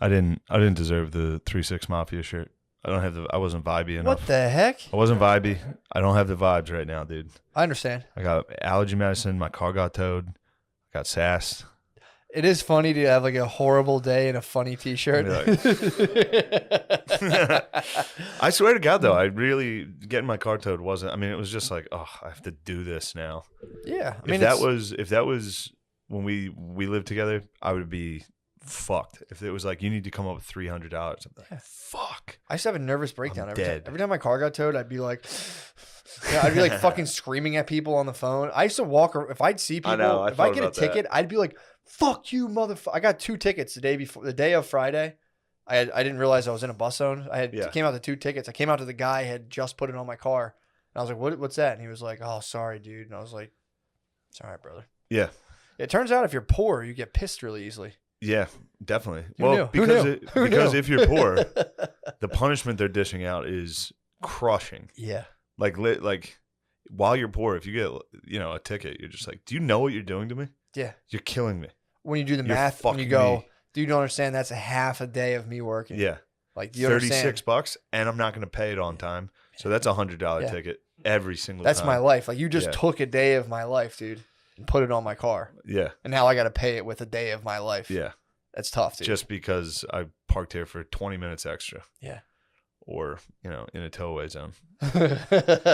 I didn't deserve the 3-6 Mafia shirt. I wasn't vibey enough. What the heck? I wasn't vibey. I don't have the vibes right now, dude. I understand. I got allergy medicine. My car got towed. I got sassed. It is funny to have like a horrible day in a funny T-shirt. I swear to God, though, I really getting my car towed wasn't. I mean, it was just like, oh, I have to do this now. Yeah, I mean, if that was when we lived together, I would be fucked. If it was like you need to come up with $300, I'd be like, fuck. I used to have a nervous breakdown dead. Every time my car got towed. I'd be like, I'd be like fucking screaming at people on the phone. I used to walk if I'd see people. If I get a ticket, I'd be like, fuck you, motherfucker. I got 2 tickets the day of Friday. I didn't realize I was in a bus zone. Came out to 2 tickets. I came out to the guy who had just put it on my car. And I was like, what's that? And he was like, oh, sorry, dude. And I was like, it's all right, brother. Yeah. It turns out if you're poor, you get pissed really easly. Yeah, definitely. Who knew? Because if you're poor, the punishment they're dishing out is crushing. Yeah. Like while you're poor, if you get a ticket, you're just like, do you know what you're doing to me? Yeah. You're killing me. When you do the math, when you go, do you understand that's a half a day of me working? Yeah. Like, do you $36, and I'm not going to pay it on time. So that's $100 ticket every single time. That's my life. Like, you just took a day of my life, dude, and put it on my car. Yeah. And now I got to pay it with a day of my life. Yeah. That's tough, dude. Just because I parked here for 20 minutes extra. Yeah. Or, in a towaway zone,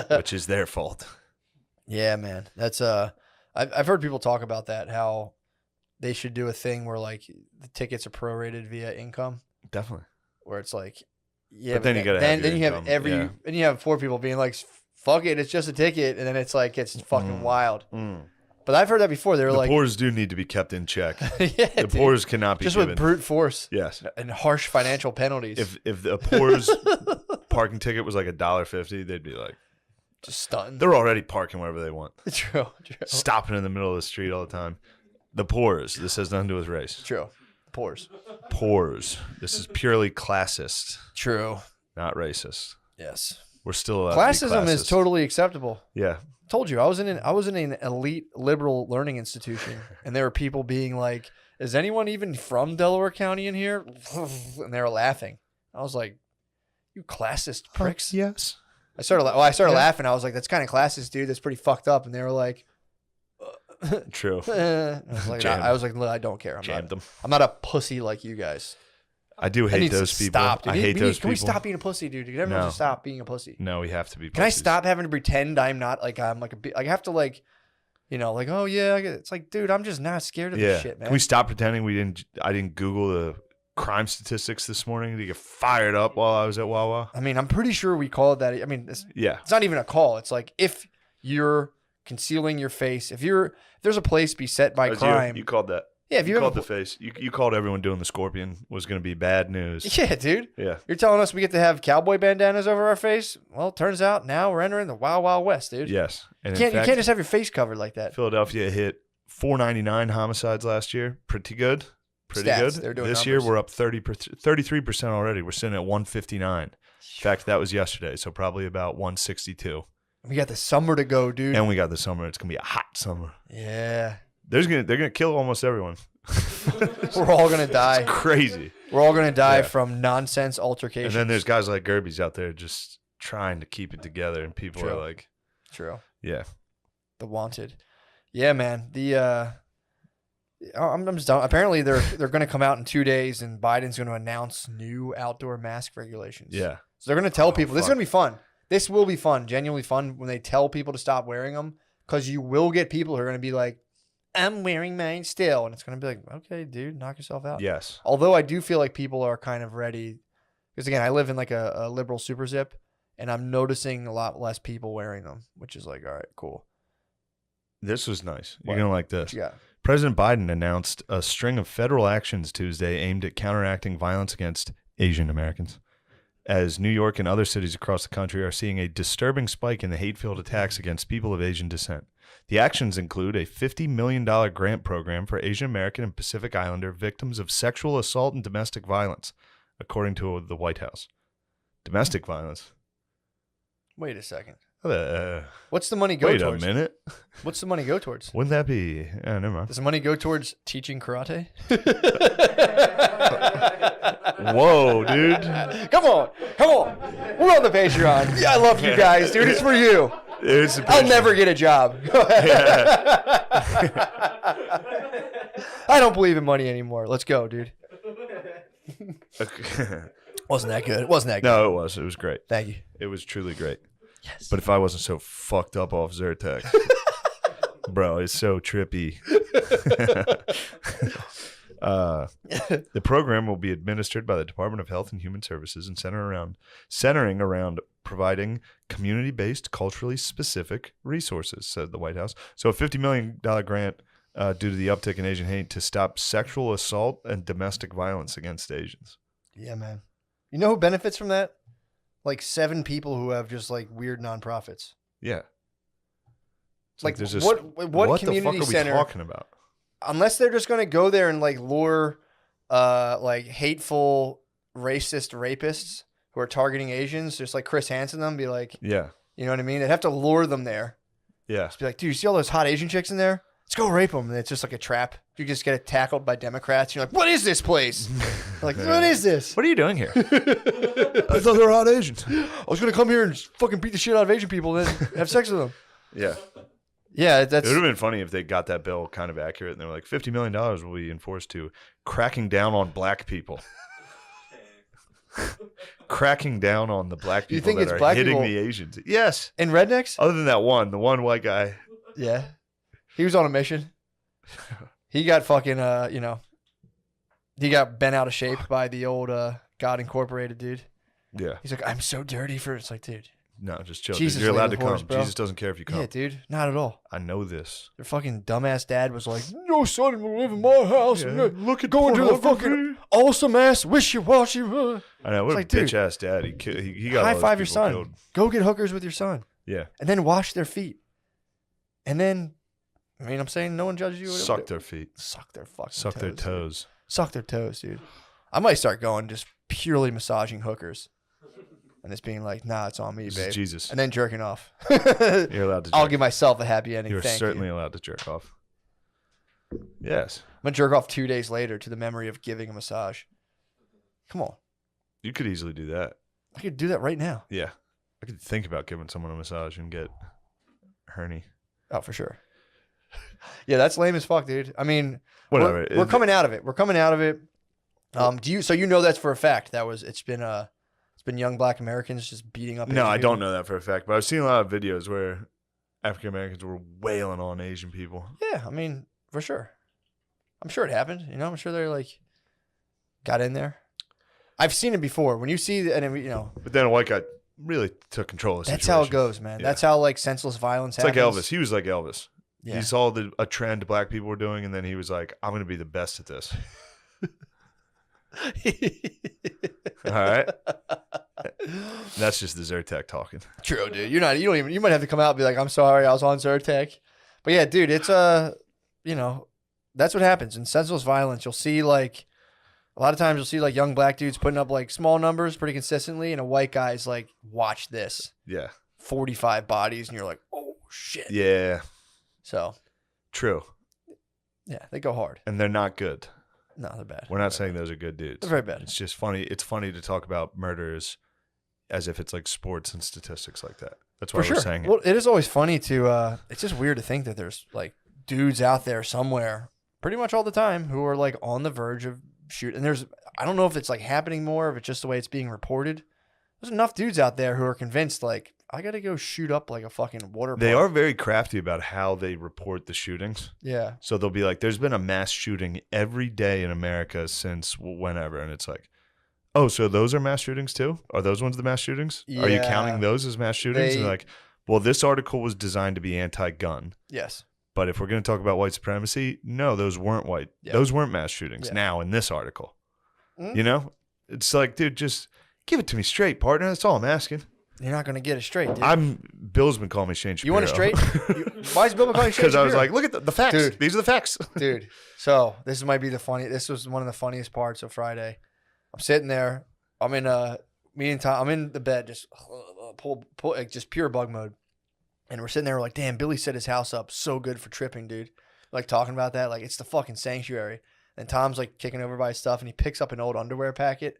which is their fault. Yeah, man. That's I've heard people talk about that, how they should do a thing where like the tickets are prorated via income. Definitely. Where it's like, yeah, but then you got to then you have and you have 4 people being like, fuck it, it's just a ticket, and then it's like it's fucking wild. But I've heard that before. They're like, the poors do need to be kept in check. Yeah, the poors cannot be just given. with brute force. Yes, and harsh financial penalties. If the poors parking ticket was like $1.50, they'd be like, just stunned. They're already parking wherever they want. True. Stopping in the middle of the street all the time. The poors. This has nothing to do with race. True. Poors. This is purely classist. True. Not racist. Yes. We're still allowed classism to be is totally acceptable. Yeah. Told you I was in an elite liberal learning institution, and there were people being like, "Is anyone even from Delaware County in here?" And they were laughing. I was like, "You classist pricks!" Yes. I started laughing. I was like, "That's kind of classist, dude. That's pretty fucked up." And they were like, "True." I was like, I don't care. I'm not a pussy like you guys. I do hate those people. Stop, dude. I hate those people. Can we stop being a pussy, dude? Everyone just stop being a pussy. No, we have to be pussies. Can I stop having to pretend I'm not like I'm like I have to like, like, oh yeah, it's like, dude, I'm just not scared of this shit, man. Can we stop pretending I didn't Google the crime statistics this morning to get fired up while I was at Wawa? I mean, I'm pretty sure we called that. I mean, it's not even a call. It's like, if you're concealing your face, if there's a place beset by crime. You called that. Yeah, if you called the face. You called everyone doing the scorpion was going to be bad news. Yeah, dude. Yeah. You're telling us we get to have cowboy bandanas over our face? Well, it turns out now we're entering the Wild Wild West, dude. Yes. And you can't just have your face covered like that. Philadelphia hit 499 homicides last year. Pretty good. Good. They're doing this numbers. year we're up 33% already. We're sitting at 159. In fact, that was yesterday, so probably about 162. We got the summer to go, dude. And we got the summer. It's gonna be a hot summer. Yeah. They're gonna kill almost everyone. We're all gonna die. It's crazy. We're all gonna die from nonsense altercations. And then there's guys like Gerby's out there just trying to keep it together, and people are like, "True." Yeah. The wanted. Yeah, man. I'm just done. Apparently, they're gonna come out in 2 days, and Biden's gonna announce new outdoor mask regulations. Yeah. So they're gonna tell people this is gonna be fun. This will be fun, genuinely fun, when they tell people to stop wearing them, because you will get people who are gonna be like, I'm wearing mine still. And it's going to be like, okay, dude, knock yourself out. Yes. Although I do feel like people are kind of ready. Because, again, I live in like a liberal super zip, and I'm noticing a lot less people wearing them, which is like, all right, cool. This was nice. You're going to like this. Yeah. President Biden announced a string of federal actions Tuesday aimed at counteracting violence against Asian Americans, as New York and other cities across the country are seeing a disturbing spike in the hate-filled attacks against people of Asian descent. The actions include a $50 million grant program for Asian American and Pacific Islander victims of sexual assault and domestic violence, according to the White House. Domestic violence? Wait a second. What's the money go towards? Wait a minute. What's the money go towards? Wouldn't that be... never mind. Does the money go towards teaching karate? Whoa, dude. Come on. We're on the Patreon. Yeah, I love you guys, dude. It's for you. I'll never get a job. I don't believe in money anymore. Let's go, dude. Wasn't that good? No, it was. It was great. Thank you. It was truly great. Yes. But if I wasn't so fucked up off Zyrtec, bro, it's so trippy. The program will be administered by the Department of Health and Human Services and centering around providing community-based, culturally specific resources, said the White House. So a $50 million grant due to the uptick in Asian hate to stop sexual assault and domestic violence against Asians. Yeah, man. You know who benefits from that? Like 7 people who have just like weird nonprofits. Yeah. It's like there's this, what community the fuck are center? we talking about? Unless they're just going to go there and like lure like hateful racist rapists who are targeting Asians, just like Chris Hansen them, be like, yeah, you know what I mean? They'd have to lure them there. Yeah. Just be like, dude, you see all those hot Asian chicks in there? Let's go rape them. And it's just like a trap. You just get tackled by Democrats. You're like, what is this place? Like, what is this? What are you doing here? I thought they were hot Asians. I was going to come here and fucking beat the shit out of Asian people and then have sex with them. Yeah. Yeah, it would have been funny if they got that bill kind of accurate and they were like, $50 million will be enforced to cracking down on black people. Cracking down on the black people think that it's are black hitting people the Asians. Yes. in rednecks? Other than that the one white guy. Yeah. He was on a mission. He got fucking, he got bent out of shape by the old God Incorporated dude. Yeah. He's like, I'm so dirty for it. It's like, dude. No, just chill. Jesus, you're allowed to horse, come. bro. Jesus doesn't care if you come. Yeah, dude. Not at all. I know this. Their fucking dumbass dad was like, no son will live in my house. Yeah. Look at going to the fucking awesome ass wishy-washy. I know. What like, a bitch ass dad. He got high all five those your son. people killed. Go get hookers with your son. Yeah. And then wash their feet. And then, I mean, I'm saying no one judges you. Suck their feet. Suck their fucking Suck toes. their toes. Suck their toes, dude. I might start going just purely massaging hookers. And it's being like, nah, it's on me, This babe. is Jesus. And then jerking off. You're allowed to jerk. I'll give myself a happy ending. You're Thank certainly you. allowed to jerk off. Yes. I'm going to jerk off 2 days later to the memory of giving a massage. Come on. You could easily do that. I could do that right now. Yeah. I could think about giving someone a massage and get hernia. Oh, for sure. Yeah, that's lame as fuck, dude. I mean, whatever. We're coming out of it. We're coming out of it. So you know that's for a fact. It's been young black Americans just beating up No, Asian I people. don't know that for a fact, but I've seen a lot of videos where African Americans were wailing on Asian people. Yeah, I mean, for sure. I'm sure it happened. You know, I'm sure they're like got in there. I've seen it before. When you see But then a white guy really took control of the that's situation. how it goes, man. Yeah. That's how like senseless violence It's happens. like Elvis. He was like Elvis. Yeah. He saw a trend black people were doing, and then he was like, I'm going to be the best at this. All right. That's just the Zyrtec talking. True, dude. You might have to come out and be like, I'm sorry, I was on Zyrtec. But yeah, dude, it's that's what happens in senseless violence. You'll see like a lot of times you'll see like young black dudes putting up like small numbers pretty consistently, and a white guy's like, watch this. Yeah. 45 bodies, and you're like, oh shit. Yeah. So True. yeah, they go hard. And they're not good. No, they're bad. We're not saying those are good dudes. They're very bad. It's just funny. It's funny to talk about murders as if it's like sports and statistics like that. That's why For sure. we're saying it. Well, it is always funny to it's just weird to think that there's like dudes out there somewhere pretty much all the time who are like on the verge of shoot. And I don't know if it's like happening more, if it's just the way it's being reported. There's enough dudes out there who are convinced like, I got to go shoot up like a fucking water park. They are very crafty about how they report the shootings. Yeah. So they'll be like, there's been a mass shooting every day in America since whenever. And it's like, oh, so those are mass shootings too? Are those ones the mass shootings? Are you Yeah. counting those as mass shootings? And they're like, well, this article was designed to be anti-gun. Yes. But if we're going to talk about white supremacy, no, those weren't white. Yeah. Those weren't mass shootings. Yeah. Now in this article, Mhm. you know, it's like, dude, just give it to me straight, partner. That's all I'm asking. You're not going to get it straight, dude. Bill's been calling me Shane Shapiro. You want it straight? Why is Bill calling you Shane Because I was Shapiro? like, look at the facts. Dude. These are the facts. Dude, so this was one of the funniest parts of Friday. I'm sitting there. I'm in me and Tom. I'm in the bed, just pull, like, just pure bug mode. And we're sitting there, we're like, damn, Billy set his house up so good for tripping, dude. Like talking about that, like it's the fucking sanctuary. And Tom's like kicking over by his stuff, and he picks up an old underwear packet,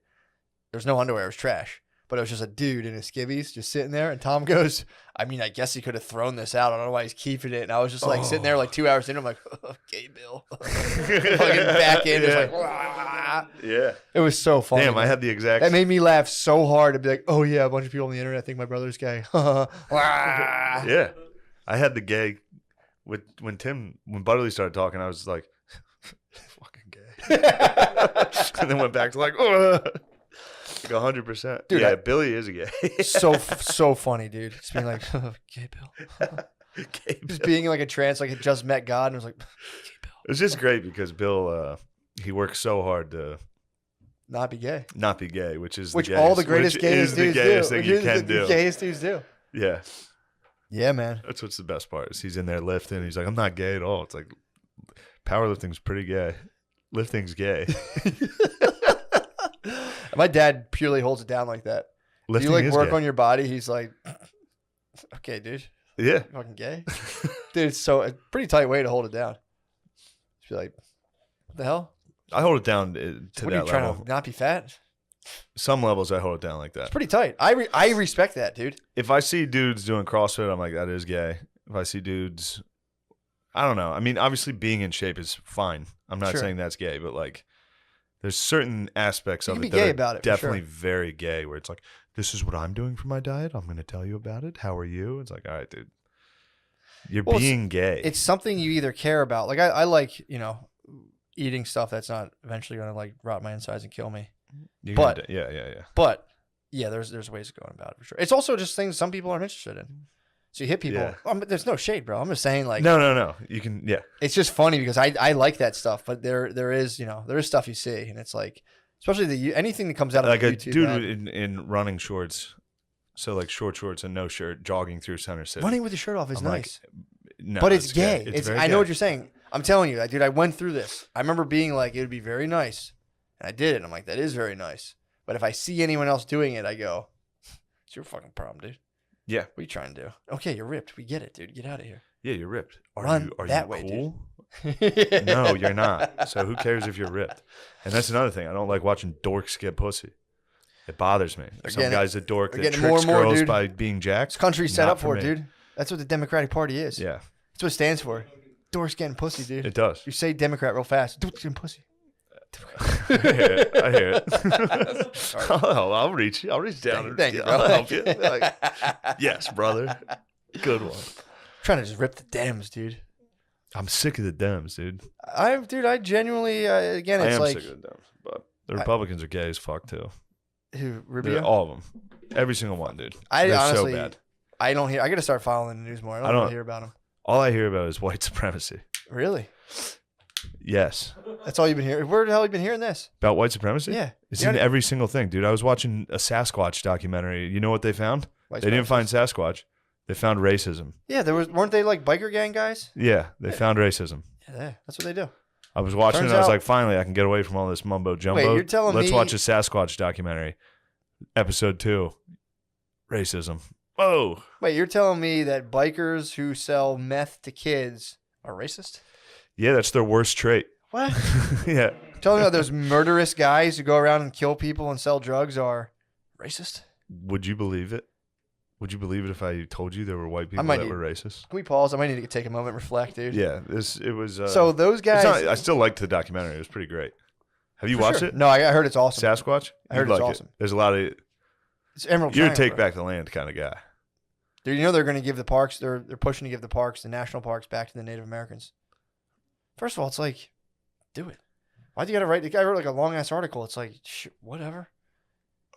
There's no underwear. It was trash. But it was just a dude in his skivvies just sitting there. And Tom goes, I mean, I guess he could have thrown this out. I don't know why he's keeping it. And I was just like sitting there like 2 hours in. I'm like, okay, Bill. Fucking back in. Just like, wah. Yeah. It was so funny. Damn, I had the exact. That made me laugh so hard to be like, oh, yeah, a bunch of people on the internet think my brother's gay. Yeah. I had the gay. When Butterly started talking, I was like, fucking gay. And then went back to like, like 100%. Dude, yeah, Billy is a gay. so funny, dude. Just being like, gay Bill. Gay Bill. Just being like a trance, like it just met God, and was like, gay Bill. It's just great because Bill, he works so hard to not be gay, which is all the greatest gays the gayest thing you can do. The gayest dudes do. Yeah. Yeah, man. That's what's the best part is he's in there lifting. He's like, I'm not gay at all. It's like powerlifting's pretty gay. Lifting's gay. My dad purely holds it down like that. Lifting you like work gay. on your body, he's like, okay, dude. Yeah. You're fucking gay. Dude, it's a pretty tight way to hold it down. Just be like, what the hell? I hold it down to What are you that level. trying to not be fat? Some levels I hold it down like that. It's pretty tight. I respect that, dude. If I see dudes doing CrossFit, I'm like, that is gay. If I see dudes, I don't know. I mean, obviously being in shape is fine. I'm not saying that's gay, but like there's certain aspects of it that are definitely very gay where it's like, this is what I'm doing for my diet. I'm going to tell you about it. How are you? It's like, all right, dude. You're being gay. It's something you either care about. Like I like, eating stuff that's not eventually going to like rot my insides and kill me. But there's ways of going about it for sure. It's also just things some people aren't interested in. So you hit people. Yeah. There's no shade, bro. I'm just saying, like, no. You can, yeah. It's just funny because I like that stuff, but there is stuff you see, and it's like, especially anything that comes out of like the YouTube. Like a dude in running shorts, so like short shorts and no shirt, jogging through Center City. Running with the shirt off is nice, no, but it's gay. I know gay. what you're saying. I'm telling you, dude. I went through this. I remember being like, it would be very nice, and I did it. I'm like, that is very nice. But if I see anyone else doing it, I go, it's your fucking problem, dude. Yeah. What are you trying to do? Okay, you're ripped. We get it, dude. Get out of here. Yeah, you're ripped. Are you way, cool? Dude? No, you're not. So who cares if you're ripped? And that's another thing. I don't like watching dorks get pussy. It bothers me. Some guy's a dork that tricks girls dude. by being jacked. This country's set up for it, dude. That's what the Democratic Party is. Yeah. That's what it stands for. Dorks getting pussy, dude. It does. You say Democrat real fast. Dorks getting pussy. I hear it. I'll reach down. Thank you, bro. I'll help you. Like, yes, brother. Good one. I'm trying to just rip the Dems, dude. I'm sick of the Dems, dude. I genuinely, again, it's like. I am sick of the Dems, but the Republicans are gay as fuck, too. Who, Rubio? All of them. Every single one, dude. They're honestly, so bad. I don't hear. I got to start following the news more. I don't hear about them. All I hear about is white supremacy. Really? Yes. That's all you've been hearing? Where the hell have you been hearing this? About white supremacy? Yeah. It's in every single thing, dude. I was watching a Sasquatch documentary. You know what they found? They didn't find Sasquatch. They found racism. Yeah, weren't they like biker gang guys? Yeah, they found racism. Yeah, that's what they do. I was watching and I was like, finally, I can get away from all this mumbo jumbo. Wait, you're telling Let's watch a Sasquatch documentary. Episode 2. Racism. Whoa. Wait, you're telling me that bikers who sell meth to kids are racist? Yeah, that's their worst trait. What? Yeah. Tell me about those murderous guys who go around and kill people and sell drugs are racist? Would you believe it? Would you believe it if I told you there were white people that were racist? Can we pause? I might need to take a moment and reflect, dude. Yeah, it was. So those guys. I still liked the documentary. It was pretty great. Have you watched it? No, I heard it's awesome. Sasquatch? I heard it's awesome. There's a lot of. It's Emerald You're Triangle, a take back the land kind of guy. Dude, you know they're going to give the parks. They're pushing to give the parks, the national parks, back to the Native Americans. First of all, it's like, do it. Why'd you got to write? The guy wrote like a long ass article. It's like, whatever.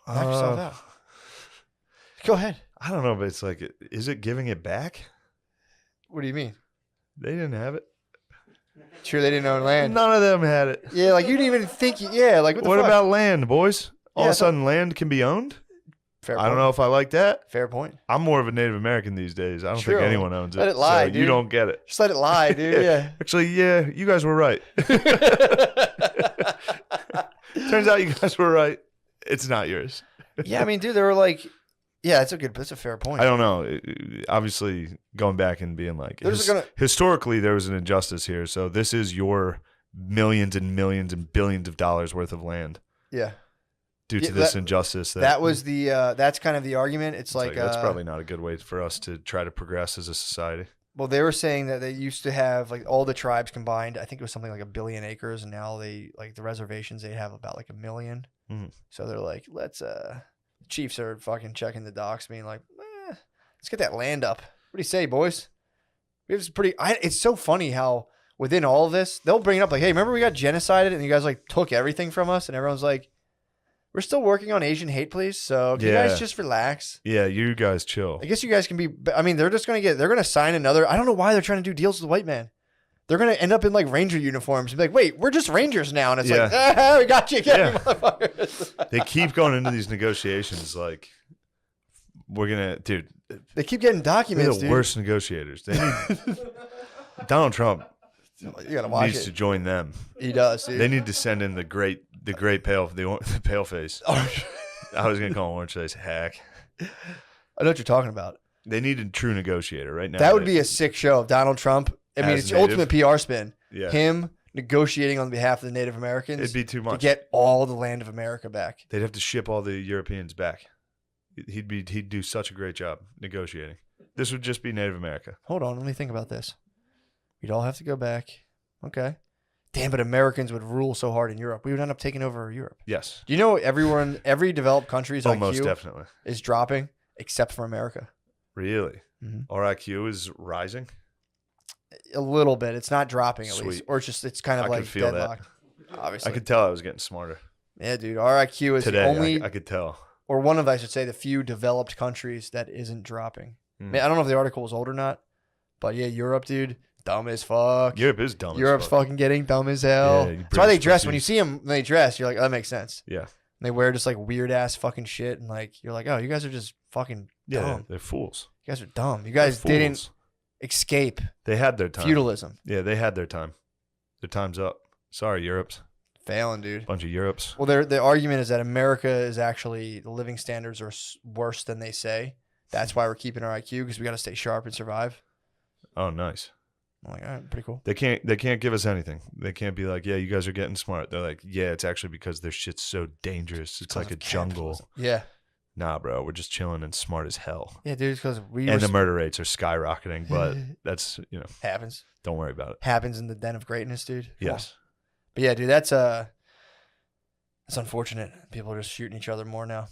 Knock yourself out. Go ahead. I don't know, but it's like, is it giving it back? What do you mean? They didn't have it. Sure, they didn't own land. None of them had it. Yeah, like you didn't even think. Yeah, like what about land, boys? All of a sudden, land can be owned. Fair I point. don't know if I like that. Fair point. I'm more of a Native American these days. I don't think anyone owns it. Let it lie, dude. You don't get it. Just let it lie, dude. Yeah. Actually, yeah, you guys were right. Turns out you guys were right. It's not yours. Yeah, I mean, dude, they were like, yeah, that's a fair point. I don't know. Obviously, going back and being like, historically, there was an injustice here. So this is your millions and millions and billions of dollars worth of land. Yeah. due to this injustice. That was the that's kind of the argument. It's like that's probably not a good way for us to try to progress as a society. Well, they were saying that they used to have like all the tribes combined. I think it was something like 1 billion acres, and now they like the reservations they have about like 1 million. Mm-hmm. So they're like, let's chiefs are fucking checking the docks, being like, let's get that land up. What do you say, boys? It's so funny how within all of this, they'll bring it up like, hey, remember we got genocided and you guys like took everything from us, and everyone's like, we're still working on Asian hate, please. So can you guys just relax? Yeah, you guys chill. I guess you guys can be. I mean, they're going to sign another. I don't know why they're trying to do deals with the white man. They're going to end up in like Ranger uniforms and be like, wait, we're just Rangers now. And it's like, we got you again, motherfuckers. They keep going into these negotiations like, we're going to, dude. They keep getting documents, They're the worst negotiators. They need, Donald Trump you gotta watch needs to join them. He does, dude. They need to send in the great pale face. I was gonna call him orange face. Hack. I know what you're talking about. They need a true negotiator right now. That would be a sick show of Donald Trump. I mean, it's ultimate PR spin. Yeah. Him negotiating on behalf of the Native Americans. It'd be too much to get all the land of America back. They'd have to ship all the Europeans back. He'd do such a great job negotiating. This would just be Native America. Hold on, let me think about this. We'd all have to go back. Okay. Damn, but Americans would rule so hard in Europe. We would end up taking over Europe. Yes. Do you know every developed country's most IQ definitely is dropping except for America? Really? Mm-hmm. Our IQ is rising? A little bit. It's not dropping at Sweet. least. Or it's kind of like deadlocked. Obviously. I could tell I was getting smarter. Yeah, dude. Our IQ is today, the only... I could tell. Or one of, I should say, the few developed countries that isn't dropping. I don't know if the article was old or not, but yeah, Europe, dude, dumb as fuck. Europe is dumb Europe's as fuck. fucking getting dumb as hell. Yeah, that's why they dress. When you see them, when they dress, you're like, oh, that makes sense. Yeah. And they wear just like weird ass fucking shit, and like you're like, oh, you guys are just fucking dumb. Yeah, they're fools. You guys are dumb. You guys didn't escape. They had their time. Feudalism. Yeah, they had their time. Their time's up. Sorry, Europe's. Failing, dude. Bunch of Europes. Well, the argument is that America is actually, the living standards are worse than they say. That's why we're keeping our IQ, because we got to stay sharp and survive. Oh, nice. I'm like, all right, pretty cool. They can't give us anything. They can't be like, yeah, you guys are getting smart. They're like, yeah, it's actually because their shit's so dangerous. It's like a jungle. Yeah. Nah, bro, we're just chilling and smart as hell. Yeah, dude, because the murder rates are skyrocketing, but that's, happens. Don't worry about it. Happens in the den of greatness, dude. Yes. But yeah, dude, that's unfortunate. People are just shooting each other more now.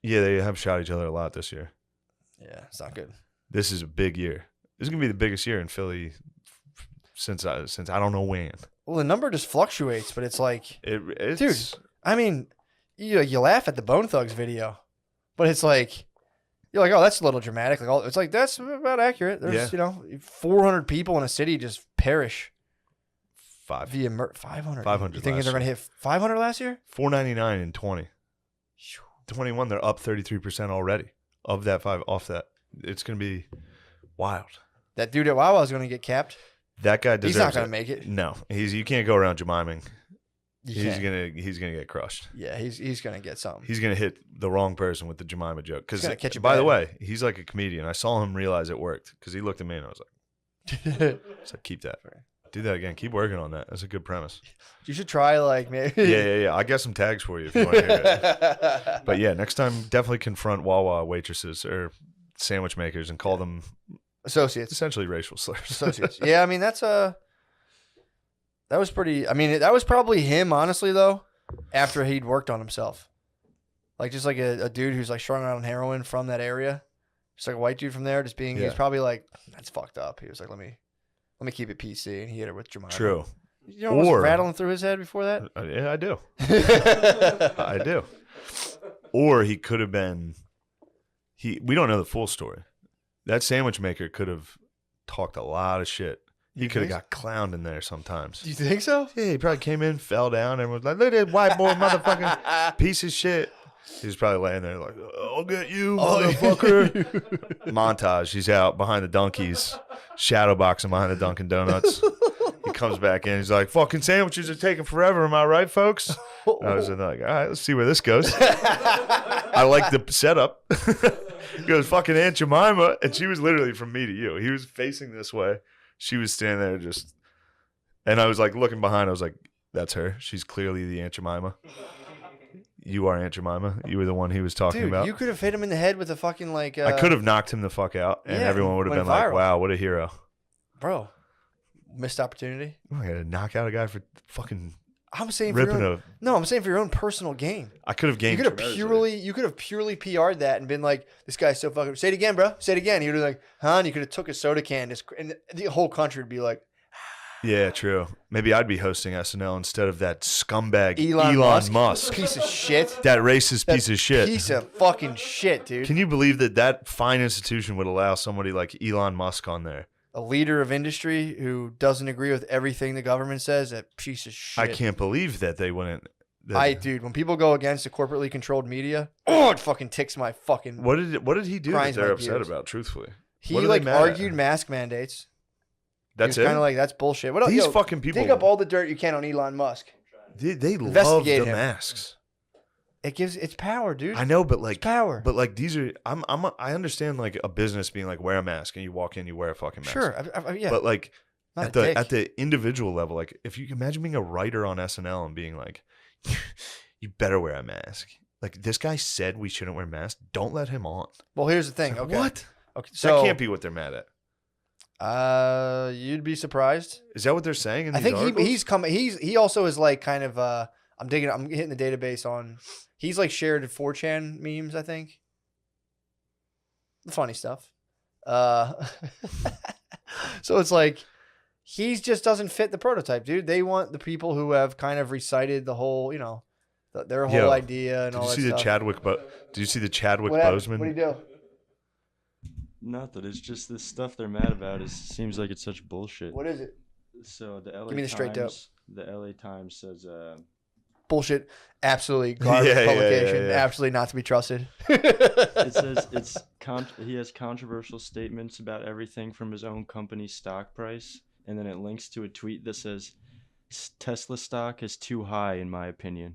Yeah, they have shot each other a lot this year. Yeah, it's not good. This is a big year. This is gonna be the biggest year in Philly since I don't know when. Well, the number just fluctuates, but it's like, it's, dude. I mean, you laugh at the Bone Thugs video, but it's like you're like, oh, that's a little dramatic. Like, it's like that's about accurate. There's 400 people in a city just perish. 500. 500. You think they're gonna hit 500 last year? 499 in 20. 21, they're up 33% already. Of that off that, it's gonna be wild. That dude at Wawa is gonna get capped. That guy deserves. He's not gonna make it. No, you can't go around Jemiming. He's gonna get crushed. Yeah, he's gonna get something. He's gonna hit the wrong person with the Jemima joke. Because by the way, he's like a comedian. I saw him realize it worked because he looked at me and I was like, keep that. Do that again. Keep working on that. That's a good premise. You should try like maybe. Yeah. I got some tags for you if you want to hear it. But yeah, next time definitely confront Wawa waitresses or sandwich makers and call them associates. Essentially racial slurs. Associates. Yeah, I mean that was pretty. I mean that was probably him, honestly though. After he'd worked on himself, like just like a dude who's like strung out on heroin from that area, just like a white dude from there, just being. He's probably like, that's fucked up. He was like, let me keep it PC, and he hit her with Jemima. True. You know what was rattling through his head before that? Yeah, I do. I do. Or he could have been. We don't know the full story. That sandwich maker could have talked a lot of shit. He could have got clowned in there sometimes. Do you think so? Yeah, he probably came in, fell down, and was like, look at that white boy motherfucking piece of shit. He was probably laying there like, I'll get you, motherfucker. Montage. He's out behind the donkeys, shadow boxing behind the Dunkin' Donuts. He comes back in. He's like, fucking sandwiches are taking forever. Am I right, folks? I was like, all right, let's see where this goes. I like the setup. He goes, fucking Aunt Jemima. And she was literally from me to you. He was facing this way. She was standing there just. And I was like looking behind. I was like, that's her. She's clearly the Aunt Jemima. You are Aunt Jemima. You were the one he was talking about. You could have hit him in the head with a fucking like. I could have knocked him the fuck out, and everyone would have been like, "Wow, what a hero, bro." Missed opportunity. I got to knock out a guy for fucking. I'm saying ripping for your own, no, I'm saying for your own personal gain. I could have gained. You could have purely PR'd that and been like, "This guy's so fucking." Say it again, bro. Say it again. He would have like, "Huh?" And you could have took a soda can, and the whole country would be like. Yeah, true. Maybe I'd be hosting SNL instead of that scumbag Elon Musk. Piece of shit. That racist piece of shit. Piece of fucking shit, dude. Can you believe that fine institution would allow somebody like Elon Musk on there? A leader of industry who doesn't agree with everything the government says, that piece of shit. I can't believe that they wouldn't. Dude, when people go against the corporately controlled media, it fucking ticks my fucking. What did he do that they're upset about? Truthfully, he like argued mask mandates. That's it. Kind of like that's bullshit. What else? These fucking people dig up all the dirt you can on Elon Musk. They love the masks. It's power, dude. I know, but like it's power. But like these are I understand like a business being like wear a mask and you walk in, you wear a fucking mask. Sure, yeah. But like at the individual level, like if you can imagine being a writer on SNL and being like, you better wear a mask. Like this guy said we shouldn't wear masks. Don't let him on. Well, here's the thing. Okay. What? Okay, so that can't be what they're mad at. You'd be surprised. Is that what they're saying in these articles? He's coming. He also is like kind of. I'm hitting the database on. He's like shared 4chan memes. I think. The funny stuff. So it's like, he just doesn't fit the prototype, dude. They want the people who have kind of recited the whole, their whole idea and all that stuff. Did you see the Chadwick Boseman? Boseman? What do you do? Nothing. It's just this stuff they're mad about. It seems like it's such bullshit. What is it? So the LA Give me the straight dope. The LA Times says bullshit. Absolutely garbage publication. Yeah. Absolutely not to be trusted. It says he has controversial statements about everything from his own company's stock price, and then it links to a tweet that says Tesla stock is too high in my opinion.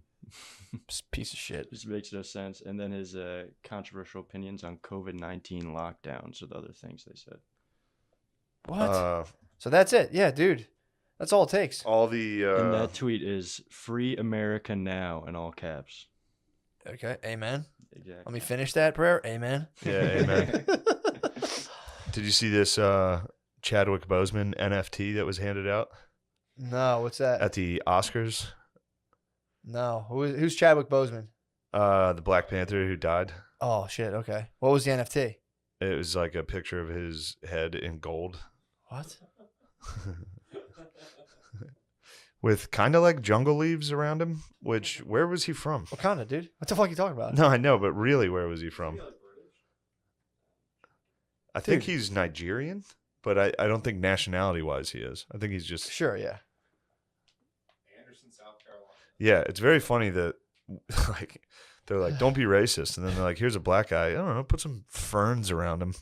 Piece of shit. Just makes no sense. And then his controversial opinions on COVID-19 lockdowns or the other things they said. What? So that's it. Yeah, dude. That's all it takes. All the and that tweet is "Free America Now" in all caps. Okay. Amen. Exactly. Let me finish that prayer. Amen. Yeah, amen. Did you see this Chadwick Boseman NFT that was handed out? No, what's that? At the Oscars? No. Who's Chadwick Boseman? The Black Panther who died. Oh, shit. Okay. What was the NFT? It was like a picture of his head in gold. What? With kind of like jungle leaves around him, where was he from? Wakanda, dude. What the fuck are you talking about? No, I know, but really, where was he from? I think he's Nigerian, but I don't think nationality-wise he is. I think he's just... Sure, yeah. South Carolina. Yeah, it's very funny that like they're like, don't be racist, and then they're like, here's a black guy. I don't know, put some ferns around him.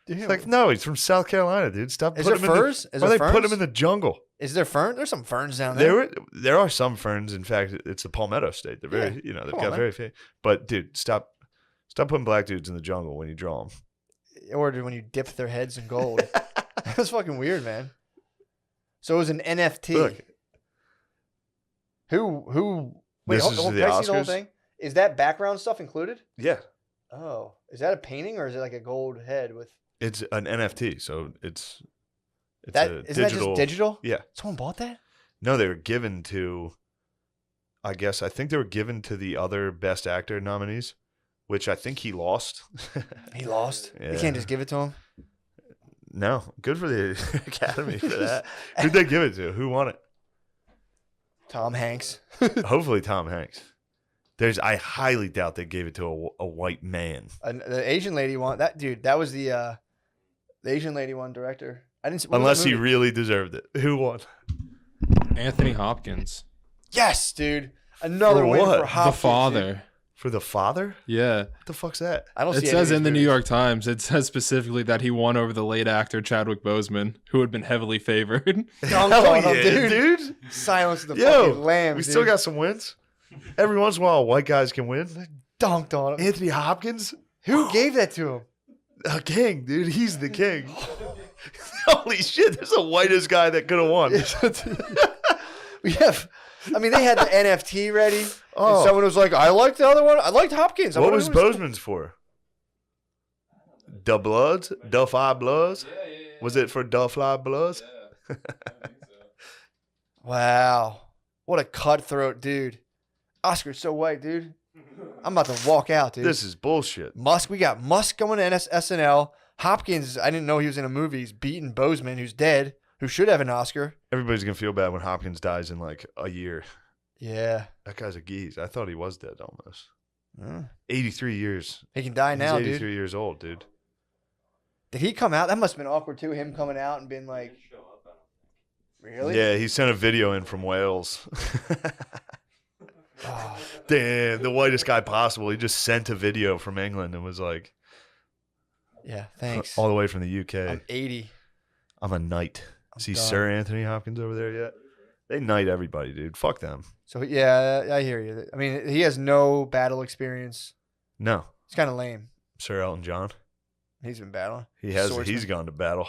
It's like, no, he's from South Carolina, dude. Stop. Is there furs? Why they put him in the jungle? Is there fern? There's some ferns down there. There are some ferns. In fact, it's the Palmetto State. They're very, they've got very few. But dude, stop putting black dudes in the jungle when you draw them. Or when you dip their heads in gold. That's fucking weird, man. So it was an NFT. Look. Who? Wait, This is can the I see the whole Oscars? thing? Is that background stuff included? Yeah. Oh, is that a painting or is it like a gold head with? It's an NFT, so it's that. a Isn't digital. that just digital? Yeah. Someone bought that? No, they were given to. I think they were given to the other Best Actor nominees, which I think he lost. He lost. Yeah. You can't just give it to him. No, good for the Academy for that. Who'd they give it to? Who won it? Tom Hanks. Hopefully, Tom Hanks. I highly doubt they gave it to a white man. The Asian lady won that, dude. That was the Asian lady won director. I didn't. Unless he really deserved it. Who won? Anthony Hopkins. Yes, dude. Another For win what? for Hopkins. The father. For the father? Yeah. What the fuck's that? I don't see It says in the New York Times, it says specifically that he won over the late actor Chadwick Boseman, who had been heavily favored. Hell yeah, dude. Silence of the fucking lambs. We still got some wins. Every once in a while, white guys can win. Dunked on him. Anthony Hopkins? Who gave that to him? A king, dude. He's the king. Holy shit, there's the whitest guy that could have won. We have I mean, they had the NFT ready. And someone was like, I liked the other one. I liked Hopkins. What was Bozeman's for? Da Bloods? Da Five Bloods? Yeah. Was it for Da Five Bloods? Yeah. I think so. Wow. What a cutthroat dude. Oscar's so white, dude. I'm about to walk out, dude. This is bullshit. Musk, we got Musk going to SNL. Hopkins, I didn't know he was in a movie. He's beating Bozeman, who's dead, who should have an Oscar. Everybody's going to feel bad when Hopkins dies in like a year. Yeah. That guy's a geese. I thought he was dead almost. 83 years. He can die now, He's 83 dude. years old, dude. Did he come out? That must have been awkward, too, him coming out and being like, really? Yeah, he sent a video in from Wales. Damn, the whitest guy possible. He just sent a video from England and was like, yeah, thanks. all the way from the UK. I'm 80. I'm a knight. See done. Sir Anthony Hopkins over there yet? They knight everybody, dude. Fuck them. So, yeah, I hear you. I mean, he has no battle experience. No. It's kind of lame. Sir Elton John. He's been battling. He has. Swordsman. He's gone to battle.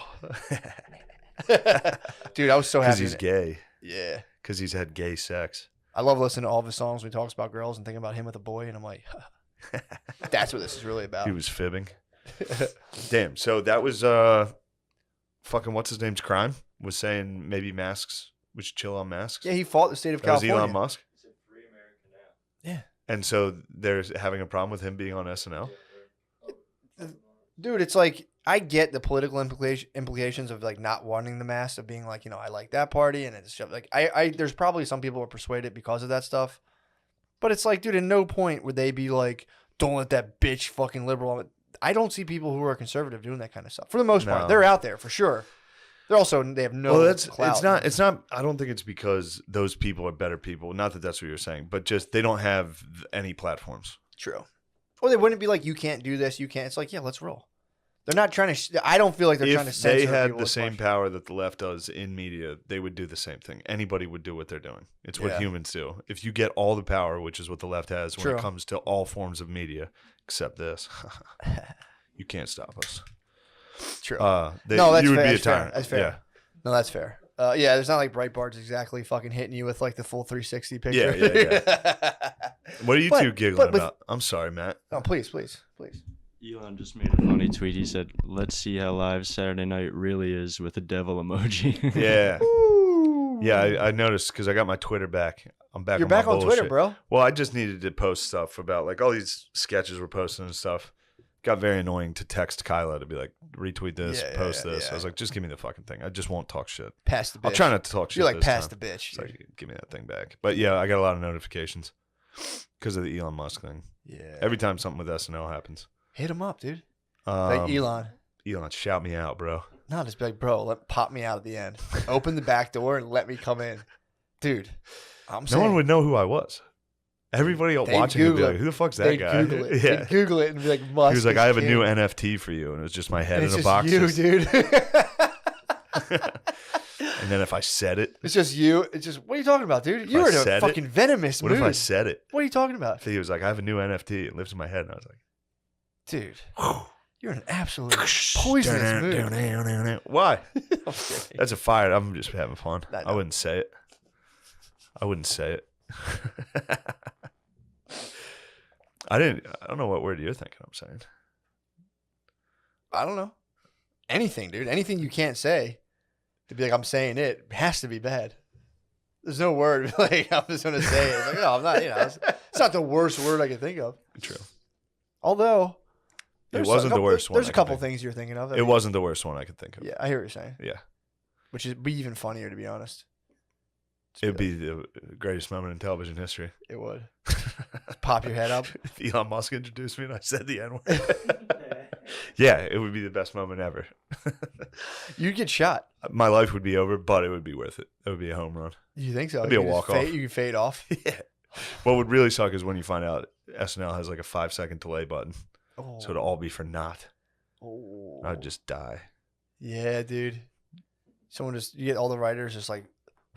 Dude, I was so happy. Because he's gay. Yeah. Because he's had gay sex. I love listening to all of his songs when he talks about girls and thinking about him with a boy, and I'm like, that's what this is really about. He was fibbing. Damn. So that was fucking what's his name's crime? Was saying maybe masks. We should chill on masks. Yeah, he fought the state of That was California. Elon Musk. He said free America now. Yeah. And so they're having a problem with him being on SNL. Dude, it's like, I get the political implications of like not wanting the mask, of being like, you know, I like that party, and it's just like, I there's probably some people who are persuaded because of that stuff, but it's like, dude, at no point would they be like, don't let that bitch fucking liberal. I don't see people who are conservative doing that kind of stuff for the most part. No. They're out there for sure. They're also, they have no clout. It's not I don't think it's because those people are better people. Not that that's what you're saying, but just they don't have any platforms. True. Or they wouldn't be like, you can't do this, you can't. It's like, yeah, let's roll. They're not trying to. I don't feel like they're trying to censor. If they had people the as same much. power that the left does in media, they would do the same thing. Anybody would do what they're doing. It's what Yeah. humans do. If you get all the power, which is what the left has when True. it comes to all forms of media, except this, you can't stop us. True. No, that's you would fair. be a That's fair. tyrant. That's fair. Yeah. No, that's fair. Yeah, there's not like Breitbart's exactly fucking hitting you with like the full 360 picture. Yeah. What are you two giggling but- about? I'm sorry, Matt. No, please. Elon just made a funny tweet. He said, "Let's see how live Saturday night really is," with a devil emoji. Yeah. Ooh. Yeah, I noticed because I got my Twitter back. I'm back. You're on back my on bullshit. Twitter, bro. Well, I just needed to post stuff about like all these sketches we're posting and stuff. Got very annoying to text Kyla to be like, retweet this, post this. yeah. I was like, just give me the fucking thing. I just won't talk shit. Pass the bitch. I'll try not to talk shit. You're like, this pass time. the bitch. It's like, give me that thing back. But yeah, I got a lot of notifications because of the Elon Musk thing. Yeah. Every time something with SNL happens. Hit him up, dude. Like Elon. Elon, shout me out, bro. No, just be like, bro, pop me out at the end. Open the back door and let me come in. Dude, No one would know who I was. Everybody watching would be like, who the fuck's that They'd guy? Google it. Yeah. They'd Google it and be like, Musk. He was like, is I have a king. new NFT for you. And it was just my head And in it's a box. just you, dude. And then if I said it, It's just you. It's just, what are you talking about, dude? I You're in a said it? fucking venomous what mood. if I said it? What are you talking about? He was like, I have a new NFT. It lives in my head. And I was like, Dude, you're in an absolute poisonous mood. Why? Okay. That's a fire. I'm just having fun. I know. I wouldn't say it. I don't know what word you're thinking I'm saying. I don't know. Anything, dude. Anything you can't say to be like, I'm saying it has to be bad. There's no word like I'm just gonna say it. It's like, no, I'm not. You know, it's not the worst word I can think of. True. Although It wasn't the worst one. There's I a could couple think. things you're thinking of. It wasn't the worst one I could think of. Yeah, I hear what you're saying. Yeah. Which is be even funnier, to be honest. It would be the greatest moment in television history. It would. Just pop your head up. If Elon Musk introduced me and I said the N-word. Yeah, it would be the best moment ever. You'd get shot. My life would be over, but it would be worth it. It would be a home run. You think so? It'd be You a can just walk-off. You can fade off. Yeah. What would really suck is when you find out SNL has like a 5-second delay button. Oh. So it'll all be for naught. Oh. I'd just die. Yeah, dude. You get all the writers just like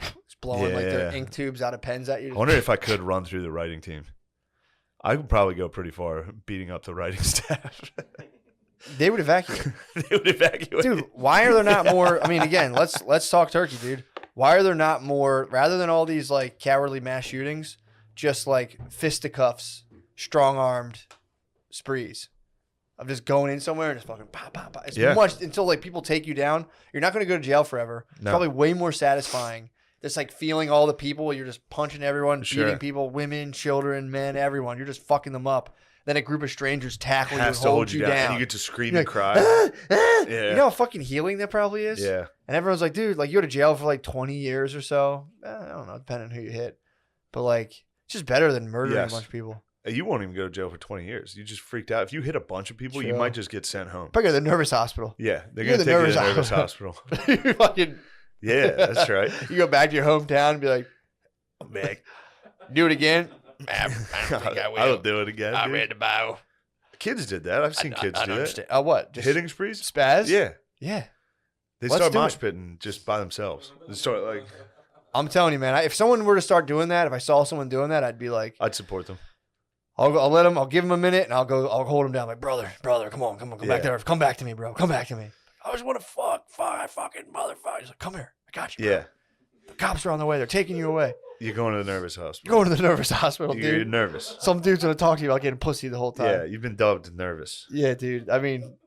just blowing like their Yeah. ink tubes out of pens at you. I wonder if I could run through the writing team. I would probably go pretty far beating up the writing staff. They would evacuate. They would evacuate. Dude, why are there not more? I mean, again, let's talk turkey, dude. Why are there not more, rather than all these like cowardly mass shootings, just like fisticuffs, strong-armed sprees of just going in somewhere and just fucking pop, pop, pop. It's much until like people take you down. You're not going to go to jail forever. It's probably way more satisfying. Just like feeling all the people. You're just punching everyone, beating people, women, children, men, everyone. You're just fucking them up. Then a group of strangers tackle you and hold you down. And you get to scream and cry. Yeah. You know how fucking healing that probably is? Yeah. And everyone's like, dude, like you go to jail for like 20 years or so. I don't know, depending on who you hit. But like, it's just better than murdering a bunch of people. You won't even go to jail for 20 years. You just freaked out. If you hit a bunch of people, you might just get sent home. Probably go to the nervous hospital. Yeah. They're going to take you to the nervous hospital. You fucking... Yeah, that's right. You go back to your hometown and be like, I'm back. Do it again? I don't think I will. I don't do it again. I read the Bible. Kids did that. I've seen kids do that. What? Just hitting sprees? Spaz? Yeah. Yeah. They start mosh pitting just by themselves. They start like... I'm telling you, man. If someone were to start doing that, if I saw someone doing that, I'd be like... I'd support them. I'll give them a minute and I'll hold them down. Like, brother, come back there. Come back to me, bro. Come back to me. I just want to fucking motherfucker. He's like, come here. I got you. Bro. Yeah. The cops are on the way. They're taking you away. You're going to the nervous hospital. You're going to the nervous hospital, dude. You're nervous. Some dude's going to talk to you about getting pussy the whole time. Yeah, you've been dubbed nervous. Yeah, dude. I mean...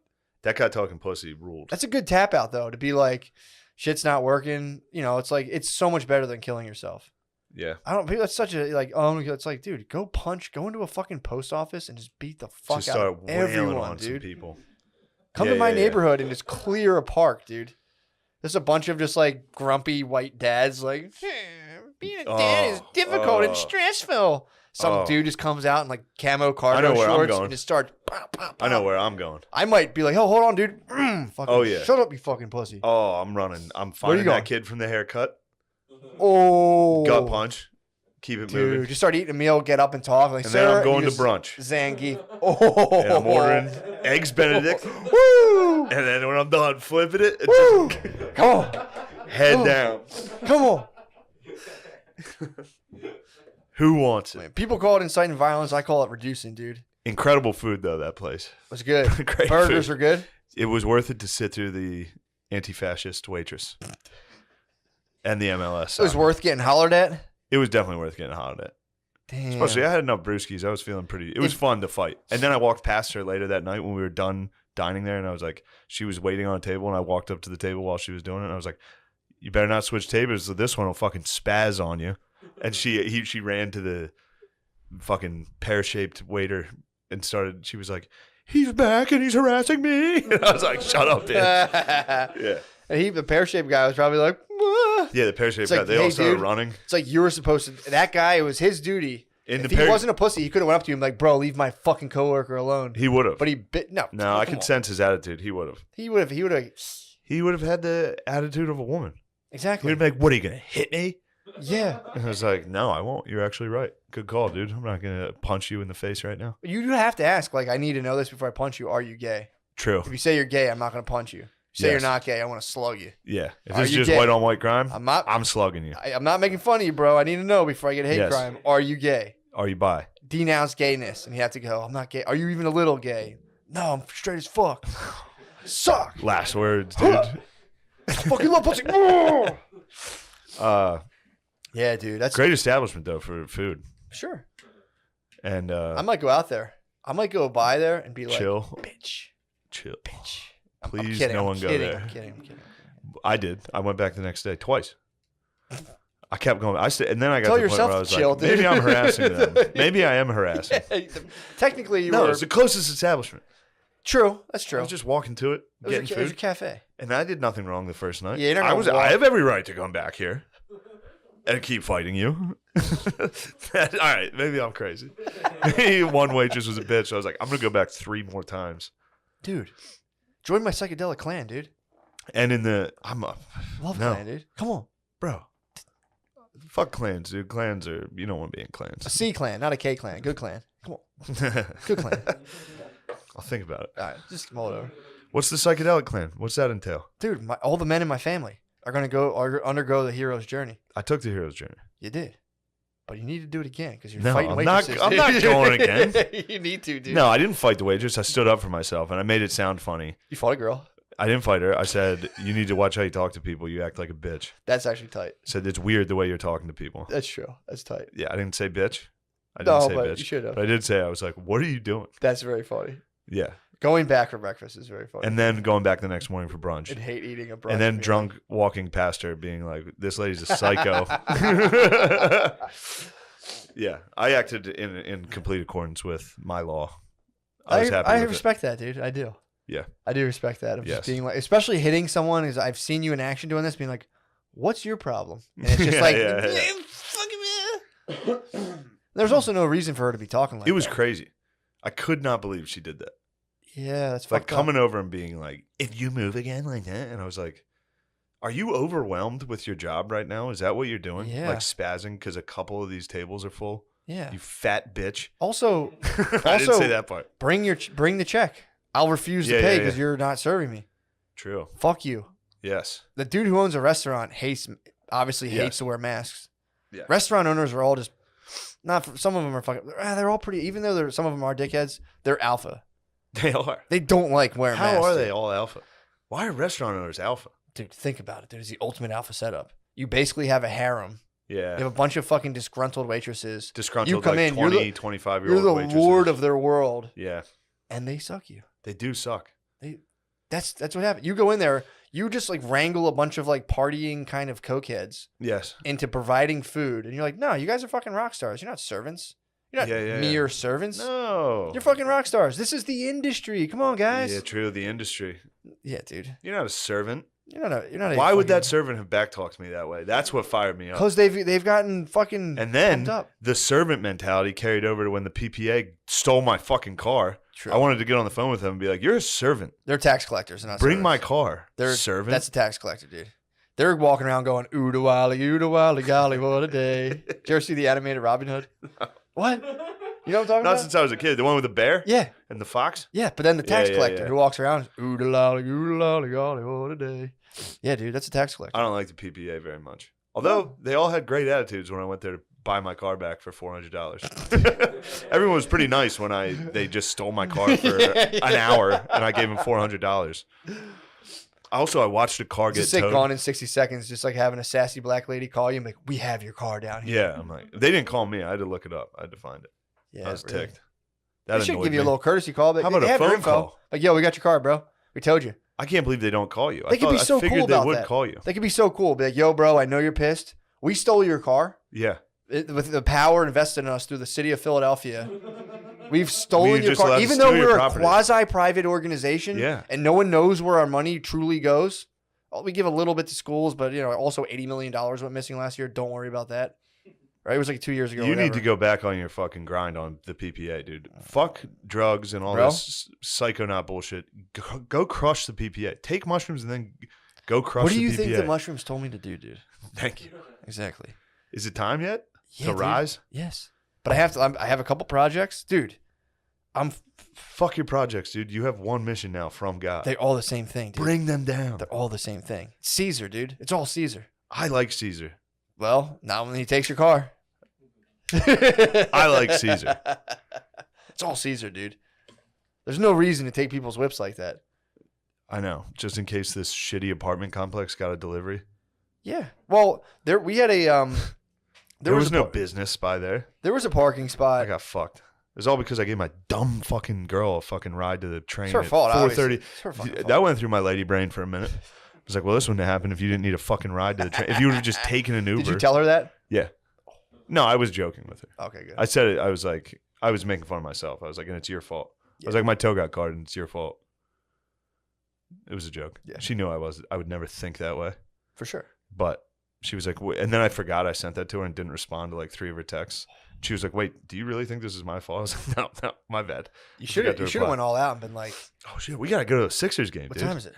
That guy talking pussy ruled. That's a good tap out, though, to be like, shit's not working. You know, it's like, it's so much better than killing yourself. Yeah. That's such a, like, it's like, dude, go into a fucking post office and just beat the fuck just out start of everyone, on dude. some people. Come to my neighborhood and just clear a park, dude. There's a bunch of just like grumpy white dads, like, being a dad is difficult and stressful. Some dude just comes out in like camo cargo shorts and just starts. Pow, pow, pow. I know where I'm going. I might be like, oh, hold on, dude. Shut up, you fucking pussy. Oh, I'm running. I'm finding that kid from the haircut. Oh. Gut punch. Keep it moving. Dude, just start eating a meal, get up and talk. Like, and then I'm going to brunch. Zangief. And I'm ordering Eggs Benedict. Woo! And then when I'm done flipping it, just come on. Head down. Come on. Who wants it? People call it inciting violence. I call it reducing, dude. Incredible food, though, that place. It was good. Great Burgers food. are good. It was worth it to sit through the anti-fascist waitress and the MLS. It was worth getting hollered at? It was definitely worth getting hollered at. Damn. Especially, I had enough brewskis. I was feeling pretty... It was fun to fight. And then I walked past her later that night when we were done dining there, and I was like... She was waiting on a table, and I walked up to the table while she was doing it, and I was like, you better not switch tables, or this one will fucking spaz on you. And she ran to the fucking pear-shaped waiter and started... She was like, he's back, and he's harassing me. And I was like, shut up, bitch. Yeah. And the pear-shaped guy was probably like... Yeah, the pear-shaped guy. They all started running. It's like you were supposed to... That guy, it was his duty. If he wasn't a pussy, he could have went up to him like, bro, leave my fucking coworker alone. He would have. But he bit... No, I could sense his attitude. He would have. He would have... He would have had the attitude of a woman. Exactly. He'd be like, what, are you going to hit me? Yeah. And I was like, no, I won't. You're actually right. Good call, dude. I'm not going to punch you in the face right now. You do have to ask, like, I need to know this before I punch you. Are you gay? True. If you say you're gay, I'm not going to punch you. Say you're not gay, I want to slug you. Yeah. If it's just white on white crime, I'm slugging you. I'm not making fun of you, bro. I need to know before I get a hate crime. Are you gay? Are you bi? Denounce gayness. And you have to go, I'm not gay. Are you even a little gay? No, I'm straight as fuck. Suck. Last words, dude. I fucking love pussy. Yeah, dude. That's great establishment, though, for food. Sure. And I might go out there. I might go by there and be like, chill. Bitch. Chill. Bitch. Please, no one go there. I'm kidding. I did. I went back the next day twice. I kept going. And then I got Tell to the point where I was chill, like, dude. maybe I'm harassing them. Maybe I am harassing. Technically, you were. No, it's the closest establishment. True. That's true. I was just walking to it, getting food. It was a cafe. And I did nothing wrong the first night. Yeah, I have every right to come back here and keep fighting you. All right, maybe I'm crazy. Maybe one waitress was a bitch. So I was like, I'm going to go back 3 more times. Dude. Join my psychedelic clan, dude. And Love clan, dude. Come on. Bro. Fuck clans, dude. Clans are... You don't want to be in clans. A C clan, not a K clan. Good clan. Come on. Good clan. I'll think about it. All right. Just mull it over. What's the psychedelic clan? What's that entail? Dude, all the men in my family are undergo the hero's journey. I took the hero's journey. You did. But you need to do it again because you're fighting I'm waitresses. I'm not going again. You need to, dude. No, I didn't fight the waitress. I stood up for myself, and I made it sound funny. You fought a girl. I didn't fight her. I said, you need to watch how you talk to people. You act like a bitch. That's actually tight. I said, it's weird the way you're talking to people. That's true. That's tight. Yeah, I didn't say bitch. I didn't say but bitch. you should have. But I did say, I was like, what are you doing? That's very funny. Yeah. Going back for breakfast is very funny. And then going back the next morning for brunch. And hate eating a brunch. And then drunk walking past her being like, this lady's a psycho. Yeah. I acted in complete accordance with my law. I was happy I with respect that, dude. I do. Yeah. I do respect that. Of Yes. just being like, especially hitting someone, is I've seen you in action doing this, being like, what's your problem? And it's just There's also no reason for her to be talking like that. It was crazy. I could not believe she did that. Yeah, that's Like fucked coming up. over and being like, if you move again like that. And I was like, are you overwhelmed with your job right now? Is that what you're doing? Yeah. Like spazzing because a couple of these tables are full? Yeah. You fat bitch. Also, I didn't say that part. bring the check. I'll refuse to pay because you're not serving me. True. Fuck you. Yes. The dude who owns a restaurant obviously hates to wear masks. Yeah. Restaurant owners are all just some of them are fucking. They're all pretty. Even though some of them are dickheads, they're alpha. They are. They don't like wearing masks. How are they all alpha? Why are restaurant owners alpha? Dude, think about it. Dude, it's the ultimate alpha setup. You basically have a harem. Yeah. You have a bunch of fucking disgruntled waitresses. Disgruntled, you come like in, 20, 25-year-old You're the waitresses. lord of their world. Yeah. And they suck you. They do suck. That's what happened. You go in there, you just like wrangle a bunch of like partying kind of cokeheads Yes. into providing food. And you're like, no, you guys are fucking rock stars. You're not servants. You're not mere servants. No. You're fucking rock stars. This is the industry. Come on, guys. Yeah, true. The industry. Yeah, dude. You're not a servant. You're not. Why would that servant have backtalked me that way? That's what fired me up. Because they've gotten fucking And then pumped up. the servant mentality carried over to when the PPA stole my fucking car. True. I wanted to get on the phone with them and be like, "You're a servant. They're tax collectors. They're not Bring servants. my car." They're servant. That's a tax collector, dude. They're walking around going, ooh da wally, golly, what a day. Did you ever see the animated Robin Hood? No. What? You know what I'm talking Not about? since I was a kid. The one with the bear? Yeah. And the fox? Yeah, but then the tax Yeah, collector yeah. who walks around, ooh da golly, golly, what a day. Yeah, dude, that's a tax collector. I don't like the PPA very much. Although they all had great attitudes when I went there to buy my car back for $400. Everyone was pretty nice when they just stole my car for an hour and I gave them $400. Also, I watched a car It's get a sick towed. gone in 60 seconds, just like having a sassy black lady call you and be like, we have your car down here. Yeah, I'm like, they didn't call me. I had to look it up. I had to find it. Yeah, I was really. ticked. That They should annoyed give you me. a little courtesy call. But How about they a have your phone info. call? Like, yo, we got your car, bro. We told you. I can't believe they don't call you. They could be so I figured cool about they would that. call you. They could be so cool. Be like, yo, bro, I know you're pissed. We stole your car. Yeah. With the power invested in us through the city of Philadelphia. We've stolen your just allowed car. to Even steal though your we're a property. quasi-private organization Yeah. and no one knows where our money truly goes. We give a little bit to schools, but also $80 million went missing last year. Don't worry about that. Right? It was like 2 years ago. You whatever. need to go back on your fucking grind on the PPA, dude. Fuck drugs and all Bro? this psychonaut bullshit. Go crush the PPA. Take mushrooms and then go crush What the do you PPA. think the mushrooms told me to do, dude? Thank you. Exactly. Is it time yet Yeah, to dude. rise? Yes. But I have a couple projects. Dude, Fuck your projects, dude. You have one mission now from God. they're all the same thing, dude. Bring them down. They're all the same thing. Caesar, dude. It's all Caesar. I like Caesar. Well, not when he takes your car. I like Caesar. It's all Caesar, dude. There's no reason to take people's whips like that. I know. Just in case this shitty apartment complex got a delivery. Yeah. Well, we had a There was no business by there. There was a parking I spot. got fucked. It was all because I gave my dumb fucking girl a fucking ride to the train It's her at fault, 4:30. obviously. It's her fucking fault. That went through my lady brain for a minute. I was like, well, this wouldn't happen if you didn't need a fucking ride to the train. If you would have just taken an Uber. Did you tell her that? Yeah. No, I was joking with her. Okay, good. I said it. I was like, I was making fun of myself. I was like, and it's your fault. I was like, my toe got caught and it's your fault. It was a joke. Yeah. She knew I would never think that way. For sure. But she was like, and then I forgot I sent that to her and didn't respond to like 3 of her texts. She was like, wait, do you really think this is my fault? I was like, no, my bad. You I should forgot to have reply. went all out and been like, Oh, shit, we got to go to a Sixers game, what dude. time is it?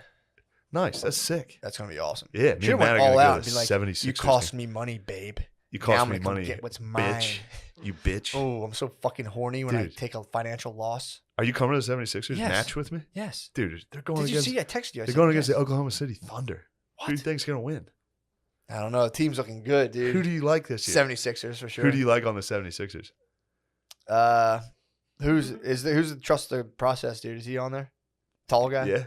Nice. That's sick. That's going to be awesome. Yeah, me Should and have Matt went are all going out to and go be to like, 76ers you cost me money, babe. You Now cost I'm me gonna come money, get what's mine. bitch. You bitch. Oh, I'm so fucking horny when I Dude. take a financial loss. Are you coming to the 76ers Yes. match with me? Yes. Dude, they're going Did you against see? I texted you. I they're said going against yes. the Oklahoma City Thunder. What? Who do you think's going to win? I don't know. The team's looking good, dude. Who do you like this year? 76ers for sure. Who do you like on the 76ers? Who's the trust the process, dude? Is he on there? Tall guy? Yeah.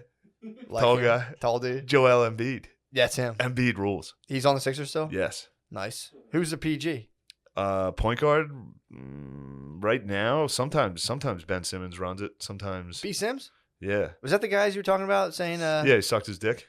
Like Tall him. guy. Tall dude. Joel Embiid. That's him. Embiid rules. He's on the Sixers still? Yes. Nice. Who's the PG? Point guard. Right now, sometimes Ben Simmons runs it. Sometimes. B. Sims? Yeah. Was that the guys you were talking about saying? Yeah, he sucked his dick.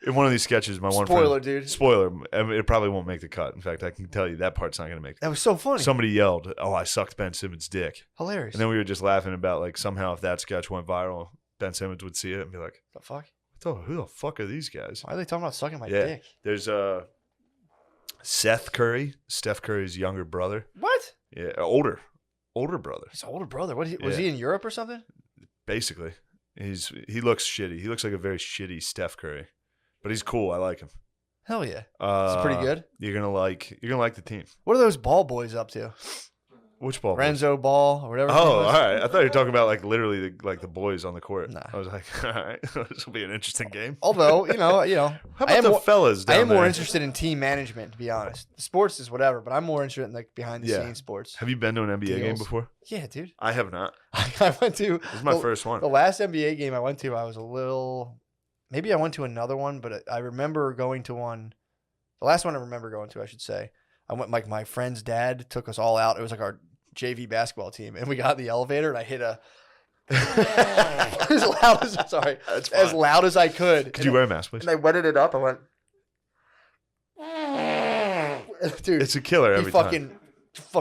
In one of these sketches, my one Spoiler, friend, dude. Spoiler. It probably won't make the cut. In fact, I can tell you that part's not going to make. That was so funny. Somebody yelled, "Oh, I sucked Ben Simmons' dick," Hilarious. and then we were just laughing about like somehow if that sketch went viral, Ben Simmons would see it and be like, the fuck? "Who the fuck are these guys?" Why are they talking about sucking my Yeah. dick? There's Seth Curry, Steph Curry's younger brother. What? Yeah, older brother. His older brother. Was Yeah. he in Europe or something? Basically, he looks shitty. He looks like a very shitty Steph Curry, but he's cool. I like him. Hell yeah. It's pretty good. You're gonna like the team. What are those ball boys up to? Which ball? Renzo Ball or whatever. his Oh, name all was? right. I thought you were talking about like literally the boys on the court. Nah. I was like, all right, this will be an interesting game. Although, How I about am the more- fellas down I am more there? interested in team management, to be honest. Sports is whatever, but I'm more interested in like behind the scenes sports. Have you been to an NBA game Deals. before? Yeah, dude. I have not. I went to This is my first one. the last NBA game I went to. I was a little. Maybe I went to another one, but I remember going to one. The last one I remember going to, I should say. I went. Like my friend's dad took us all out. It was like our JV basketball team, and we got in the elevator, and I hit a. as loud as I could. Could you wear a mask, please? And I wetted it up. I went. Dude, It's a killer he every time. fucking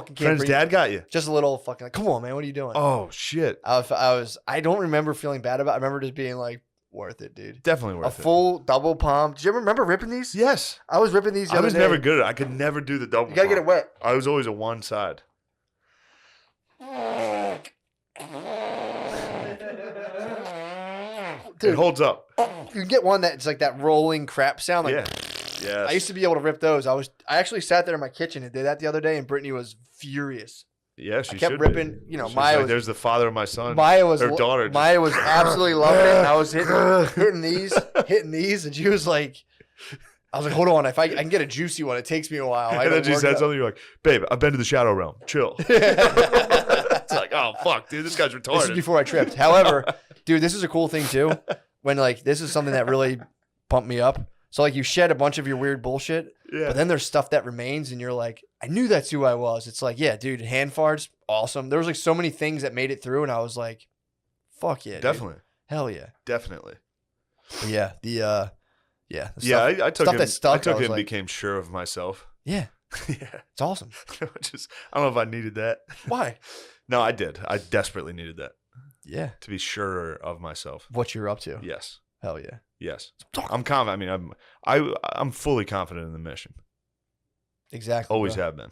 can't Friend's breathe. dad got you. Just a little fucking like, come on, man, what are you doing? Oh shit! I don't remember feeling bad about it. I remember just being like, worth it, dude. Definitely A worth it. full double palm. Did you ever remember ripping these? Yes. I was ripping these the I other was day. never good at it. I could never do the double. You gotta get palm. it wet. I was always a one side. Dude, It holds up. you can get one that's like that rolling crap sound. Like, Yeah. Yes. I used to be able to rip those. I actually sat there in my kitchen and did that the other day, and Brittany was furious. Yes, I you kept should ripping. be. You know, She's Maya like, was. there's the father of my son. Maya was. her daughter. just- Maya was absolutely loving it. And I was hitting these, and she was like, I was like, hold on, if I can get a juicy one, it takes me a while. I and then gotta she work said it up. something. You're like, babe, I've been to the shadow realm. Chill. It's like, oh fuck, dude, this guy's This is retarded. before I tripped. However, dude, this is a cool thing too. When like this is something that really pumped me up. So like you shed a bunch of your weird bullshit, Yeah. but then there's stuff that remains, and you're like, I knew that's who I was. It's like, yeah, dude, hand farts, awesome. There was like so many things that made it through, and I was like, fuck yeah, dude. Definitely. Hell yeah. Definitely. But yeah, the Yeah, stuff, I took stuff it. that stuck, I took I was it and like- became sure of myself. yeah, Yeah. it's awesome. Just, I don't know if I needed that. Why? No, I did. I desperately needed that Yeah, to be sure of myself. what you're up to. Yes. Hell yeah. Yes. I'm confident. I mean, I'm fully confident in the mission. Exactly. Always bro. have been.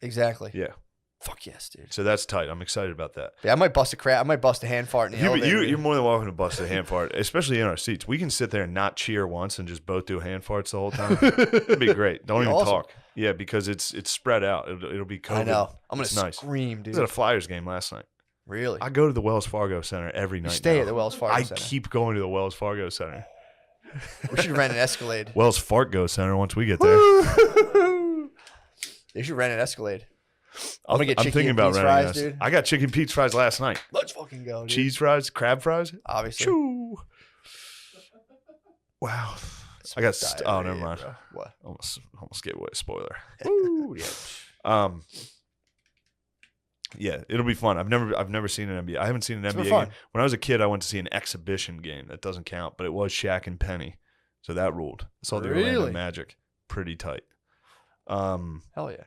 Exactly. Yeah. Fuck yes, dude. So that's tight. I'm excited about that. Yeah, I might bust a hand fart in the elevator. You're more than welcome to bust a hand fart, especially in our seats. We can sit there and not cheer once and just both do hand farts the whole time. It'd be great. Don't Be even awesome. talk. Yeah, because it's spread out. It'll be COVID. I know. I'm gonna It's nice. scream, I dude. was at a Flyers game last night. Really? I go to the Wells Fargo Center every night. You stay now. at the Wells Fargo I Center. keep going to the Wells Fargo Center. We should rent an Escalade. Wells Fargo Center once we get there. They should rent an Escalade. I'm gonna get I'm chicken thinking and about Pete's renting fries, this. dude. I got chicken Pete's fries last night. Let's fucking go, dude. Cheese fries, crab fries. Obviously. Choo. Wow. I got. Oh, never Diarrhea, mind. bro. What? Almost gave away a spoiler. Ooh, yeah. Yeah, it'll be fun. I've never seen an NBA. I haven't seen an It's been NBA fun. game. When I was a kid, I went to see an exhibition game. That doesn't count, but it was Shaq and Penny, so that ruled. I saw the Orlando Really? Magic, pretty tight. Hell yeah.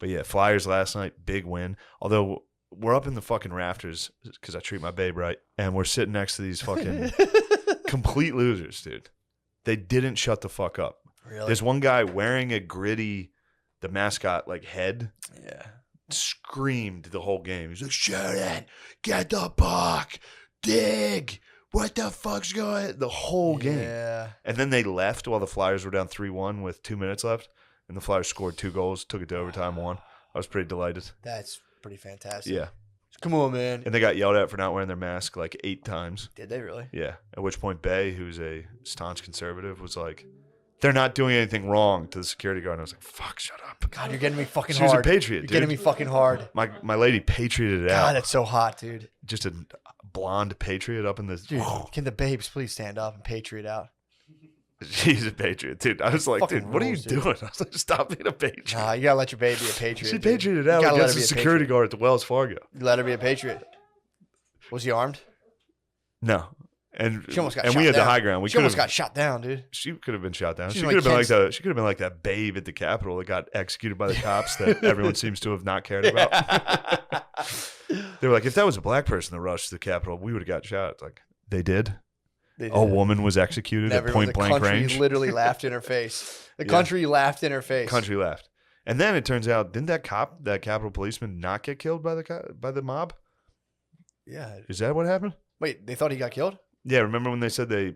But yeah, Flyers last night, big win. Although we're up in the fucking rafters because I treat my babe right, and we're sitting next to these fucking complete losers, dude. They didn't shut the fuck up. Really? There's one guy wearing a Gritty, the mascot, like head, Yeah. screamed the whole game. He's like, "Shoot it, get the puck, dig. What the fuck's going?" The whole game. Yeah. And then they left while the Flyers were down 3-1 with 2 minutes left, and the Flyers scored 2 goals, took it to overtime, won. I was pretty delighted. That's pretty fantastic. Yeah. Come on, man. And they got yelled at for not wearing their mask like 8 times. Did they really? Yeah. At which point Bay, who's a staunch conservative, was like, "They're not doing anything wrong," to the security guard. And I was like, "Fuck, shut up." God, you're getting me fucking She was hard. a patriot, You're dude. getting me fucking hard. My lady patrioted it God, out. that's so hot, dude. Just a blonde patriot up in this. Dude, can the babes please stand up and patriot out? She's a patriot, dude. I was like, dude, what are you doing? I was like, stop being a patriot. Nah, you gotta let your baby be a patriot. She patrioted out against the security guard at the Wells Fargo. You let her be a patriot. Was he armed? No. And she almost got and shot we had down. the high ground. She almost got shot down, dude. She could have been shot down. She's She could have been like that babe at the Capitol that got executed by the cops that everyone seems to have not cared about. They were like, if that was a black person that rushed to the Capitol, we would have got shot. It's like, they did. A woman was executed at point blank range. The country literally laughed in her face. The country laughed in her face. Country laughed. And then it turns out, didn't that Capitol policeman, not get killed by the mob? Yeah. Is that what happened? Wait, they thought he got killed? Yeah, remember when they said a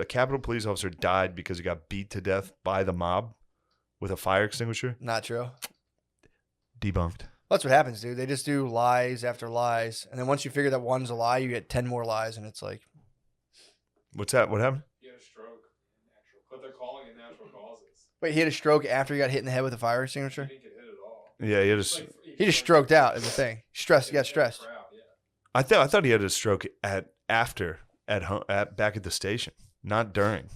Capitol police officer died because he got beat to death by the mob with a fire extinguisher? Not true. Debunked. That's what happens, dude. They just do lies after lies. And then once you figure that one's a lie, you get 10 more lies, and it's like... What's that? What happened? He had a stroke. But they're calling it natural causes. Wait, he had a stroke after he got hit in the head with a fire extinguisher? He didn't get hit at all. Yeah, he just stroked out is the thing. He got stressed. I thought he had a stroke back at the station, not during.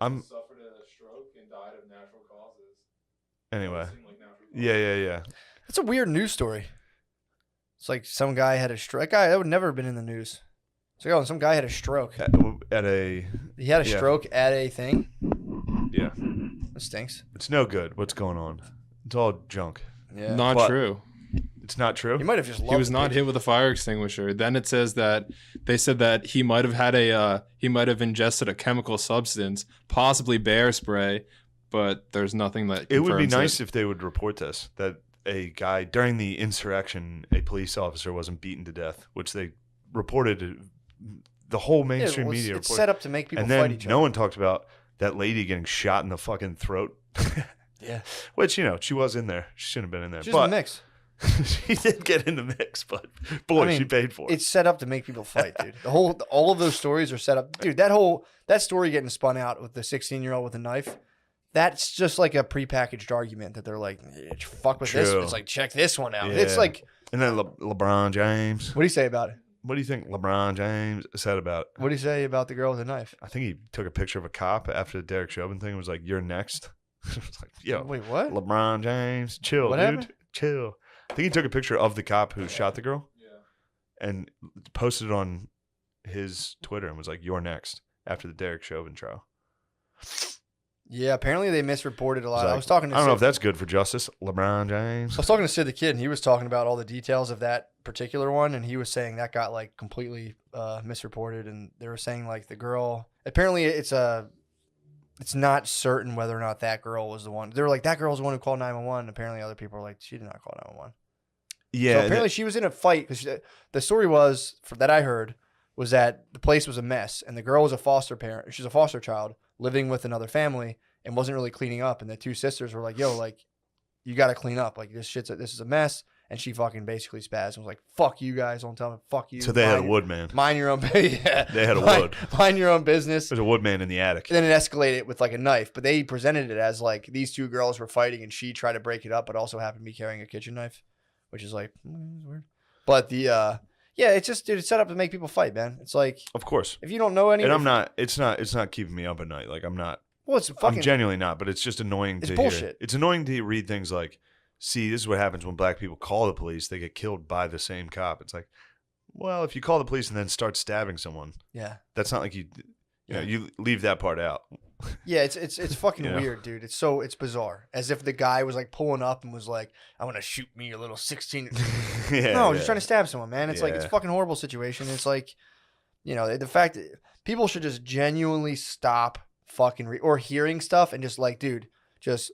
I'm suffered a stroke and died of natural causes. Anyway. Yeah. That's a weird news story. It's like some guy had a stroke. That would never have been in the news. It's like, some guy had a stroke. He had a stroke at a thing? Yeah. That stinks. It's no good. What's going on? It's all junk. Yeah. Not true. It's not true. He might have just loved He was not hit with a fire extinguisher. Then it says that they said that he might have ingested a chemical substance, possibly bear spray, but there's nothing that it would be nice if they would report this, that a guy during the insurrection, a police officer wasn't beaten to death, which they reported. The whole mainstream media it's set up to make people and then fight each other. No one talked about that lady getting shot in the fucking throat. Yeah. Which, she was in there. She shouldn't have been in there. She's in the mix. She did get in the mix, but boy, she paid for it. It's set up to make people fight, dude. All of those stories are set up. Dude, that story getting spun out with the 16-year-old with a knife, that's just like a prepackaged argument that they're like, fuck with this. It's like, check this one out. Yeah. It's like... And then LeBron James. What do you say about it? What do you think LeBron James said about it? What do you say about the girl with the knife? I think he took a picture of a cop after the Derek Chauvin thing and was like, you're next. I was like, yo. Wait, what? LeBron James. Chill, what dude. Happened? Chill. I think he took a picture of the cop who shot the girl and posted it on his Twitter and was like, you're next after the Derek Chauvin trial. Yeah, apparently they misreported a lot. Like, I was talking to I don't know if that's good for justice. LeBron James. I was talking to Sid the Kid, and he was talking about all the details of that particular one, and he was saying that got like completely misreported, and they were saying like the girl. Apparently, it's not certain whether or not that girl was the one. They were like, that girl was the one who called 911. Apparently, other people were like, she did not call 911. Yeah. So apparently, she was in a fight because the story was that I heard was that the place was a mess, and the girl was a foster parent. She's a foster child living with another family and wasn't really cleaning up. And the two sisters were like, yo, like, you got to clean up. Like, this is a mess. And she fucking basically spazzed and was like, fuck you guys. Don't tell me. Fuck you. So they had a woodman. Mind your own business. Yeah. They had a wood. Mind your own business. There's a woodman in the attic. And then it escalated with like a knife. But they presented it as like these two girls were fighting and she tried to break it up, but also happened to be carrying a kitchen knife, which is like, weird. But yeah, it's just, dude, it's set up to make people fight, man. It's like, of course. If you don't know anything. And I'm not, it's not keeping me up at night. Like, I'm not. Well, it's fucking. I'm genuinely not, but it's just annoying to hear. It's bullshit. It's annoying to read things like, see, this is what happens when black people call the police. They get killed by the same cop. It's like, well, if you call the police and then start stabbing someone, yeah, that's not like you know, you leave that part out. Yeah, it's fucking weird, dude. It's bizarre. As if the guy was like pulling up and was like, "I want to shoot me, your little 16." No, just trying to stab someone, man. It's like it's a fucking horrible situation. It's like, the fact that people should just genuinely stop fucking or hearing stuff and just like, dude, just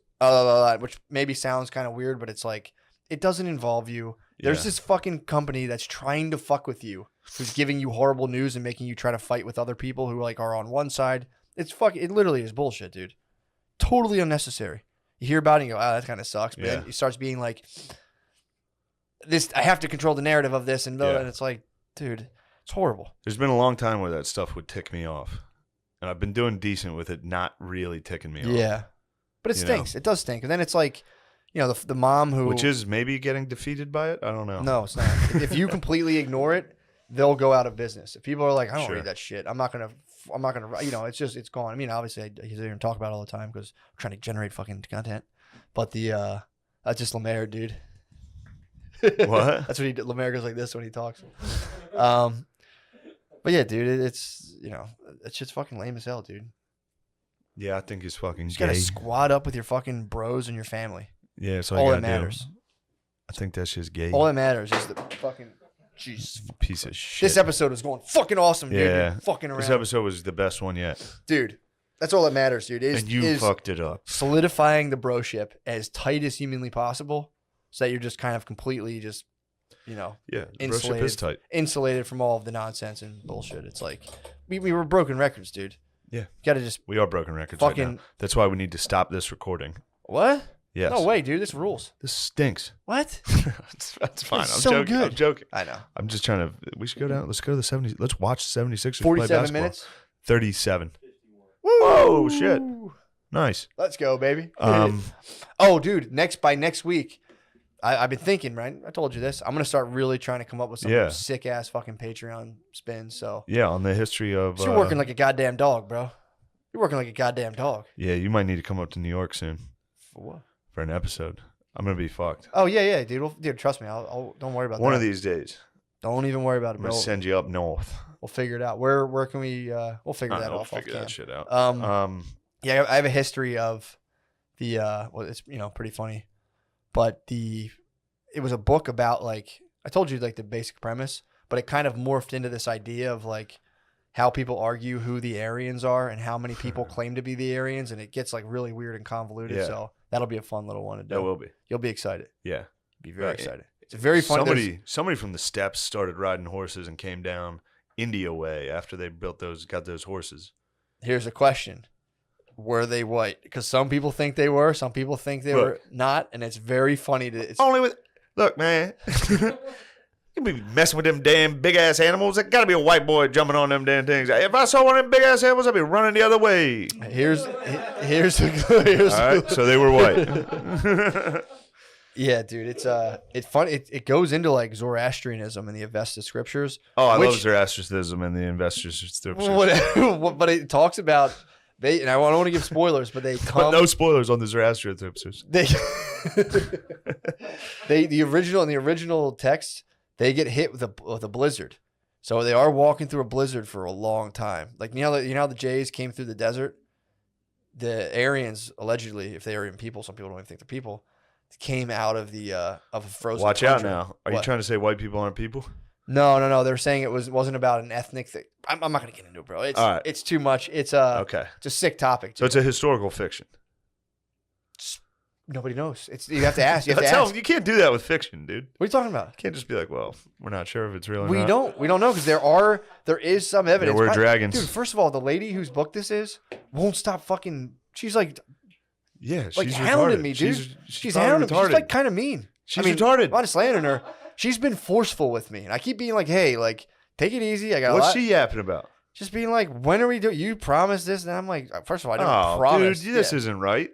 which maybe sounds kind of weird, but it's like it doesn't involve you. There's this fucking company that's trying to fuck with you, who's giving you horrible news and making you try to fight with other people who like are on one side. It literally is bullshit, dude. Totally unnecessary. You hear about it and you go, that kind of sucks. But then it starts being like, this, I have to control the narrative of this. And it's like, dude, it's horrible. There's been a long time where that stuff would tick me off. And I've been doing decent with it not really ticking me off. Yeah. But it stinks. It does stink. And then it's like, the mom who, which is maybe getting defeated by it. I don't know. No, it's not. If you completely ignore it, they'll go out of business. If people are like, I don't Sure. read that shit. I'm not gonna. It's gone. I mean, obviously, I hear him talk about it all the time because I'm trying to generate fucking content. But that's just Lemaire, dude. What? That's what he did. Lemaire goes like this when he talks. But yeah, dude, it's that shit's fucking lame as hell, dude. Yeah, I think he's fucking You gay. gotta squad up with your fucking bros and your family. Yeah, that's all that do. matters. I think that's just gay. All that matters is the fucking. Jeez. Piece of shit. This episode is going fucking awesome, dude. Yeah. You're fucking around. This episode was the best one yet. Dude, that's all that matters, dude. And you fucked it up. Solidifying the broship as tight as humanly possible so that you're just kind of completely just, Yeah, the insulated, broship is tight. insulated from all of the nonsense and bullshit. It's like, we were broken records, dude. Yeah. You gotta just, We are broken records fucking, right now. That's why we need to stop this recording. what? Yes. No way, dude. This rules. This stinks. What? That's fine. I'm It's so joking. good. I'm joking. I know. I'm just trying to. We should go down. Let's go to the 70s. Let's watch the 76ers play 47 basketball. minutes. 37. Woo! Oh, shit. Nice. Let's go, baby. Um, Oh, dude. By next week, I've been thinking, right? I told you this. I'm gonna start really trying to come up with some sick ass fucking Patreon spins. So yeah, on the history of. you're working like a goddamn dog, bro. You're working like a goddamn dog. Yeah, you might need to come up to New York soon For what? for an episode. I'm gonna be fucked. Oh yeah, dude. Dude, trust me. I'll don't worry about that. One of these days, Don't even worry about it, I'm bro. gonna send you up north. We'll figure it out. Where can we? We'll figure that We'll off. figure off that cam. shit out. Yeah, I have a history of the. Well, it's pretty funny, but it was a book about like I told you like the basic premise, but it kind of morphed into this idea of like how people argue who the Aryans are and how many people claim to be the Aryans, and it gets like really weird and convoluted. Yeah. So that'll be a fun little one to do. That will be. You'll be excited. Yeah. Be very Right. excited. It's a very funny. Somebody from the steppes started riding horses and came down India way after they got those horses. Here's a question. Were they white? Because some people think they were. Some people think they were not. And it's very funny. Look, man. You be messing with them damn big ass animals. There gotta be a white boy jumping on them damn things. If I saw one of them big ass animals, I'd be running the other way. Here's All right, so they were white. Yeah, dude, it's fun. It goes into like Zoroastrianism and the Avesta scriptures. Oh, I love Zoroastrianism and the investors scriptures. But it talks about and I don't want to give spoilers, but they come. But no spoilers on the Zoroastrian scriptures. The original text, they get hit with a blizzard, so they are walking through a blizzard for a long time. Like you know how the Jays came through the desert. The Aryans allegedly, if they are even people, some people don't even think they're people, came out of a frozen. Watch tundra. out now! Are you trying to say white people aren't people? No. They're saying it wasn't about an ethnic thing. I'm not gonna get into it, bro. It's too much. It's okay. It's a sick topic. Dude. So it's a historical fiction. Nobody knows. You have to ask. You can't do that with fiction, dude. What are you talking about? You can't just be like, well, we're not sure if it's real or We not. don't know because there is some evidence. There were dragons. Dude, first of all, the lady whose book this is won't stop fucking. She's like she's hounding retarded. me, dude. She's probably hounding me. retarded. She's like kind of mean. She's retarded. I'm not slandering her. She's been forceful with me, and I keep being like, "Hey, like, take it easy." I got What's she yapping about? Just being like, "When are we doing? You promised this," and I'm like, first of all, I never promised. Dude, this isn't right.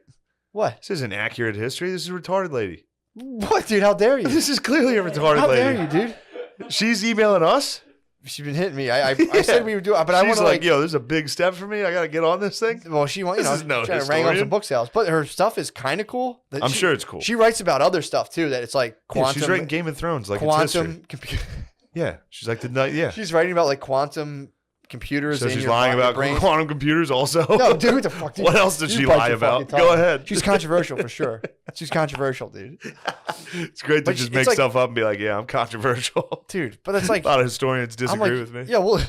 What? This isn't accurate history. This is a retarded lady. What, dude? How dare you? This is clearly a retarded lady. How dare you, dude? She's emailing us. She's been hitting me. I said we would do it, but I want to like, yo, this is a big step for me. I got to get on this thing. Well, she wants, This is no trying to wrangle up historian. some book sales, but her stuff is kind of cool. I'm sure it's cool. She writes about other stuff too. That it's like quantum. She's writing Game of Thrones like it's history. Quantum computer. Yeah, she's like She's writing about like quantum computers. So in she's your lying about brain. quantum computers also. No, dude, what the fuck? Dude? What else did You she bite lie your about? fucking tongue. Go ahead. She's controversial for sure. She's controversial, dude. It's great to But just it's make like- stuff up and be like, yeah, I'm controversial. Dude, but it's like A lot of historians I'm disagree like, with me. yeah, well, I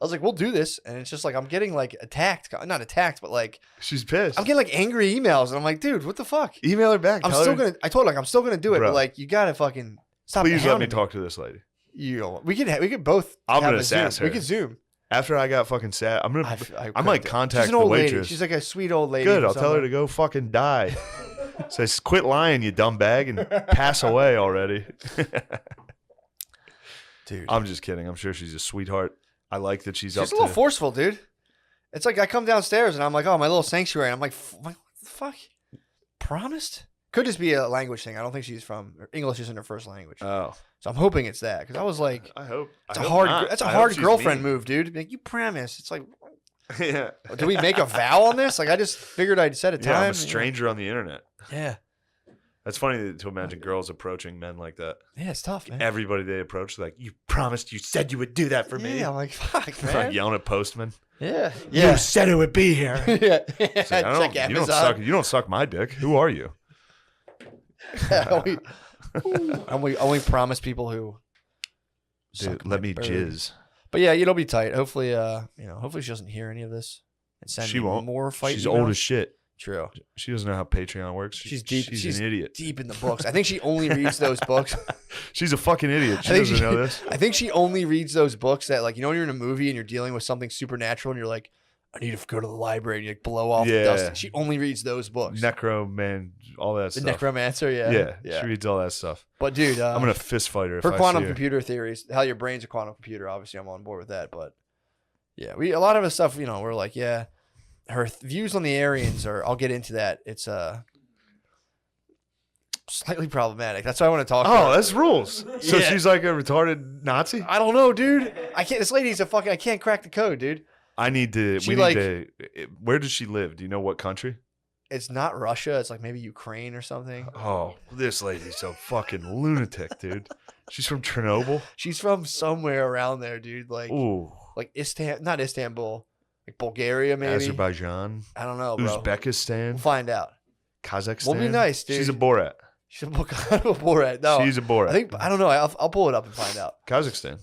was like, we'll do this, and it's just like I'm getting like attacked, not attacked, but like She's pissed. I'm getting like angry emails, and I'm like, dude, what the fuck? Email her back. I'm Tell still her, gonna. I told her like I'm still gonna do it, Bro. but like you gotta fucking stop. Please let me hounding talk to this lady. You know, we could both. I'm have gonna a Zoom. sass her. We could Zoom. After I got fucking sad, I'm like contact She's an the old waitress. lady. She's like a sweet old lady. Good. or I'll tell her something. to go fucking die. Says, quit lying, you dumb bag, and pass away already. Dude, I'm just kidding. I'm sure she's a sweetheart. I like that she's up she's a little to. forceful, dude. It's like I come downstairs and I'm like, oh, my little sanctuary. And I'm like, what the fuck? Promised? Could just be a language thing. I don't think she's from English isn't her first language. Oh, So I'm hoping it's that because I was like, I hope that's I a hope hard not. that's a I hope hard she's girlfriend mean. move, dude. Like, you promise. It's like, Yeah. do we make a vow on this? Like, I just figured I'd set a time. Yeah, I'm a stranger on the internet. Yeah. That's funny to imagine girls approaching men like that. Yeah, it's tough, man. Everybody they approach, like, you promised, you said you would do that for me. Yeah, I'm like, fuck, Like man. yelling at postmen. Yeah. You said it would be here. Yeah. It's like, Check you don't suck my dick. Who are you? only promise people who Dude, suck let my me bird. jizz. But yeah, it'll be tight. Hopefully, hopefully she doesn't hear any of this and send She me won't. more fight. She's emails. old as shit. True. She doesn't know how Patreon works. She's deep. She's an idiot. Deep in the books. I think she only reads those books. She's a fucking idiot. She I think doesn't know this. I think she only reads those books that, like, when you're in a movie and you're dealing with something supernatural and you're like, I need to go to the library and you like blow off the dust. She only reads those books. Necro, man, all that The stuff. necromancer, Yeah, she reads all that stuff. But dude, I'm gonna fist fight her if her I quantum see her. computer theories, how your brain's a quantum computer. Obviously, I'm on board with that. But yeah, a lot of the stuff, we're like, yeah, her views on the Aryans are. I'll get into that. It's slightly problematic. That's why I want to talk. Oh, that's rules. So Yeah. she's like a retarded Nazi. I don't know, dude. I can't. This lady's a fucking. I can't crack the code, dude. I need to. She We like- need to. Where does she live? Do you know what country? It's not Russia. It's like maybe Ukraine or something. Oh, this lady's a fucking lunatic, dude. She's from Chernobyl. She's from somewhere around there, dude. Like Ooh, not Istanbul, like Bulgaria, maybe. Azerbaijan, I don't know, bro. Uzbekistan, We'll find out. Kazakhstan. We'll be nice, dude. She's a Borat. She's a Borat. No, She's a Borat. I don't know. I'll pull it up and find out. Kazakhstan.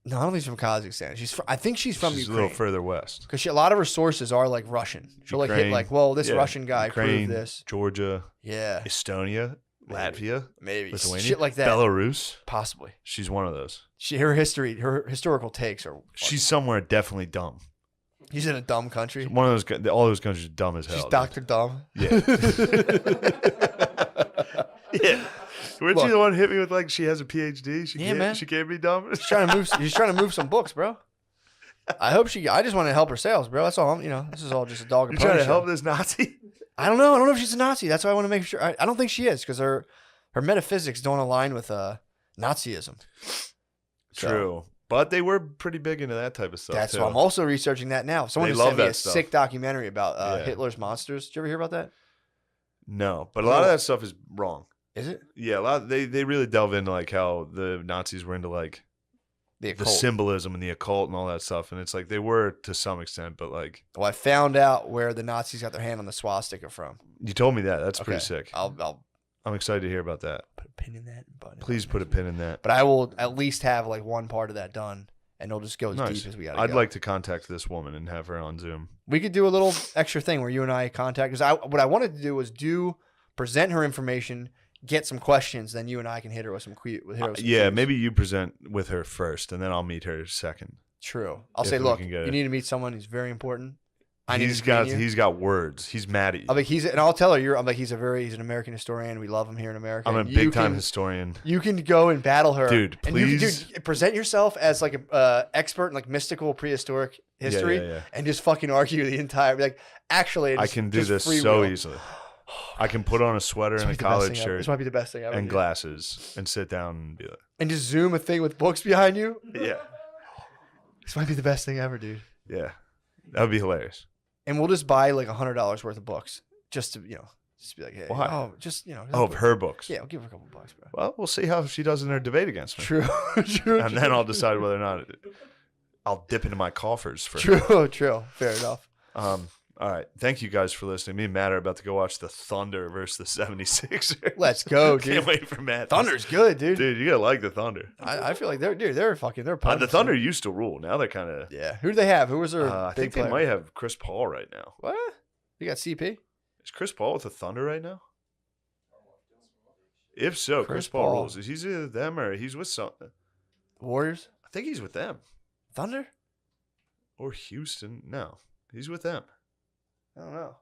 No, I don't think she's from Kazakhstan. I think she's from She's a Ukraine. little further west. Because a lot of her sources are like Russian. She'll like hit Ukraine. like, well, this Yeah. Russian guy Ukraine, proved this. Georgia, Yeah, Estonia, Maybe. Latvia, maybe Lithuania, shit like that. Belarus. Possibly. She's one of those. Her historical takes are. She's somewhere definitely dumb. He's in a dumb country. One of those. All those countries are dumb as hell. She's dude. Dr. Dumb. Yeah. Yeah. Weren't Look. you the one hit me with like she has a PhD? Man. She can't be dumb. She's trying to move some books, bro. I just want to help her sales, bro. That's all. This is all just a dog and You're pony trying to show. help this Nazi? I don't know. I don't know if she's a Nazi. That's why I want to make sure. I don't think she is because her metaphysics don't align with Nazism. So, True, but they were pretty big into that type of stuff. That's too. why I'm also researching that now. Someone They just sent love me that a stuff. sick documentary about Yeah. Hitler's monsters. Did you ever hear about that? No, but a lot of that stuff is wrong. Is it Yeah, a lot. They really delve into like how the Nazis were into like the the occult? symbolism and the occult and all that stuff, and it's like they were to some extent, but like Well, I found out where the Nazis got their hand on the swastika from. you told me that. That's pretty Okay. sick. I'll I'm excited to hear about that. put a pin in that. Button. Please put a pin in that. But I will at least have like one part of that done, and it'll just go as Nice. deep as we got. I'd like to contact this woman and have her on Zoom. We could do a little extra thing where you and I contact. Because what I wanted to do was present her information, get some questions, then you and I can hit her with some Yeah, cues. maybe you present with her first, and then I'll meet her second. True. I'll If say, we look, can you get it. need to meet someone who's very important. I need He's to got meet you. he's got words. He's mad at you. I'm like and I'll tell her I'm like he's an American historian. We love him here in America. I'm a And big time historian. You can go and battle her, Dude, And you please. can, present yourself as like a expert in like mystical prehistoric history, Yeah. and just fucking argue the entire. Be like, actually, I just- can do just this free so will. easily. I can put on a sweater This and might a be the best collared thing ever. shirt This might be the best thing ever. and dude. glasses and sit down and be like, And just zoom a thing with books behind you. yeah, This might be the best thing ever, dude. yeah. That would be hilarious. And we'll just buy like $100 worth of books just to just be like, hey, Why? oh, just just Oh, of her books. Yeah, I'll give her a couple bucks, bro. Well, we'll see how she does in her debate against me. True, true, And then I'll decide whether or not I'll dip into my coffers for true. Fair enough. All right. Thank you guys for listening. Me and Matt are about to go watch the Thunder versus the 76ers. Let's go, dude. Can't wait for Matt. Thunder's good, dude. Dude, you gotta like the Thunder. I feel like they're The pumped. Thunder used to rule. Now they're kind of. Yeah. Who do they have? Who was their I big think they player? might have Chris Paul right now. What? You got CP? Is Chris Paul with the Thunder right now? If so, Chris Chris Paul Paul. rules. Is he either them or he's with something? Warriors? I think he's with them. Thunder? Or Houston. No, he's with them. I don't know.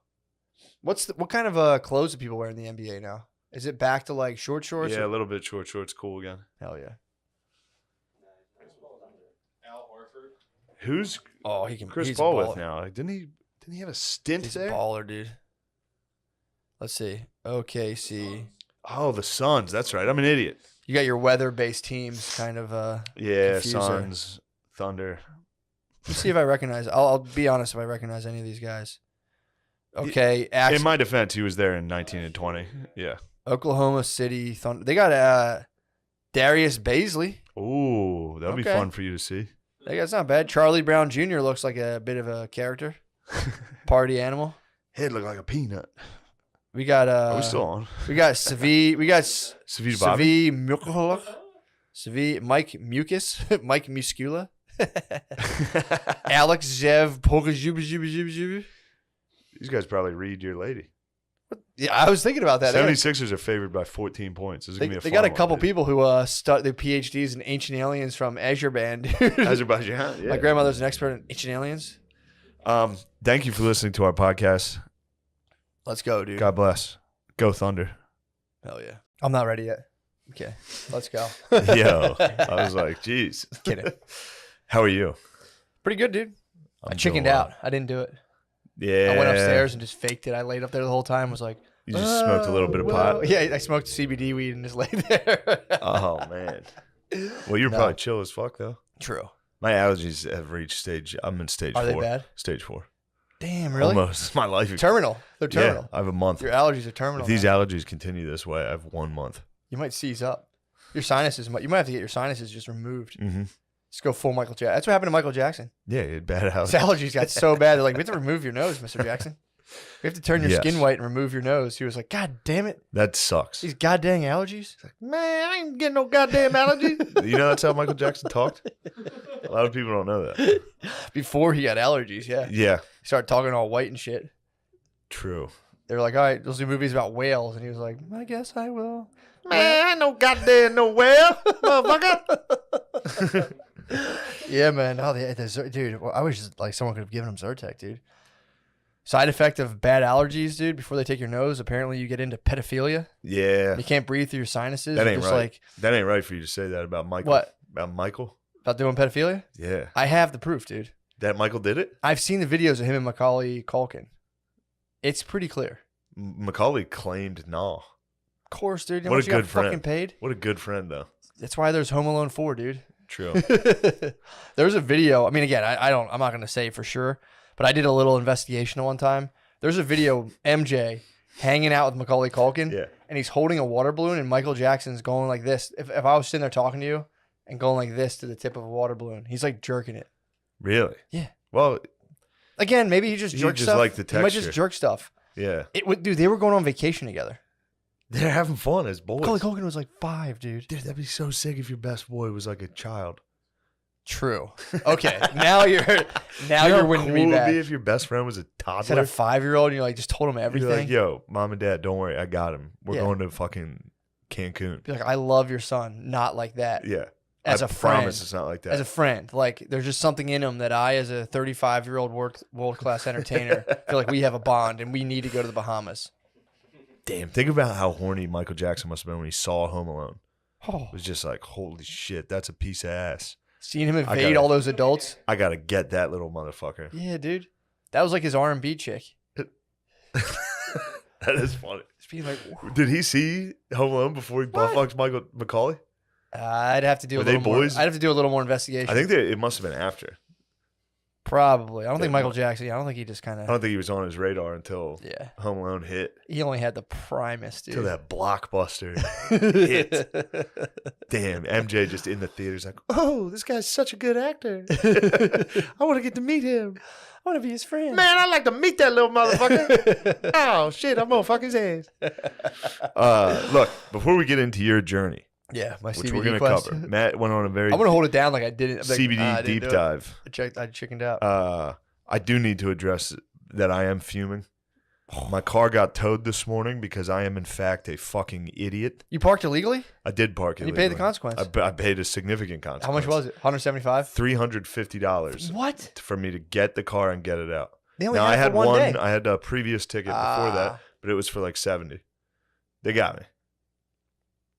What kind of clothes do people wear in the NBA now? Is it back to like short shorts? Yeah, or- a little bit short shorts, cool again. Hell yeah. Who's Oh, he can. Chris he's Paul a with baller. now? Like, didn't he have a stint He's there? a baller, dude. Let's see. OKC. Oh, the Suns. That's right. I'm an idiot. You got your weather-based teams kind of Yeah, confuser. Suns, Thunder. Let's see if I recognize. I'll be honest if I recognize any of these guys. Okay. In my defense, he was there in 19 and 20. Yeah. Oklahoma City Thunder. They got Darius Baisley. Ooh, that'll be fun for you to see. That's not bad. Charlie Brown Jr. looks like a bit of a character. Party animal. Head look like a peanut. We got Are we still on? We got Savi. We got Savi Bobby? Savi Mike Mucus. Mike Muscula. Alex Zev Pokajubajubajubajuba. These guys probably read your lady. Yeah, I was thinking about that. 76ers are favored by 14 points. This is gonna be a they fun got a couple one, people who start their PhDs in ancient aliens from Azerbaijan. Dude. Azerbaijan. Yeah. My grandmother's an expert in ancient aliens. Thank you for listening to our podcast. Let's go, dude. God bless. Go Thunder. Hell yeah. I'm not ready yet. Okay, let's go. Yo, I was like, geez. Kidding. How are you? Pretty good, dude. I I'm chickened doing well. out. I didn't do it. Yeah. I went upstairs and just faked it. I laid up there the whole time. Was like, You just smoked a little bit of whoa. pot? Yeah, I smoked CBD weed and just laid there. Oh, man. Well, you're probably chill as fuck, though. True. My allergies have reached stage. I'm in stage 4. Are they bad? Stage 4. Damn, really? Almost. My life. Terminal. They're terminal. Yeah, I have a month. Your allergies are terminal. If these man. allergies continue this way, I have 1 month. You might seize up. Your sinuses. You might have to get your sinuses just removed. Mm-hmm. Just go full Michael Jackson. That's what happened to Michael Jackson. Yeah, you had bad His allergies. allergies got so bad. They're like, we have to remove your nose, Mr. Jackson. We have to turn your skin white and remove your nose. He was like, God damn it. That sucks. These goddamn allergies. Man, I ain't getting no goddamn allergies. You know that's how Michael Jackson talked? A lot of people don't know that. Before he got allergies, yeah. Yeah. He started talking all white and shit. True. They were like, all right, let's do movies about whales. And he was like, I guess I will. Man, I ain't no goddamn no whale, motherfucker. Yeah, man. Oh, dude, I wish like someone could have given him Zyrtec, dude. Side effect of bad allergies, dude, before they take your nose, apparently you get into pedophilia. Yeah. You can't breathe through your sinuses. That ain't just right. Like, that ain't right for you to say that about Michael. What? About Michael? About doing pedophilia? Yeah. I have the proof, dude. That Michael did it? I've seen the videos of him and Macaulay Culkin. It's pretty clear. Macaulay claimed no. Of course, dude. You know What what a you got good friend. fucking paid? What a good friend, though. That's why there's Home Alone 4, dude. True. There's a video. I mean, again, I'm not going to say for sure, but I did a little investigation at one time. There's a video, MJ hanging out with Macaulay Culkin, Yeah. and he's holding a water balloon, and Michael Jackson's going like this. If I was sitting there talking to you and going like this to the tip of a water balloon, he's like jerking it. Really? Yeah. Well, Again, maybe he just You jerks just stuff. like the He might texture. just jerk stuff. yeah. Dude, they were going on vacation together. They're having fun as boys. Macaulay Culkin was like 5, dude. Dude, that'd be so sick if your best boy was like a child. True. Okay, now you're You know how winning cool me it would back. be if your best friend was a Instead toddler? of 5-year-old, and you like just told him everything. You're like, yo, mom and dad, don't worry, I got him. We're Yeah. going to fucking Cancun. Be like, I love your son, not like that. Yeah. As I a friend. promise it's not like that. As a friend, like there's just something in him that I, as a 35-year-old world-class entertainer, feel like we have a bond and we need to go to the Bahamas. Damn, think about how horny Michael Jackson must have been when he saw Home Alone. Oh, It was just like, holy shit, that's a piece of ass. seeing him I invade gotta- all those adults. I gotta get that little motherfucker. Yeah, dude, that was like his R&B chick. That is funny. Just being like, Did he see Home Alone before he butt fucked Michael Macaulay? I'd have to do Were a they little more. boys? I'd have to do a little more investigation. I think it must have been after. Probably. I don't think Yeah, Michael Jackson. I don't think he just kind I of. don't think he was on his radar until Yeah, Home Alone hit. he only had the Primus, dude. Till that blockbuster hit. Damn, MJ just in the theater's like, oh, this guy's such a good actor. I want to get to meet him. I want to be his friend. Man, I'd like to meet that little motherfucker. Oh, shit, I'm going to fuck his ass. Look, before we get into your journey, Yeah, my which CBD we're going to quest. cover, Matt went on a very I'm gonna hold it down like I didn't. Like, CBD I didn't deep do it. dive. I chickened out. I do need to address that I am fuming. My car got towed this morning because I am, in fact, a fucking idiot. You parked illegally? I did park And you illegally. paid the consequence. I paid a significant consequence. How much was it? $175. $350 What? for me to get the car and get it out. They only Now I had had for one day. I had a previous ticket before that, but it was for like 70. They got me.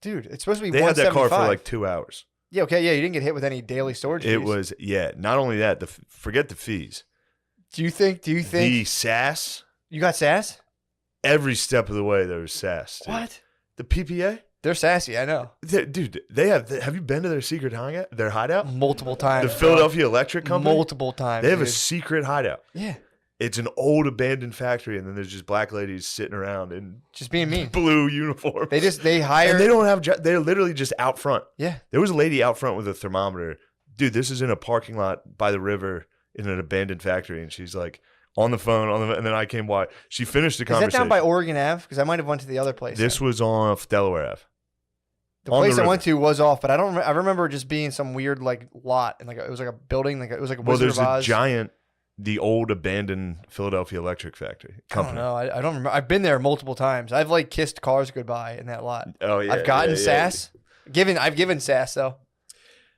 Dude, it's supposed to be They had that car for $175. like 2 hours. Yeah, okay, yeah, you didn't get hit with any daily storage fees. It was not only that. Forget the fees. Do you think The sass. you got sass? every step of the way there was sass. Dude. What? The PPA? They're sassy, I know. Dude, have you been to their secret hideout? Their hideout? Multiple times. The Philadelphia Electric Company? Multiple times. They have a secret hideout. Yeah. It's an old abandoned factory, and then there's just black ladies sitting around in just being mean blue uniforms. They hire, and they don't have. They're literally just out front. Yeah, there was a lady out front with a thermometer. Dude, this is in a parking lot by the river in an abandoned factory, and she's like on the phone and then I came by. She finished the conversation. Is that down by Oregon Ave? Because I might have went to the other place. This was off Delaware Ave. The place I went to was off, but I remember just being some weird like lot and like it was like a building, like it was like a Wizard of Oz. There's a giant. The old abandoned Philadelphia Electric Factory company. I don't know. I don't remember. I've been there multiple times. I've like kissed cars goodbye in that lot. Oh yeah. I've gotten sass. I've given sass though.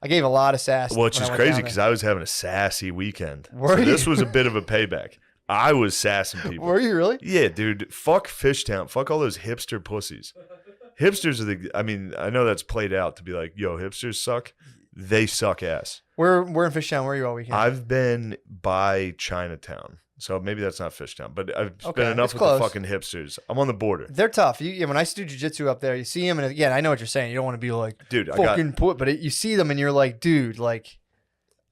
I gave a lot of sass. Well, it's just crazy because I was having a sassy weekend. Were you? This was a bit of a payback. I was sassing people. Were you really? Yeah, dude. Fuck Fishtown. Fuck all those hipster pussies. Hipsters are I know that's played out to be like, yo, hipsters suck. They suck ass. We're in Fishtown. Where are you all weekend? I've been by Chinatown, so maybe that's not Fishtown, but I've spent enough with the fucking hipsters. I'm on the border. They're tough. When I do jiu-jitsu up there, you see them, and again, I know what you're saying. You don't want to be like, dude, but you see them, and you're like, dude, like,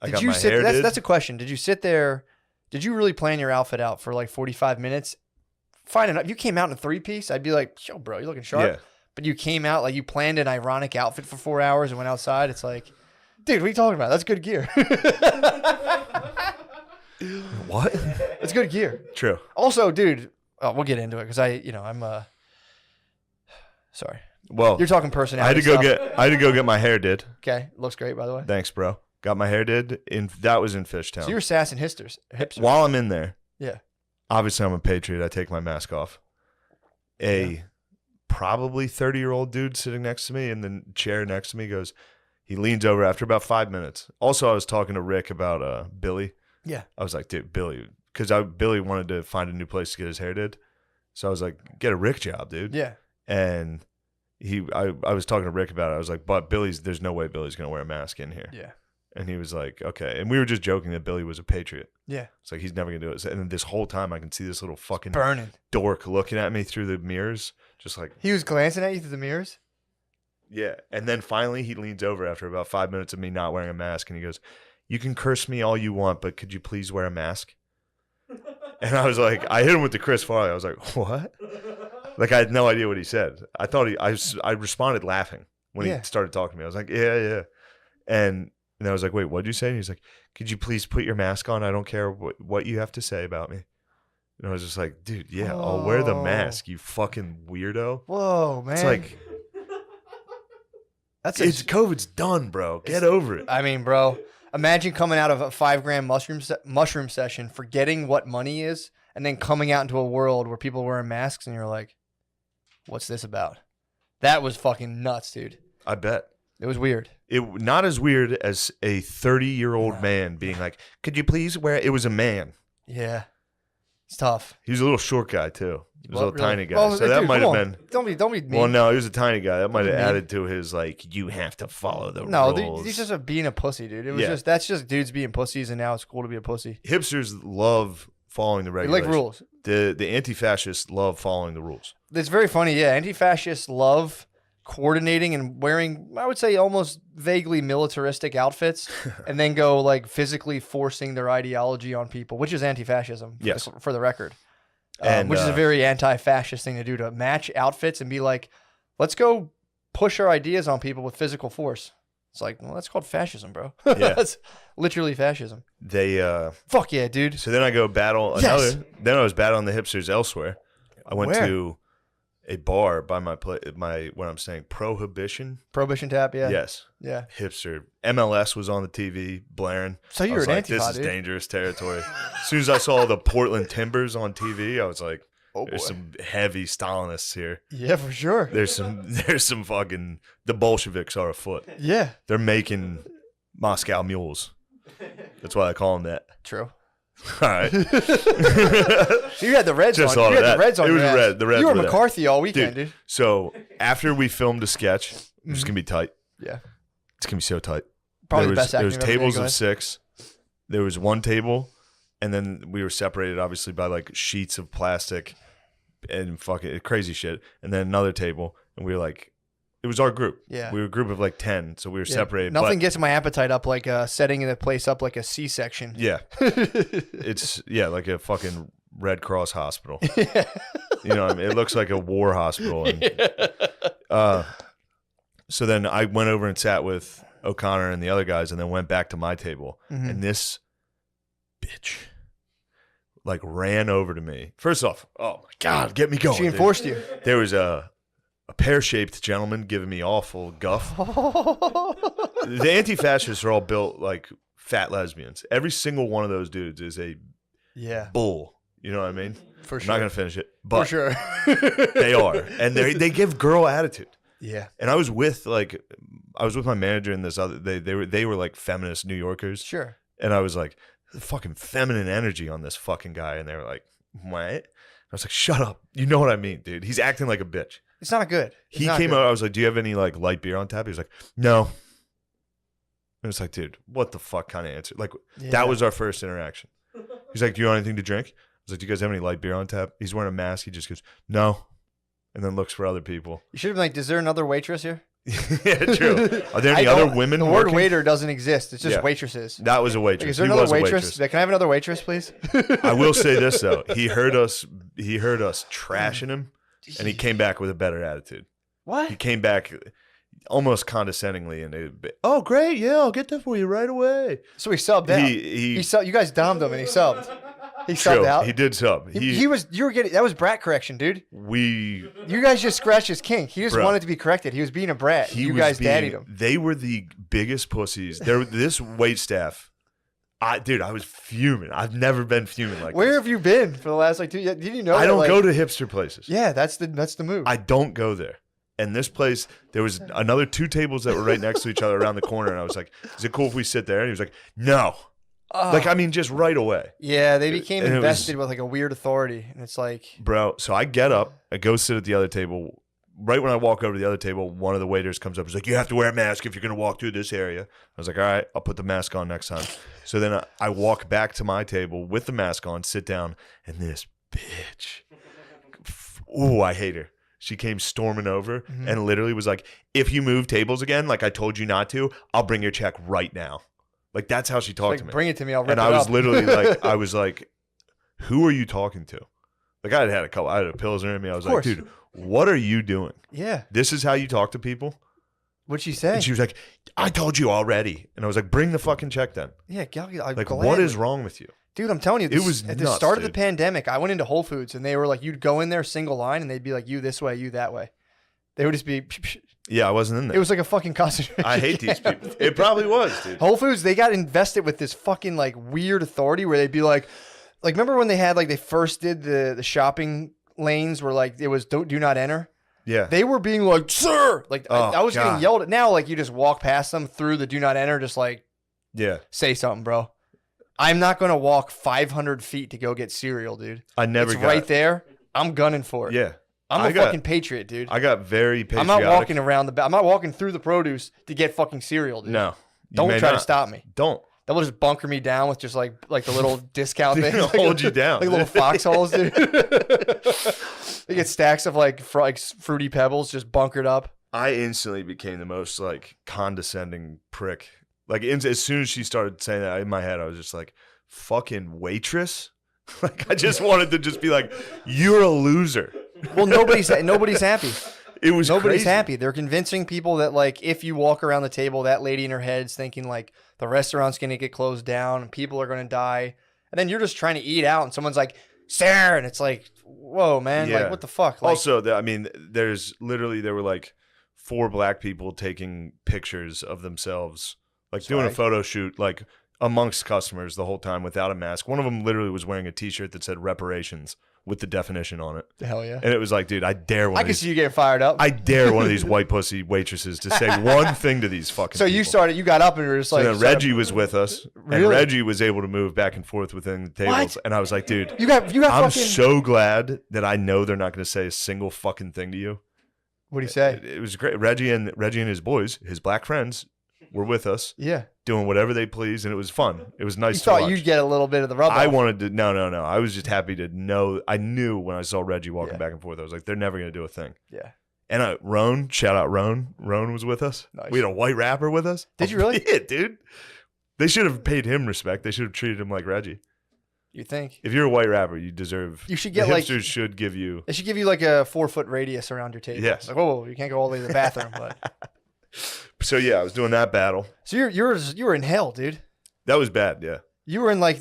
did you sit? That's a question. Did you sit there? Did you really plan your outfit out for like 45 minutes? Fine enough. You came out in a 3-piece. I'd be like, yo, bro, you're looking sharp. Yeah. But you came out like you planned an ironic outfit for 4 hours and went outside. It's like, dude, what are you talking about? That's good gear. What? It's good gear. True. Also, dude, we'll get into it because I'm sorry. Well, you're talking personality. I had to go get my hair did. Okay, looks great by the way. Thanks, bro. Got my hair did. That was in Fishtown. So you were sassing hipsters. While I'm in there. Yeah. Obviously, I'm a patriot. I take my mask off. Probably 30-year-old dude sitting next to me in the chair next to me goes. He leans over after about 5 minutes. Also, I was talking to Rick about Billy. Yeah. I was like, dude, Billy, because Billy wanted to find a new place to get his hair did. So I was like, get a Rick job, dude. Yeah. And I was talking to Rick about it. I was like, but there's no way Billy's going to wear a mask in here. Yeah. And he was like, okay. And we were just joking that Billy was a patriot. Yeah. It's like, he's never going to do it. And then this whole time I can see this little fucking burning dork looking at me through the mirrors. Just like. He was glancing at you through the mirrors? Yeah. And then finally he leans over after about 5 minutes of me not wearing a mask. And he goes, you can curse me all you want, but could you please wear a mask? And I was like, I hit him with the Chris Farley. I was like, what? Like, I had no idea what he said. I thought I responded laughing when he started talking to me. I was like, yeah. And I was like, wait, what'd you say? And he's like, could you please put your mask on? I don't care what you have to say about me. And I was just like, dude, yeah, I'll wear the mask, you fucking weirdo. Whoa, man. It's like, COVID's done, bro. Get over it. I mean, bro, imagine coming out of a $5 mushroom session, forgetting what money is, and then coming out into a world where people are wearing masks, and you're like, what's this about? That was fucking nuts, dude. I bet. It was weird. Not as weird as a 30-year-old man being like, could you please wear it? It was a man. Yeah. It's tough. He was a little short guy, too. He was a little tiny guy. Well, so that might have been. Don't be mean. Well, no, he was a tiny guy. That might have added to his, like, you have to follow the rules. No, he's just being a pussy, dude. It was that's just dudes being pussies, and now it's cool to be a pussy. Hipsters love following the regulations. They like rules. The anti-fascists love following the rules. It's very funny, yeah. Anti-fascists love coordinating and wearing, I would say, almost vaguely militaristic outfits, and then go like physically forcing their ideology on people, which is anti-fascism. For the record, which is a very anti-fascist thing to do, to match outfits and be like, let's go push our ideas on people with physical force. It's like, well, that's called fascism, bro. Yeah. That's literally fascism. Fuck yeah, dude. So then I go battle another. Then I was battling the hipsters elsewhere. I went to a bar by where I'm staying, Prohibition Tap. Yeah. Yes. Yeah. Hipster. MLS was on the TV blaring. So you were an Antifa, this is dangerous territory. As soon as I saw the Portland Timbers on TV, I was like, there's some heavy Stalinists here. Yeah, for sure. There's some fucking, the Bolsheviks are afoot. Yeah. They're making Moscow mules. That's why I call them that. True. All right. So you had the Reds Just on. You had the Reds on. It was the Reds. You were McCarthy all weekend, dude. So after we filmed a sketch, which is gonna be tight. Yeah. It's gonna be so tight. Probably the best acting. There was tables of 6. There was one table, and then we were separated obviously by like sheets of plastic and fucking crazy shit. And then another table, and we were like, it was our group. Yeah. We were a group of like 10, so we were separated. Nothing gets my appetite up like setting the place up like a C-section. Yeah. It's, like a fucking Red Cross hospital. Yeah. You know what I mean? It looks like a war hospital. And, so then I went over and sat with O'Connor and the other guys and then went back to my table. Mm-hmm. And this bitch like ran over to me. First off, oh my God, get me going. She enforced you. There was a pear-shaped gentleman giving me awful guff. The anti-fascists are all built like fat lesbians. Every single one of those dudes is a bull. You know what I mean? For sure. I'm not going to finish it. But for sure. they are. And they give girl attitude. Yeah. And I was with my manager and this other they were like feminist New Yorkers. Sure. And I was like, the fucking feminine energy on this fucking guy. And they were like, what? I was like, shut up. You know what I mean, dude. He's acting like a bitch. It's not good. He came out. I was like, do you have any like light beer on tap? He was like, no. And it's like, dude, what the fuck kind of answer? Like, that was our first interaction. He's like, do you want anything to drink? I was like, do you guys have any light beer on tap? He's wearing a mask. He just goes, no. And then looks for other people. You should have been like, is there another waitress here? Yeah, true. Are there any other women? The word waiter doesn't exist. It's just waitresses. That was a waitress. Like, is there another waitress? Can I have another waitress, please? I will say this though. He heard us trashing him, and he came back with a better attitude. What? He came back almost condescendingly, and oh great, yeah, I'll get that for you right away. So he subbed out. He subbed. You guys domed him, and he subbed. He subbed out. He did sub. You were getting that was brat correction, dude. You guys just scratched his kink. He just wanted to be corrected. He was being a brat. You guys daddied him. They were the biggest pussies. This wait staff. I was fuming. I've never been fuming like Where this. have you been for the last like 2 years? Did you know? I don't go to hipster places. Yeah, that's the move. I don't go there. And this place, there was another 2 tables that were right next to each other around the corner. And I was like, is it cool if we sit there? And he was like, no. Just right away. Yeah, they became invested with like a weird authority. And it's like... Bro, so I get up, I go sit at the other table. Right when I walk over to the other table, one of the waiters comes up. He's like, you have to wear a mask if you're going to walk through this area. I was like, all right, I'll put the mask on next time. So then I walk back to my table with the mask on, sit down, and this bitch... Ooh, I hate her. She came storming over and literally was like, if you move tables again, like I told you not to, I'll bring your check right now. Like, that's how she talked to me. Bring it to me. I'll rip and it I was up. literally like, I was like, who are you talking to? Like, I had a Pilsner in me. I was like, dude, what are you doing? Yeah. This is how you talk to people? What'd she say? And she was like, I told you already. And I was like, bring the fucking check then. Yeah. Like, what is wrong with you? Dude, I'm telling you, it was at nuts, the start of the dude. pandemic, I went into Whole Foods and they were like, you'd go in there single line and they'd be like, you this way, you that way. They would just be... Yeah, I wasn't in there. It was like a fucking concentration I hate these people. It probably was, dude. Whole Foods, they got invested with this fucking like weird authority where they'd be like remember when they had like they first did the shopping lanes where like it was do not enter? Yeah. They were being like, sir! Like I was getting yelled at. Now like you just walk past them through the do not enter, just like say something, bro. I'm not gonna walk 500 feet to go get cereal, dude. It's right there. I'm gunning for it. Yeah. I'm a fucking patriot, dude. I got very patriotic. I'm not walking around the back. I'm not walking through the produce to get fucking cereal, dude. No. Don't try to stop me. Don't. That will just bunker me down with just like the little discount thing. Hold you down. Like little foxholes, dude. They get stacks of like fruity pebbles just bunkered up. I instantly became the most like condescending prick. Like as soon as she started saying that in my head, I was just like, fucking waitress? Like I just wanted to just be like, you're a loser. Well, nobody's happy. It was nobody's crazy. happy. They're convincing people that like if you walk around the table, that lady in her head's thinking like the restaurant's gonna get closed down and people are gonna die, and then you're just trying to eat out and someone's like, "Sir," and it's like, "Whoa, man! Like what the fuck?" Like, also, there were like 4 black people taking pictures of themselves, like doing a photo shoot, like amongst customers the whole time without a mask. One of them literally was wearing a T-shirt that said reparations with the definition on it. Hell yeah. And it was like, dude, I dare I can see you getting fired up. I dare one of these white pussy waitresses to say one thing to these fucking So people. You got up and were just like... So then Reggie was with us, Really? and Reggie was able to move back and forth within the tables. What? And I was like, dude, you got I'm fucking... so glad that I know they're not going to say a single fucking thing to you. What'd he say? It was great. Reggie and his boys, his black friends, were with us. Yeah. Doing whatever they please, and it was fun. It was nice to watch. You thought you'd get a little bit of the rub. I wanted to. No. I was just happy to know. I knew when I saw Reggie walking back and forth, I was like, they're never going to do a thing. Yeah. And Roan, shout out Roan. Roan was with us. Nice. We had a white rapper with us. Did you really? Yeah, dude. They should have paid him respect. They should have treated him like Reggie. You think? If you're a white rapper, you deserve. You should get the like. hipsters should give you. They should give you like a 4-foot radius around your table. Yes. Like, whoa, you can't go all the way to the bathroom, but. So yeah, I was doing that battle. So you were in hell, dude. That was bad. Yeah. You were in like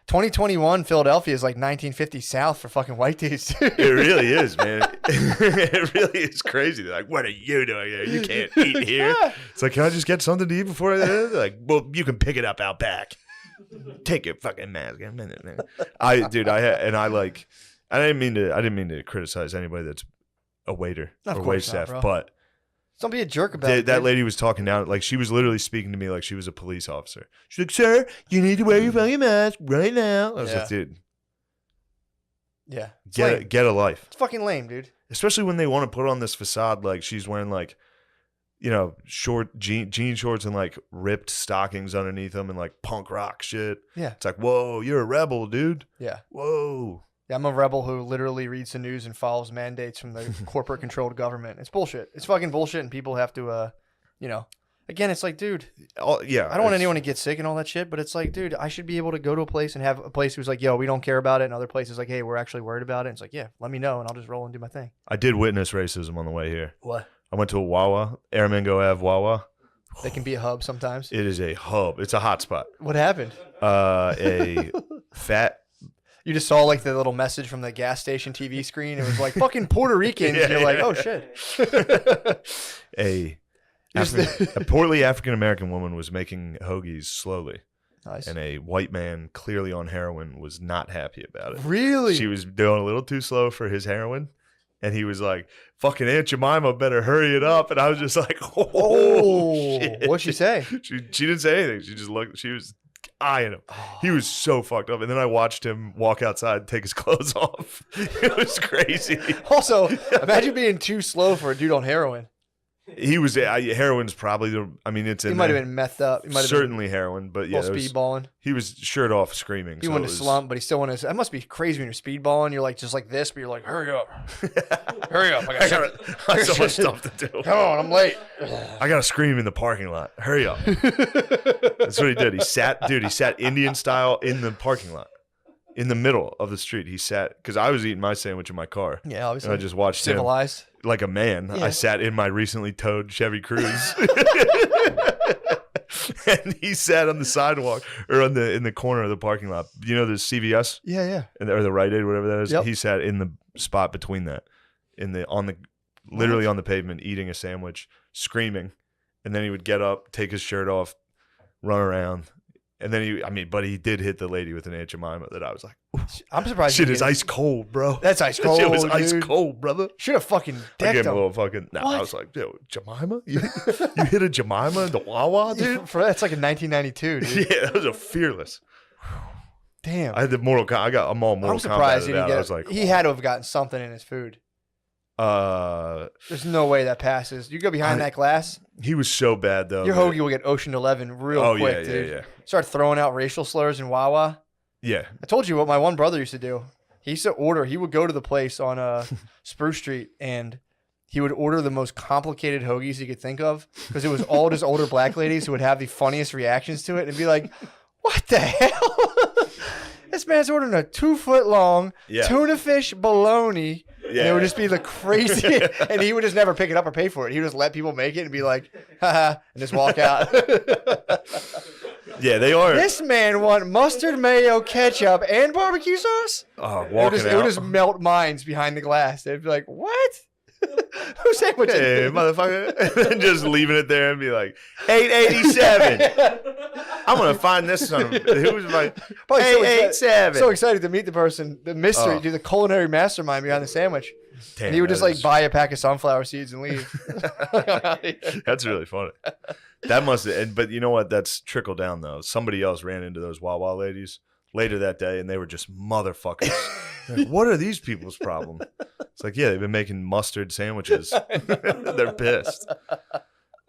2021 Philadelphia is like 1950 South for fucking white dudes. It really is, man. It really is crazy. They're like, what are you doing here? You can't eat here. It's like, can I just get something to eat before I? They're like, well, you can pick it up out back. Take your fucking mask. I didn't mean to criticize anybody that's a waiter or wait staff, but don't be a jerk about it. That lady was talking down, like she was literally speaking to me like she was a police officer. She's like, sir, you need to wear your fucking mask right now. I was like, dude. Yeah. Get a life. It's fucking lame, dude. Especially when they want to put on this facade like she's wearing like, you know, short jean shorts and like ripped stockings underneath them and like punk rock shit. Yeah. It's like, whoa, you're a rebel, dude. Yeah. Whoa. Yeah, I'm a rebel who literally reads the news and follows mandates from the corporate-controlled government. It's bullshit. It's fucking bullshit, and people have to, again, it's like, dude, I don't want anyone to get sick and all that shit, but it's like, dude, I should be able to go to a place and have a place who's like, yo, we don't care about it, and other places like, hey, we're actually worried about it. And it's like, yeah, let me know, and I'll just roll and do my thing. I did witness racism on the way here. What? I went to a Wawa, Airmango Ave Wawa. They can be a hub sometimes. It is a hub. It's a hot spot. What happened? A fat... You just saw like the little message from the gas station TV screen. It was like fucking Puerto Ricans. And you're like, oh shit. A portly African American woman was making hoagies slowly. Nice. And a white man, clearly on heroin, was not happy about it. Really? She was doing a little too slow for his heroin. And he was like, fucking Aunt Jemima better hurry it up. And I was just like, oh shit. What'd she say? She didn't say anything. She just looked, she was eyeing him. He was so fucked up. And then I watched him walk outside and take his clothes off. It was crazy. Also, imagine being too slow for a dude on heroin. He was heroin's probably it's in. He might have been methed up. He might have certainly been heroin, but yeah, speedballing. He was shirt off, screaming. He wanted to slump, but he still wanted to. That must be crazy when you're speedballing. You're like just like this, but you're like, hurry up, hurry up! I got so much stuff to do. Come on, I'm late. I gotta scream in the parking lot. Hurry up! That's what he did. He sat Indian style in the parking lot. In the middle of the street, he sat because I was eating my sandwich in my car. Yeah, obviously. And I just watched civilized. Him like a man. Yeah. I sat in my recently towed Chevy Cruze, and he sat on the sidewalk or in the corner of the parking lot. You know the CVS? Yeah. Or the Rite Aid, whatever that is. Yep. He sat in the spot between that, literally on the pavement, eating a sandwich, screaming, and then he would get up, take his shirt off, run around. And then he did hit the lady with an Aunt Jemima that I was like, ooh, I'm surprised. Shit is ice cold, bro. That's ice cold. Shit was dude. ice cold, brother. Should have fucking decked I gave him him. a little fucking. Nah, I was like, yo, Jemima? You hit a Jemima in the Wawa, dude? That's like in 1992, dude. Yeah, that was a fearless. Damn. I had the I got them all Mortal I'm surprised Kombat he didn't get. I was like, he had to have gotten something in his food. There's no way that passes. You go behind that glass. He was so bad though. Your hoagie will get Ocean 11 real quick, dude. Yeah. Start throwing out racial slurs in Wawa. Yeah. I told you what my one brother used to do. He used to order. He would go to the place on Spruce Street and he would order the most complicated hoagies he could think of because it was all just older black ladies who would have the funniest reactions to it and be like, "What the hell? This man's ordering a 2-foot long tuna fish bologna." Yeah. And it would just be the crazy, and he would just never pick it up or pay for it. He would just let people make it and be like, haha, and just walk out. Yeah, they are. This man want mustard, mayo, ketchup, and barbecue sauce? Walking it would just melt minds behind the glass. They'd be like, what? Who sandwich hey, motherfucker. And just leaving it there and be like, 887. I'm going to find this son of a... Who's like, 887. So excited to meet the person, the mystery, the culinary mastermind behind the sandwich. Damn, and he would just like buy a pack of sunflower seeds and leave. That's really funny. That must have... But you know what? That's trickled down, though. Somebody else ran into those Wawa ladies later that day, and they were just motherfuckers. Like, what are these people's problem? It's like, yeah, they've been making mustard sandwiches. They're pissed.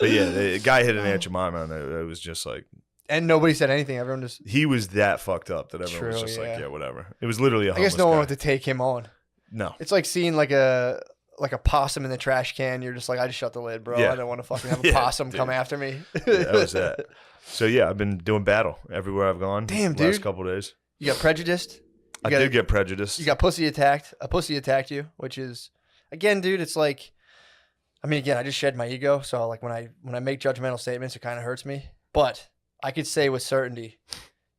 But yeah, the guy hit an Aunt Jemima, and it was just like. And nobody said anything. Everyone just. He was that fucked up that everyone was just like, yeah, whatever. It was literally a I homeless guess no one guy. wanted to take him on. No. It's like seeing like a possum in the trash can. You're just like, I just shut the lid, bro. Yeah. I don't want to fucking have a possum come after me. Yeah, that was that. So yeah, I've been doing battle everywhere I've gone. Damn, the last dude. couple of days. You got prejudiced. I did get prejudiced. You got pussy attacked. A pussy attacked you, which is, again, dude. It's like, I mean, again, I just shed my ego. So like when I make judgmental statements, it kind of hurts me. But I could say with certainty,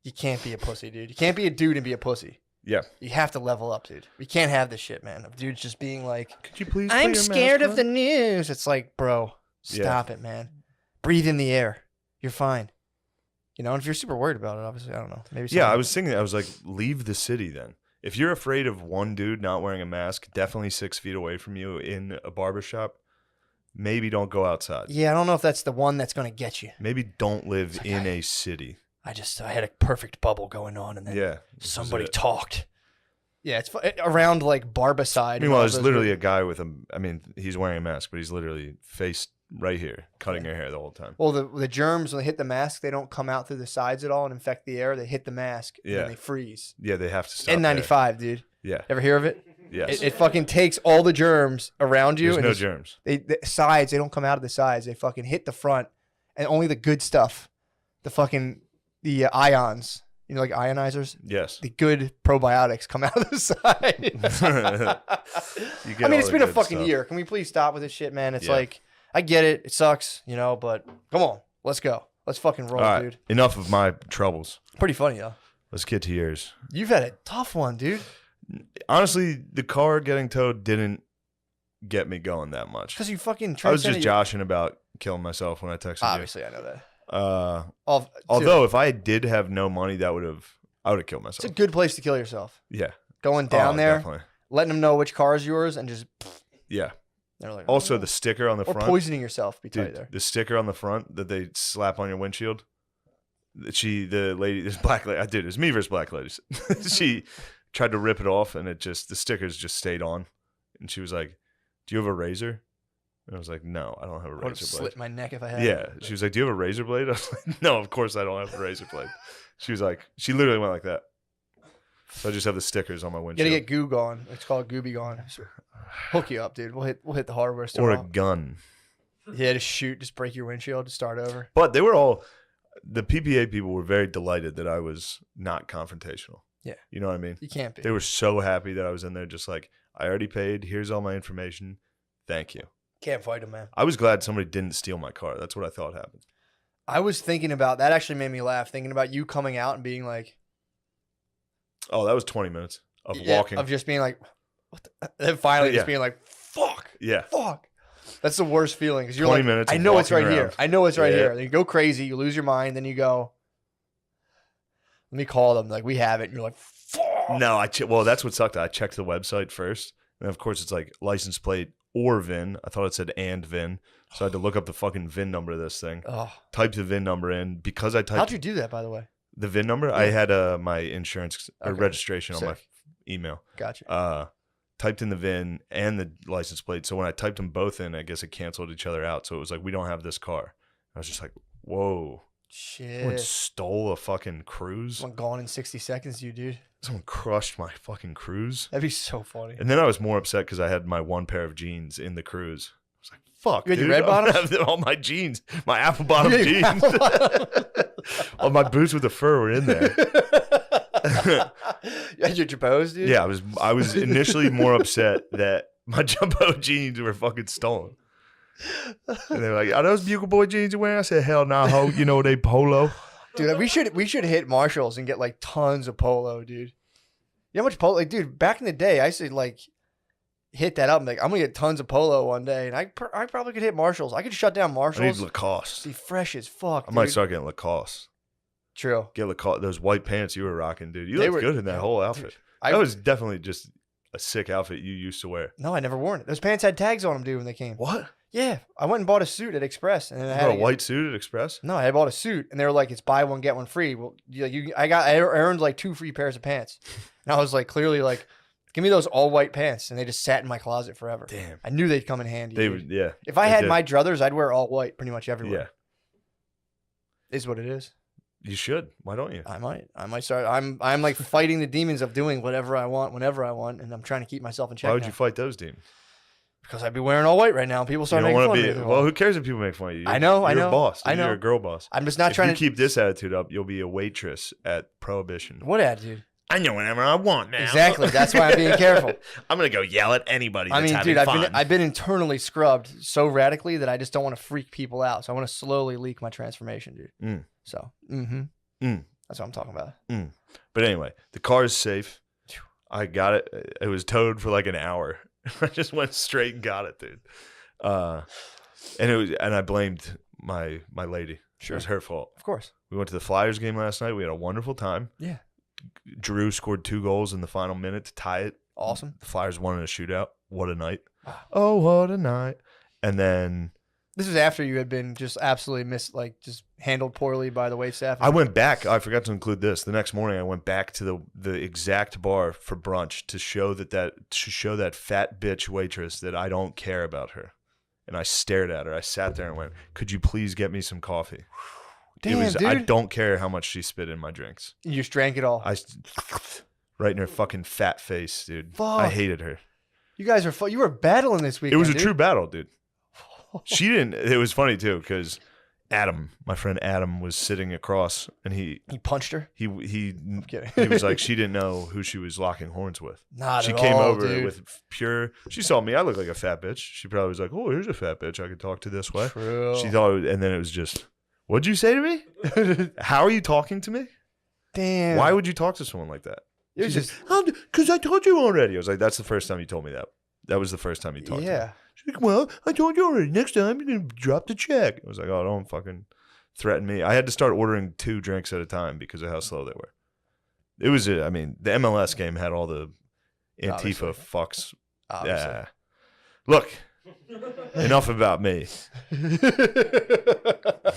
you can't be a pussy, dude. You can't be a dude and be a pussy. Yeah. You have to level up, dude. We can't have this shit, man. Of dudes just being like, could you please? I'm scared of the news. It's like, bro, stop it, man. Breathe in the air. You're fine. You know, and if you're super worried about it, obviously, I don't know. Maybe. Yeah, I was thinking. I was like, leave the city then. If you're afraid of one dude not wearing a mask, definitely 6 feet away from you in a barbershop, maybe don't go outside. Yeah, I don't know if that's the one that's going to get you. Maybe don't live in a city. I had a perfect bubble going on, and then somebody talked. Yeah, it's around like Barbicide. Meanwhile, there's literally a guy with he's wearing a mask, but he's literally faced right here, cutting your hair the whole time. Well, the germs, when they hit the mask, they don't come out through the sides at all and infect the air. They hit the mask, and then they freeze. Yeah, they have to stop N95, dude. Yeah. Ever hear of it? Yes. It fucking takes all the germs around you. There's no germs. The sides, they don't come out of the sides. They fucking hit the front, and only the good stuff, the ions, you know, like ionizers. Yes. The good probiotics come out of the side. I mean, it's been a fucking year. Can we please stop with this shit, man? It's like, I get it. It sucks, you know, but come on. Let's go. Let's fucking roll, all right, dude. Enough of my troubles. Pretty funny, though. Let's get to yours. You've had a tough one, dude. Honestly, the car getting towed didn't get me going that much. Because you fucking I was just joshing about killing myself when I texted you. Obviously, I know that. Although if I did have no money, I would have killed myself. It's a good place to kill yourself. Yeah. Going down there, definitely. letting them know which car is yours, and just yeah. They're like, also, the sticker on the or front, poisoning yourself. There. The sticker on the front that they slap on your windshield. The lady, this black lady, I did. It was me versus black ladies. She tried to rip it off, and the stickers just stayed on. And she was like, "Do you have a razor?" And I was like, "No, I don't have a razor blade." Slit my neck if I had. Yeah. She was like, "Do you have a razor blade?" I was like, "No, of course I don't have a razor blade." She was like, she literally went like that. So I just have the stickers on my windshield. You gotta get goo gone. It's called Gooby Gone. Hook you up, dude. We'll hit the hardware store. Or a gun. Yeah, just break your windshield to start over. But the PPA people were very delighted that I was not confrontational. Yeah. You know what I mean? You can't be. They were so happy that I was in there just like, I already paid. Here's all my information. Thank you. Can't fight them, man. I was glad somebody didn't steal my car. That's what I thought happened. I was thinking about, that actually made me laugh, thinking about you coming out and being like. Oh, that was 20 minutes of walking. Of just being like, what the? Then finally just being like, fuck. Yeah. Fuck. That's the worst feeling because you're 20 like, minutes I know it's right around. here. I know it's right here. Then you go crazy. You lose your mind. Then you go, let me call them. Like, we have it. And you're like, fuck. No, well, that's what sucked. I checked the website first. And of course, it's like license plate or VIN. I thought it said and VIN. So I had to look up the fucking VIN number of this thing. Oh. Typed the VIN number in. Because I typed. How'd you do that, by the way? The VIN number? Yeah. I had my insurance or registration on my email. Gotcha. Typed in the VIN and the license plate. So when I typed them both in, I guess it canceled each other out. So it was like, we don't have this car. I was just like, whoa. Shit. Someone stole a fucking cruise. Someone gone in 60 seconds, you dude. Someone crushed my fucking cruise. That'd be so funny. And then I was more upset because I had my one pair of jeans in the cruise. I was like, fuck, you had dude. Your red bottoms? I have all my jeans. My apple bottom jeans. All my boots with the fur were in there. You had your Jabos, dude? Yeah, I was initially more upset that my Jumbo jeans were fucking stolen. And they were like, "Are those Bugle Boy jeans you're wearing?" I said, "Hell no, ho. You know they polo." Dude, we should hit Marshalls and get like tons of polo, dude. You know how much polo? Like, dude, back in the day, I used to like hit that up. And like, I'm gonna get tons of polo one day, and I probably could hit Marshalls. I could shut down Marshalls. I need Lacoste. Be fresh as fuck. I might start getting Lacoste. True. Get Lacoste. Those white pants you were rocking, dude. You looked good in that whole outfit. Dude, that was definitely just a sick outfit you used to wear. No, I never worn it. Those pants had tags on them, dude, when they came. What? Yeah, I went and bought a suit at Express, and I had a white suit at Express. No, I bought a suit, and they were like, "It's buy one get one free." Well, I earned like 2 free pairs of pants, and I was like, clearly like, Give me those all white pants, and they just sat in my closet forever. Damn. I knew they'd come in handy. They dude. would, yeah. If I had did. my druthers, I'd wear all white pretty much everywhere. Yeah. Is what it is. You should. Why don't you? I might start. I'm like fighting the demons of doing whatever I want, whenever I want, and I'm trying to keep myself in check. Why would now. you fight those demons? Because I'd be wearing all white right now. People start making fun of me. Well, who cares if people make fun of you? I know. You're a boss. Dude. I know. You're a girl boss. I'm just not if trying you to keep this attitude up, you'll be a waitress at Prohibition. What attitude? I know whenever I want now. Exactly. That's why I'm being careful. I'm gonna go yell at anybody. That's having dude, fun. I've been internally scrubbed so radically that I just don't want to freak people out. So I want to slowly leak my transformation, dude. So, that's what I'm talking about. But anyway, the car is safe. I got it. It was towed for like an hour. I just went straight and got it, dude. And I blamed my lady. Sure. It was her fault. Of course. We went to the Flyers game last night. We had a wonderful time. Yeah. Drew scored 2 goals in the final minute to tie it. Awesome. The Flyers won in a shootout. What a night. Oh, what a night. And then this was after you had been just absolutely just handled poorly by the wait staff. I went back. I forgot to include this. The next morning, I went back to the exact bar for brunch to show that fat bitch waitress that I don't care about her. And I stared at her. I sat there and went, "Could you please get me some coffee?" Damn, dude. I don't care how much she spit in my drinks. You just drank it all. Right in her fucking fat face, dude. Fuck. I hated her. You guys are you were battling this weekend. It was a true battle, dude. She didn't. It was funny too because my friend Adam, was sitting across, and he punched her. He kidding. He was like, she didn't know who she was locking horns with. Not she at came all, over dude. with pure. She saw me. I look like a fat bitch. She probably was like, "Oh, here's a fat bitch I could talk to this way." True. She thought, and then it was just, "What'd you say to me? How are you talking to me? Damn. Why would you talk to someone like that?" It was just because I told you already. I was like, "That's the first time you told me that. That was the first time you talked to me." She's like, "Well, I told you already. Next time you're gonna drop the check." I was like, "Oh, don't fucking threaten me." I had to start ordering 2 drinks at a time because of how slow they were. It was, I mean, the MLS game had all the Antifa Obviously. fucks. Obviously. Yeah. Look, enough about me.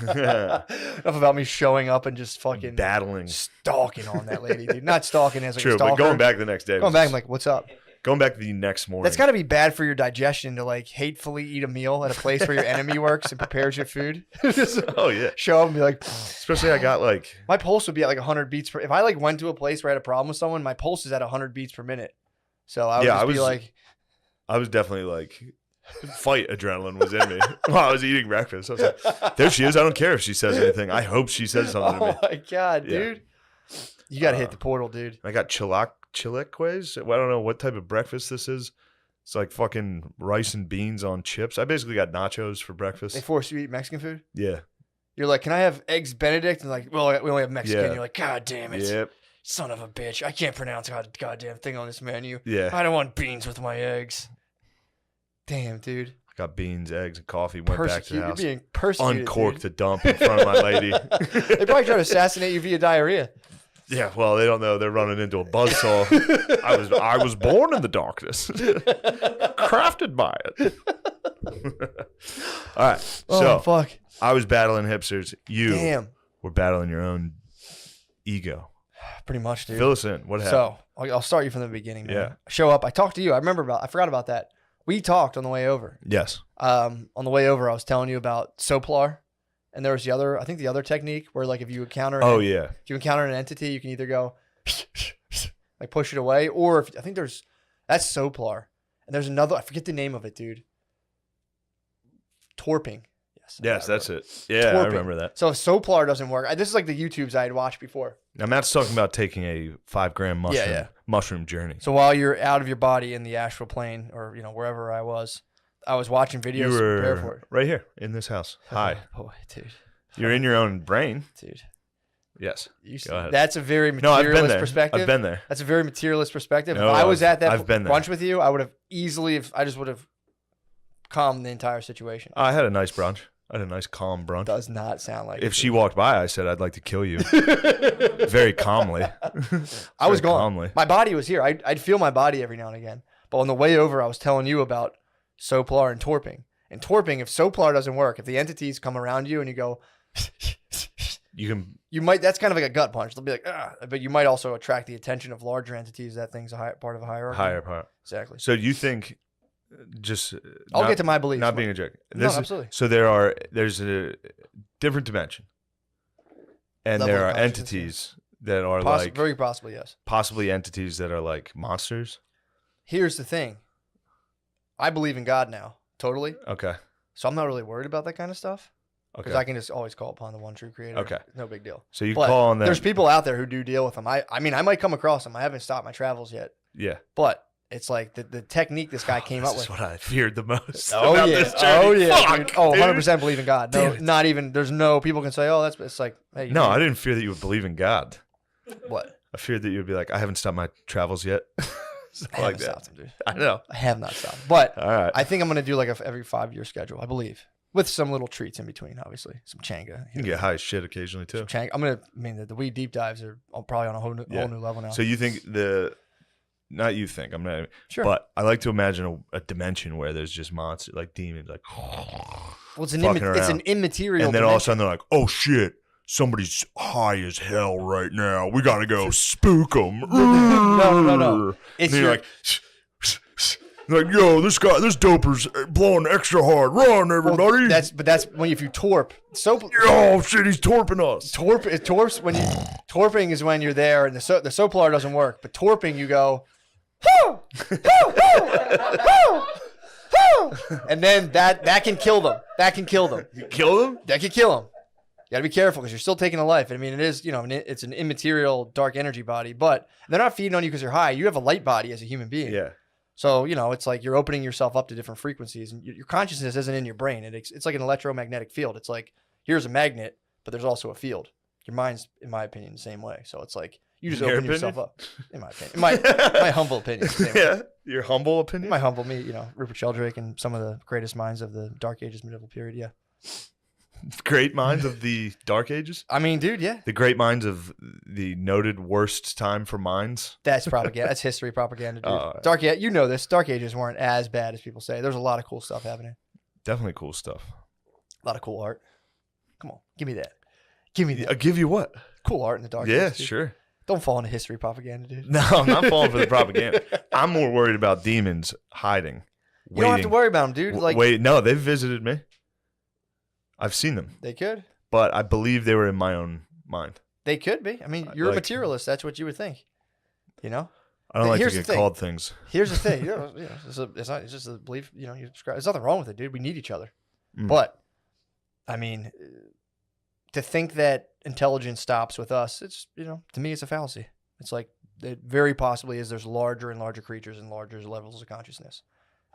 Enough about me showing up and just fucking Battling. stalking on that lady, dude. Not stalking as like True, a stalker. but going back the next day. Going back, I'm like, what's up? Going back the next morning. That's got to be bad for your digestion to like hatefully eat a meal at a place where your enemy works and prepares your food. Oh yeah. Show up and be like, especially I got like my pulse would be at like 100 beats per. If I like went to a place where I had a problem with someone, my pulse is at 100 beats per minute. So I would be like, I was definitely like, fight adrenaline was in me while I was eating breakfast. I was like, there she is. I don't care if she says anything. I hope she says something to me. Oh my god, dude. You got to hit the portal, dude. I got chilaquiles. I don't know what type of breakfast this is. It's like fucking rice and beans on chips. I basically got nachos for breakfast. They force you to eat Mexican food? Yeah. You're like, can I have eggs Benedict? And like, well, we only have Mexican. Yeah. You're like, God damn it. Yep. Son of a bitch. I can't pronounce goddamn thing on this menu. Yeah. I don't want beans with my eggs. Damn, dude. I got beans, eggs, and coffee. Went back to the house. You're being persecuted, Uncorked dude. the dump in front of my lady. They probably try to assassinate you via diarrhea. Yeah, well, they don't know. They're running into a buzzsaw. I was born in the darkness. Crafted by it. All right. So, fuck. I was battling hipsters. You were battling your own ego. Pretty much, dude. Fill us in. What happened? So, I'll start you from the beginning, man. Yeah. Show up. I talked to you. I forgot about that. We talked on the way over. Yes. On the way over, I was telling you about Soplar. And there was the other technique where like if you encounter if you encounter an entity, you can either go like push it away, or if I think that's Soplar. And there's another, I forget the name of it, dude. Torping. Yes, that's it. Yeah, I remember that. So if Soplar doesn't work, this is like the YouTubes I had watched before. Now Matt's talking about taking a 5-gram mushroom journey. So while you're out of your body in the astral plane, or wherever I was watching videos to prepare for it. Right here in this house. Hi. Oh, boy, dude. You're in your own brain. Dude. Yes. Go ahead. That's a very materialist perspective. I've been there. That's a very materialist perspective. No, if I was at that brunch brunch with you, I would have I just would have calmed the entire situation. I had a nice brunch. I had a nice calm brunch. Does not sound like if she walked by, I said, I'd like to kill you. Very calmly. I was gone. Calmly. My body was here. I'd feel my body every now and again. But on the way over, I was telling you about Soplar and Torping. And Torping, if Soplar doesn't work, if the entities come around you and you go, You might. That's kind of like a gut punch. They'll be like, but you might also attract the attention of larger entities. That thing's part of a hierarchy. Higher part. Exactly. So you think, I'll get to my beliefs. Not being a jerk. No, absolutely. So there's a different dimension, and Level there of are entities that are very possibly, yes. Possibly entities that are like monsters. Here's the thing. I believe in God now, totally. Okay. So I'm not really worried about that kind of stuff. Okay. Because I can just always call upon the one true creator. Okay. No big deal. So you call on that. There's people out there who do deal with them. I mean, I might come across them. I haven't stopped my travels yet. Yeah. But it's like the technique this guy came up with. This is what I feared the most. Oh, about yeah. This journey. Oh, yeah. Fuck, Dude. Oh, dude. 100% believe in God. No, not even, there's no, people can say, oh, it's like, hey. No, I didn't fear that you would believe in God. What? I feared that you would be like, I haven't stopped my travels yet. I haven't stopped them, dude. I know. I have not stopped. But All right. I think I'm going to do like every 5-year schedule, I believe. With some little treats in between, obviously. Some changa. You can get high as shit occasionally too. The weed deep dives are probably on a whole new level now. So you think not you think, I'm not, Sure. but I like to imagine a dimension where there's just monsters, like demons, like, well, it's an immaterial and then all of a sudden they're like, oh shit, somebody's high as hell right now. We got to go spook them. No. And then you're like, yo, this doper's blowing extra hard. Run, everybody. Well, that's when if you torp. Oh shit, he's torping us. Torping is when you're there and the soaplar doesn't work. But torping, you go, hoo, hoo, hoo, hoo, hoo. And then that can kill them. That can kill them. You kill them? That can kill them. You got to be careful because you're still taking a life. I mean, it is, it's an immaterial dark energy body, but they're not feeding on you because you're high. You have a light body as a human being. Yeah. So, it's like you're opening yourself up to different frequencies, and your consciousness isn't in your brain. It's like an electromagnetic field. It's like, here's a magnet, but there's also a field. Your mind's, in my opinion, the same way. So it's like, you just open yourself up, in my opinion. My humble opinion. Yeah, your humble opinion? My humble, Rupert Sheldrake and some of the greatest minds of the Dark Ages medieval period, yeah. Great minds of the Dark Ages? I mean, dude, yeah. The great minds of the noted worst time for minds? That's propaganda. That's history propaganda, dude. Right. You know this. Dark Ages weren't as bad as people say. There's a lot of cool stuff happening. Definitely cool stuff. A lot of cool art. Come on, give me that. Give me that. I'll give you what? Cool art in the Dark Ages. Yeah, sure. Don't fall into history propaganda, dude. No, I'm not falling for the propaganda. I'm more worried about demons hiding. You don't have to worry about them, dude. No, they've visited me. I've seen them. They could. But I believe they were in my own mind. They could be. I mean, you're a materialist. That's what you would think. I don't like to get called things. Here's the thing. It's just a belief. You describe. There's nothing wrong with it, dude. We need each other. But, I mean, to think that intelligence stops with us, it's, to me, it's a fallacy. It's like, it very possibly is. There's larger and larger creatures and larger levels of consciousness.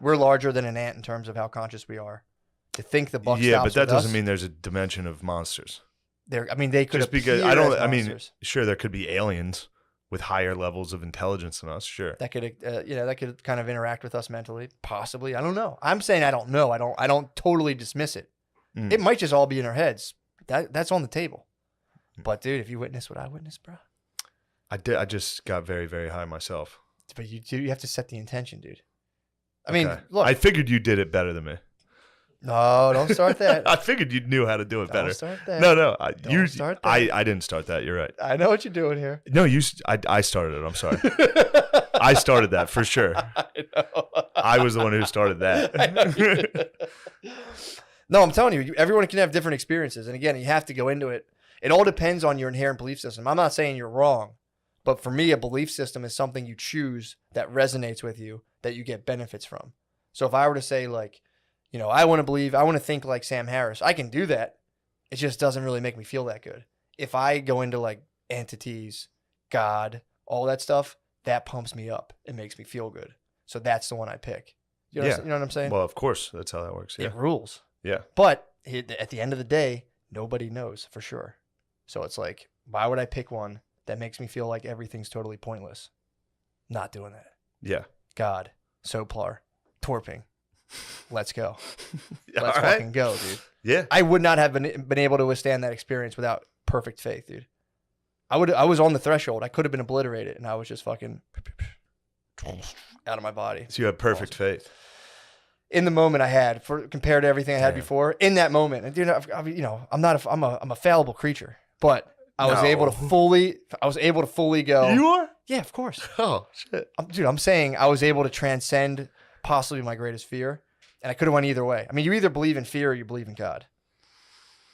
We're larger than an ant in terms of how conscious we are. To think the buck stops with us. Yeah, but that doesn't mean there's a dimension of monsters. They could just because sure, there could be aliens with higher levels of intelligence than us. Sure, that could kind of interact with us mentally, possibly. I don't know. I'm saying I don't know. I don't totally dismiss it. It might just all be in our heads. That's on the table. But dude, if you witness what I witnessed, bro, I did. I just got very, very high myself. But you have to set the intention, dude. I mean, look, I figured you did it better than me. No, don't start that. I figured you knew how to do it better. Don't start that. No, Don't start that. I didn't start that. You're right. I know what you're doing here. No, I started it. I'm sorry. I started that for sure. I know. I was the one who started that. No, I'm telling you, everyone can have different experiences. And again, you have to go into it. It all depends on your inherent belief system. I'm not saying you're wrong, but for me, a belief system is something you choose that resonates with you, that you get benefits from. So if I were to say like, I want to think like Sam Harris. I can do that. It just doesn't really make me feel that good. If I go into like entities, God, all that stuff, that pumps me up. It makes me feel good. So that's the one I pick. You know what I'm saying? Well, of course. That's how that works. Yeah. It rules. Yeah. But at the end of the day, nobody knows for sure. So it's like, why would I pick one that makes me feel like everything's totally pointless? Not doing that. Yeah. God, Soplar, torping. Let's go. Let's fucking go, dude. Yeah. I would not have been able to withstand that experience without perfect faith, dude. I was on the threshold. I could have been obliterated, and I was just fucking out of my body. So you have perfect faith. In the moment I had, compared to everything I had before, in that moment, and dude, I'm a fallible creature. but I was able to fully go. You are? Yeah, of course. Oh shit, Dude, I'm saying I was able to transcend possibly my greatest fear, and I could have went either way. I mean, you either believe in fear or you believe in God.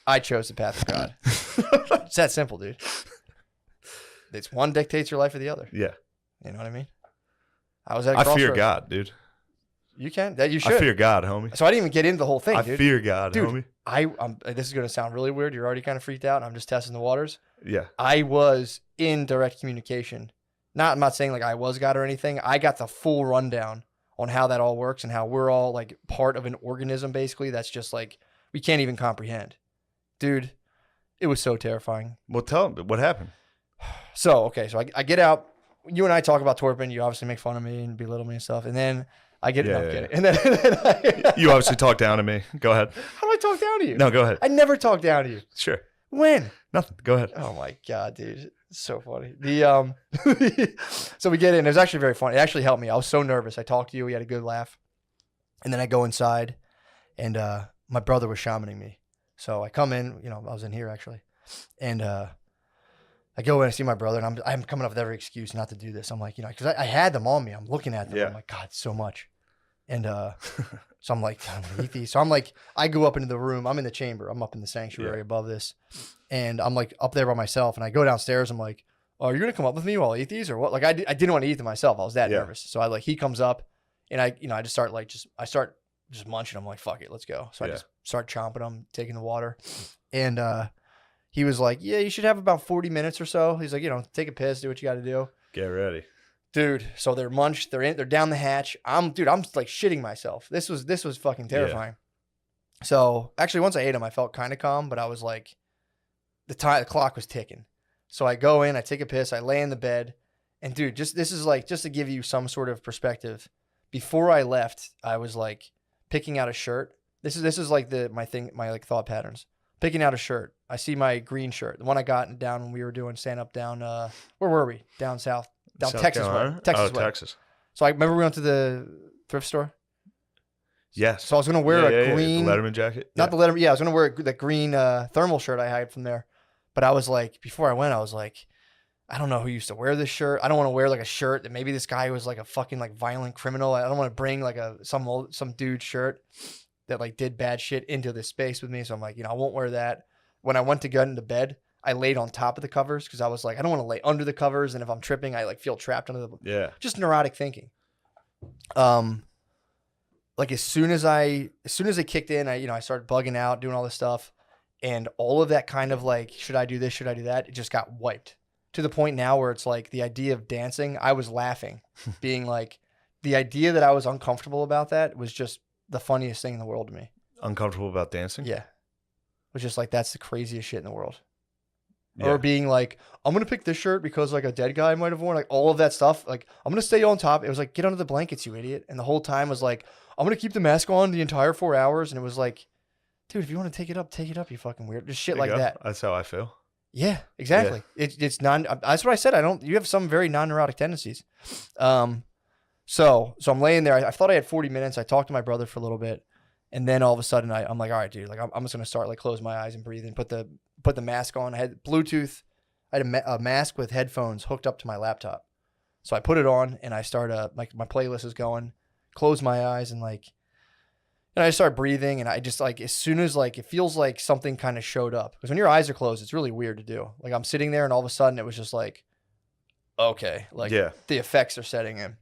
I chose the path of God. It's that simple, dude. It's one dictates your life or the other. Yeah. You know what I mean? I was at a crossroads. I fear God, dude. You can. That you should. I fear God, homie. So I didn't even get into the whole thing, dude. I fear God, dude, homie. This is going to sound really weird. You're already kind of freaked out. I'm just testing the waters. Yeah. I was in direct communication. I'm not saying like I was God or anything. I got the full rundown on how that all works and how we're all like part of an organism, basically. That's just like, we can't even comprehend. Dude, it was so terrifying. Well, tell me, what happened? So I get out. You and I talk about Torpin. You obviously make fun of me and belittle me and stuff. And then I get, kidding. And then you obviously talk down to me. Go ahead. How do I talk down to you? No, go ahead. I never talk down to you. Sure. When? Nothing. Go ahead. Oh my God, dude. It's so funny. So we get in. It was actually very funny. It actually helped me. I was so nervous. I talked to you. We had a good laugh. And then I go inside and my brother was shamaning me. So I come in, I was in here actually. And I go in and see my brother, and I'm coming up with every excuse not to do this. I'm like, because I had them on me. I'm looking at them. Yeah. I'm like, God, so much. And so I'm like, I'm gonna eat these. So I'm like, I go up into the room. I'm in the chamber. I'm up in the sanctuary above this. And I'm like up there by myself. And I go downstairs. I'm like, oh, you're going to come up with me while I eat these or what? Like I didn't want to eat them myself. I was that nervous. So he comes up and I just start just munching. I'm like, fuck it, let's go. So I just start chomping them, taking the water. And he was like, yeah, you should have about 40 minutes or so. He's like, take a piss, do what you got to do. Get ready. Dude, so they're munched, they're down the hatch. I'm like shitting myself. This was fucking terrifying. Yeah. So actually once I ate them, I felt kind of calm, but I was like, the clock was ticking. So I go in, I take a piss, I lay in the bed, and dude, just to give you some sort of perspective. Before I left, I was like picking out a shirt. This is like my like thought patterns. Picking out a shirt. I see my green shirt, the one I got down when we were doing stand up down. Where were we? Down south, down South Texas way. Texas way. Texas. So I remember we went to the thrift store. Yes. So I was gonna wear a green the Letterman jacket. Not the Letterman. Yeah, I was gonna wear the green thermal shirt I had from there. But I was like, before I went, I was like, I don't know who used to wear this shirt. I don't want to wear like a shirt that maybe this guy was like a fucking like violent criminal. I don't want to bring like some dude's shirt that like did bad shit into this space with me. So I'm like, I won't wear that. When I went to get into bed, I laid on top of the covers because I was like, I don't want to lay under the covers, and if I'm tripping, I like feel trapped under the just neurotic thinking. Like as soon as it kicked in, I started bugging out, doing all this stuff. And all of that kind of like, should I do this? Should I do that? It just got wiped to the point now where it's like the idea of dancing, I was laughing, being like, the idea that I was uncomfortable about that was just the funniest thing in the world to me. Uncomfortable about dancing? Yeah. It was just like, that's the craziest shit in the world. Yeah. Or being like, I'm going to pick this shirt because like a dead guy might have worn, like all of that stuff. Like, I'm going to stay on top. It was like, get under the blankets, you idiot. And the whole time was like, I'm going to keep the mask on the entire 4 hours. And it was like, dude, if you want to take it up, you fucking weird. Just shit like that. That's how I feel. Yeah, exactly. Yeah. It's that's what I said. You have some very non-neurotic tendencies. So I'm laying there. I thought I had 40 minutes. I talked to my brother for a little bit. And then all of a sudden I'm like, all right, dude, like I'm just going to start like close my eyes and breathe and put the mask on. I had Bluetooth. I had a mask with headphones hooked up to my laptop. So I put it on and I start like my playlist is going, close my eyes and I start breathing, and I just like, as soon as like, it feels like something kind of showed up. Because when your eyes are closed, it's really weird to do. Like I'm sitting there and all of a sudden it was just like, okay, like the effects are setting in.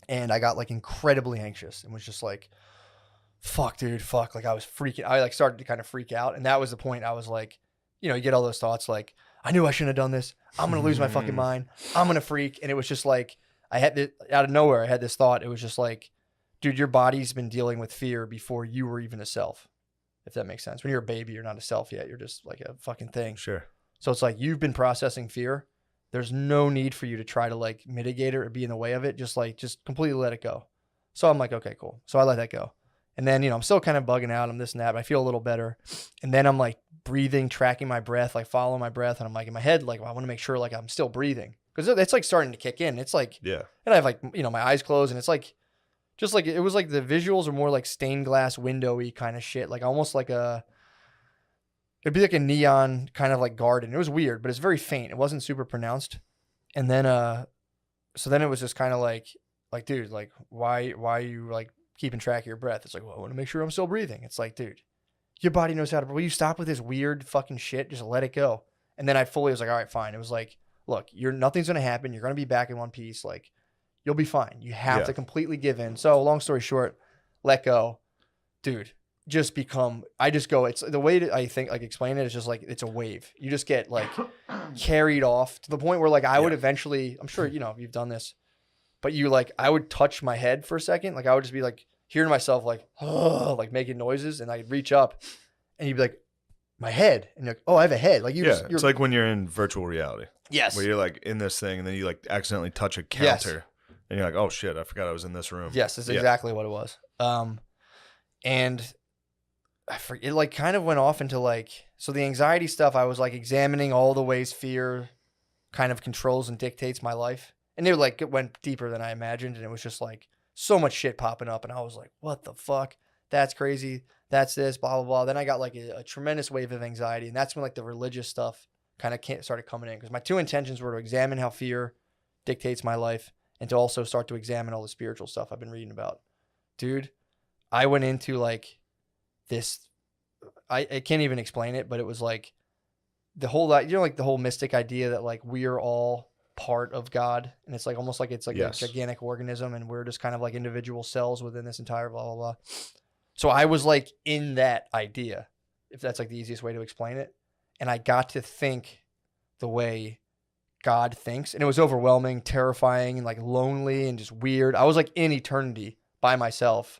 And I got like incredibly anxious and was just like, fuck, dude, fuck. Like I was freaking, I like started to kind of freak out. And that was the point I was like, you get all those thoughts like, I knew I shouldn't have done this. I'm going to lose my fucking mind. I'm going to freak. And it was just like, out of nowhere, I had this thought. It was just like, dude, your body's been dealing with fear before you were even a self, if that makes sense. When you're a baby, you're not a self yet. You're just like a fucking thing. Sure. So it's like you've been processing fear. There's no need for you to try to like mitigate it or be in the way of it. Just completely let it go. So I'm like, okay, cool. So I let that go. And then, I'm still kind of bugging out. I'm this and that, but I feel a little better. And then I'm like breathing, tracking my breath, like following my breath. And I'm like in my head, like, well, I want to make sure like I'm still breathing. Because it's like starting to kick in. It's like, and I have like, my eyes closed and it's like, just like, it was like the visuals are more like stained glass windowy kind of shit. Like almost like it'd be like a neon kind of like garden. It was weird, but it's very faint. It wasn't super pronounced. And then, so then it was just kind of like, dude, like, why are you like keeping track of your breath? It's like, well, I want to make sure I'm still breathing. It's like, dude, your body knows how to, will you stop with this weird fucking shit? Just let it go. And then I fully was like, all right, fine. It was like, look, nothing's going to happen. You're going to be back in one piece. Like, you'll be fine. You have to completely give in. So long story short, let go, dude. Just become, I just go, it's the way that I think, like, explain it is just like, it's a wave. You just get like carried off to the point where like I would eventually, I'm sure, you know, you've done this, but you like, I would touch my head for a second. Like I would just be like hearing myself like, like making noises, and I'd reach up and you'd be like, my head. And you're like, oh, I have a head. Like you're it's like when you're in virtual reality. Yes. Where you're like in this thing and then you like accidentally touch a counter and you're like, oh shit, I forgot I was in this room. Yes, that's exactly what it was. And I forget, it like kind of went off into like, so the anxiety stuff, I was like examining all the ways fear kind of controls and dictates my life. And it went deeper than I imagined. And it was just like so much shit popping up. And I was like, what the fuck? That's crazy. That's this, blah, blah, blah. Then I got like a tremendous wave of anxiety. And that's when like the religious stuff kind of started coming in. Because my two intentions were to examine how fear dictates my life and to also start to examine all the spiritual stuff I've been reading about. Dude, I went into like this, I can't even explain it, but it was like the whole, you know, like the whole mystic idea that like we are all part of God, and it's like almost like it's like a gigantic organism, and we're just kind of like individual cells within this entire blah blah blah. So I was like in that idea, if that's like the easiest way to explain it, and I got to think the way God thinks, and it was overwhelming, terrifying, and like lonely and just weird. I was like in eternity by myself,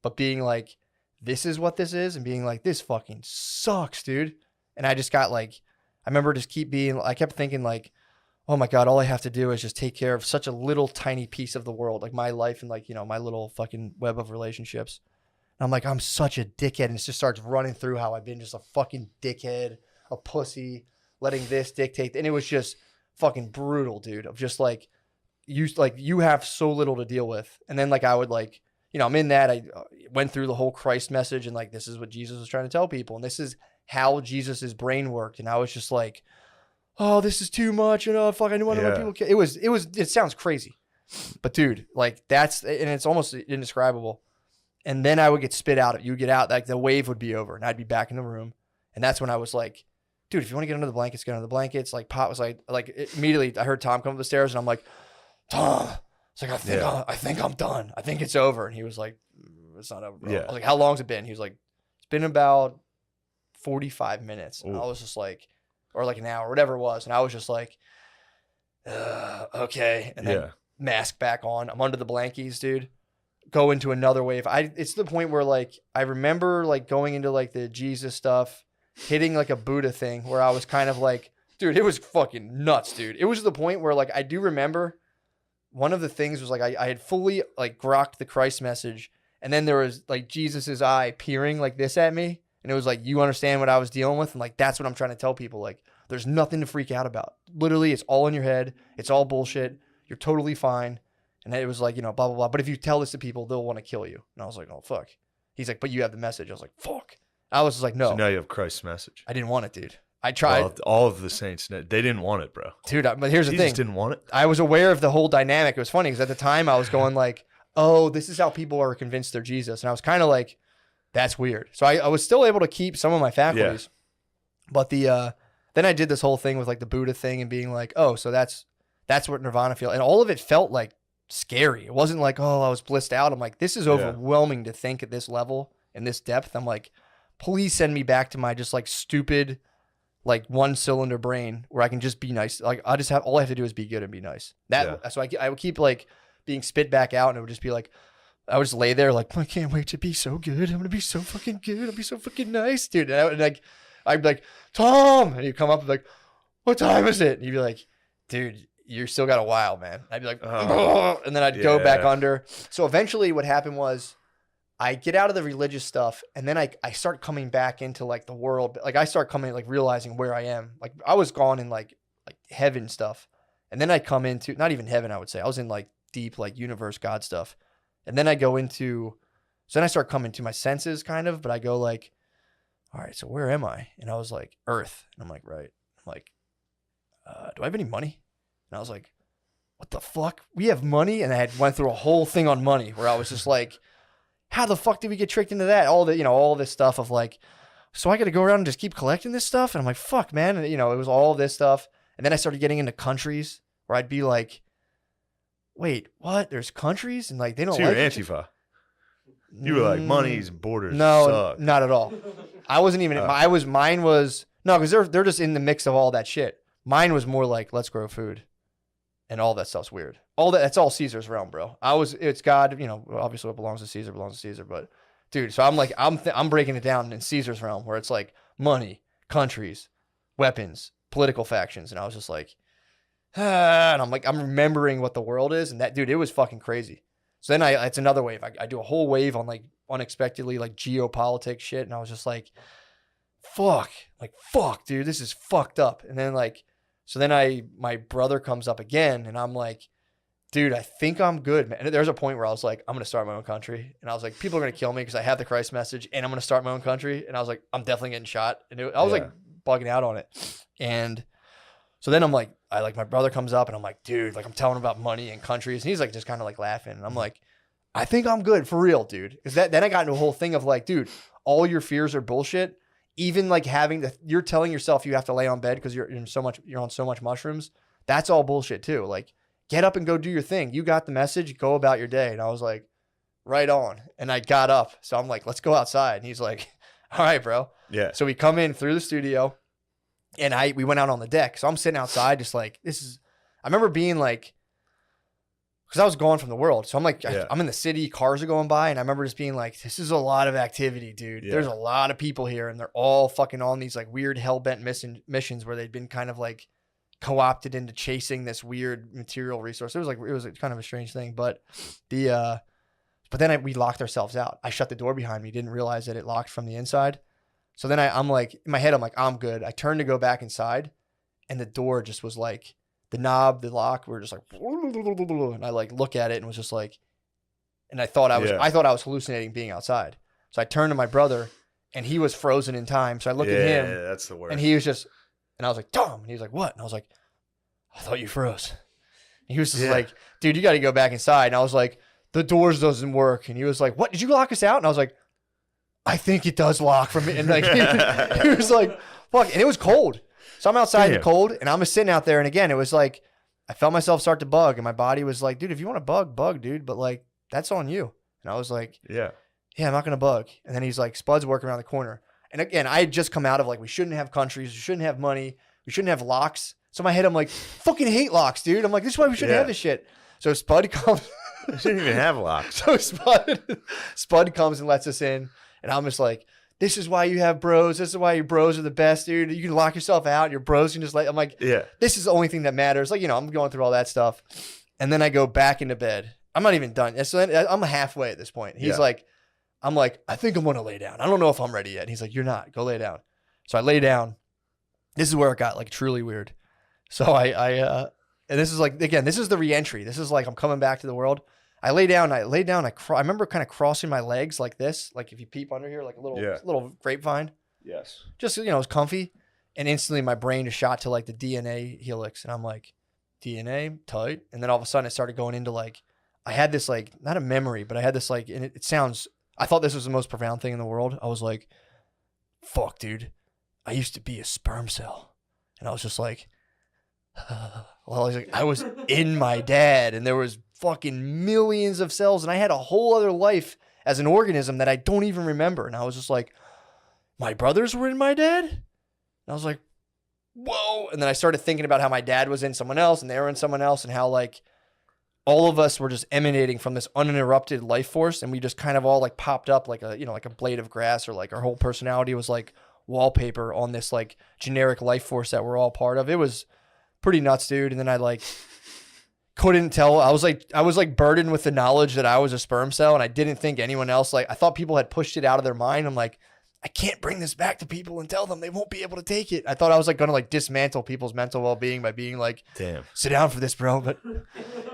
but being like, this is what this is, and being like, this fucking sucks, dude. And I just got like, I remember just I kept thinking like, oh my God, all I have to do is just take care of such a little tiny piece of the world, like my life and like, you know, my little fucking web of relationships. And I'm like, I'm such a dickhead. And it just starts running through how I've been just a fucking dickhead, a pussy, letting this dictate. And it was just fucking brutal, dude, of just like, you have so little to deal with. And then like, I would like, you know, I'm in that. I went through the whole Christ message and like, this is what Jesus was trying to tell people. And this is how Jesus's brain worked. And I was just like, oh, this is too much. You know, fuck, I didn't want to let people. It sounds crazy, but dude, like and it's almost indescribable. And then I would get spit out. You get out, like the wave would be over and I'd be back in the room. And that's when I was like, dude, if you want to get under the blankets, get under the blankets. Like Pot was like immediately I heard Tom come up the stairs and I'm like, Tom, it's like, I think I'm done. I think it's over. And he was like, it's not over, bro. I was like, how long's it been? He was like, it's been about 45 minutes. And I was just like, or like an hour, whatever it was. And I was just like, okay. And then mask back on. I'm under the blankies, dude. Go into another wave. It's to the point where like, I remember like going into like the Jesus stuff, hitting like a Buddha thing where I was kind of like, dude, it was fucking nuts, dude. It was to the point where like, I do remember one of the things was like, I had fully like grokked the Christ message. And then there was like Jesus's eye peering like this at me. And it was like, you understand what I was dealing with? And like, that's what I'm trying to tell people. Like, there's nothing to freak out about. Literally, it's all in your head. It's all bullshit. You're totally fine. And it was like, you know, blah, blah, blah. But if you tell this to people, they'll want to kill you. And I was like, oh, fuck. He's like, but you have the message. I was like, fuck. I was just like, no. So now you have Christ's message. I didn't want it, dude. I tried. Well, all of the saints, they didn't want it, bro. Dude, but here's the thing. Jesus didn't want it. I was aware of the whole dynamic. It was funny because at the time I was going like, oh, this is how people are convinced they're Jesus. And I was kind of like, that's weird. So I was still able to keep some of my faculties. Yeah. But then I did this whole thing with like the Buddha thing and being like, oh, so that's what Nirvana feels. And all of it felt like scary. It wasn't like, oh, I was blissed out. I'm like, this is overwhelming to think at this level and this depth. I'm like, please send me back to my just like stupid, like one cylinder brain where I can just be nice. Like all I have to do is be good and be nice. So I would keep like being spit back out and it would just be like, I would just lay there like, I can't wait to be so good. I'm going to be so fucking good. I'll be so fucking nice, dude. And I'd be like, Tom. And he'd come up and be like, what time is it? And you'd be like, dude, you still got a while, man. I'd be like, and then I'd go back under. So eventually what happened was I get out of the religious stuff and then I start coming back into like the world. Like I start coming, like realizing where I am. Like I was gone in like heaven stuff. And then I come into, not even heaven, I would say. I was in like deep, like universe, God stuff. And then I go into, so then I start coming to my senses kind of, but I go like, all right, so where am I? And I was like, Earth. And I'm like, right. I'm like, do I have any money? And I was like, what the fuck? We have money? And I had went through a whole thing on money where I was just like, how the fuck did we get tricked into that? All the, all this stuff of like, so I got to go around and just keep collecting this stuff? And I'm like, fuck, man. And, it was all this stuff. And then I started getting into countries where I'd be like, wait, what? There's countries? And like, they don't so like you're Antifa. You were like, money's borders suck. Not at all. I wasn't even, no, because they're just in the mix of all that shit. Mine was more like, let's grow food. And all that stuff's weird. That's all Caesar's realm, bro. It's God, obviously what belongs to Caesar, but dude, so I'm like, I'm breaking it down in Caesar's realm where it's like money, countries, weapons, political factions. And I was just like, and I'm like, I'm remembering what the world is. And that, dude, it was fucking crazy. So then it's another wave. I do a whole wave on like unexpectedly like geopolitics shit. And I was just like, fuck, dude, this is fucked up. And then like, so then my brother comes up again and I'm like, dude, I think I'm good, man. And there's a point where I was like, I'm going to start my own country. And I was like, people are going to kill me because I have the Christ message and I'm going to start my own country. And I was like, I'm definitely getting shot. And I was like bugging out on it. And so then I'm like, my brother comes up and I'm like, dude, like I'm telling him about money and countries. And he's like, just kind of like laughing. And I'm like, I think I'm good for real, dude. Because then I got into a whole thing of like, dude, all your fears are bullshit. Even like you're telling yourself you have to lay on bed because you're on so much mushrooms. That's all bullshit too. Like, get up and go do your thing. You got the message, go about your day. And I was like, right on. And I got up. So I'm like, let's go outside. And he's like, all right, bro. Yeah. So we come in through the studio and we went out on the deck. So I'm sitting outside just like, I remember being like, because I was gone from the world. So I'm like, I'm in the city, cars are going by. And I remember just being like, this is a lot of activity, dude. Yeah. There's a lot of people here and they're all fucking on these like weird hell-bent missions where they'd been kind of like co-opted into chasing this weird material resource. It was kind of a strange thing, but then we locked ourselves out. I shut the door behind me, didn't realize that it locked from the inside. So then I'm like, in my head, I'm like, I'm good. I turned to go back inside and the door just was like, the knob, the lock were just like, and I like look at it and was just like, and I thought I was hallucinating being outside. So I turned to my brother and he was frozen in time. So I looked at him. Yeah, that's the worst. And he was just, and I was like, Tom. And he was like, what? And I was like, I thought you froze. And he was just like, dude, you got to go back inside. And I was like, the doors doesn't work. And he was like, what? Did you lock us out? And I was like, I think it does lock from it. And like, he was like, fuck. And it was cold. So I'm outside in the cold and I'm just sitting out there. And again, it was like, I felt myself start to bug and my body was like, dude, if you want to bug, dude. But like, that's on you. And I was like, yeah, I'm not going to bug. And then he's like, Spud's working around the corner. And again, I had just come out of like, we shouldn't have countries. We shouldn't have money. We shouldn't have locks. So in my head, I'm like, fucking hate locks, dude. I'm like, this is why we shouldn't have this shit. So Spud comes. We shouldn't even have locks. So Spud comes and lets us in. And I'm just like, this is why you have bros. This is why your bros are the best, dude. You can lock yourself out. Your bros can just like, I'm like, this is the only thing that matters. Like, I'm going through all that stuff. And then I go back into bed. I'm not even done. So I'm halfway at this point. He's like, I'm like, I think I'm going to lay down. I don't know if I'm ready yet. And he's like, you're not. Go lay down. So I lay down. This is where it got like truly weird. So and this is like, again, this is the reentry. This is like, I'm coming back to the world. I lay down. I remember kind of crossing my legs like this. Like if you peep under here, like a little grapevine. Yes. Just, it was comfy. And instantly my brain just shot to like the DNA helix. And I'm like, DNA, tight. And then all of a sudden it started going into like, I had this like, not a memory, but I had this like, and it sounds, I thought this was the most profound thing in the world. I was like, fuck, dude. I used to be a sperm cell. And I was just like, I was in my dad and there was fucking millions of cells and I had a whole other life as an organism that I don't even remember. And I was just like, my brothers were in my dad? And I was like, whoa. And then I started thinking about how my dad was in someone else and they were in someone else and how like all of us were just emanating from this uninterrupted life force. And we just kind of all like popped up like a, like a blade of grass, or like our whole personality was like wallpaper on this like generic life force that we're all part of. It was pretty nuts, dude. And then I like couldn't tell. I was like burdened with the knowledge that I was a sperm cell and I didn't think anyone else, like I thought people had pushed it out of their mind. I'm like, I can't bring this back to people and tell them they won't be able to take it. I thought I was like going to like dismantle people's mental well-being by being like, damn, sit down for this, bro. But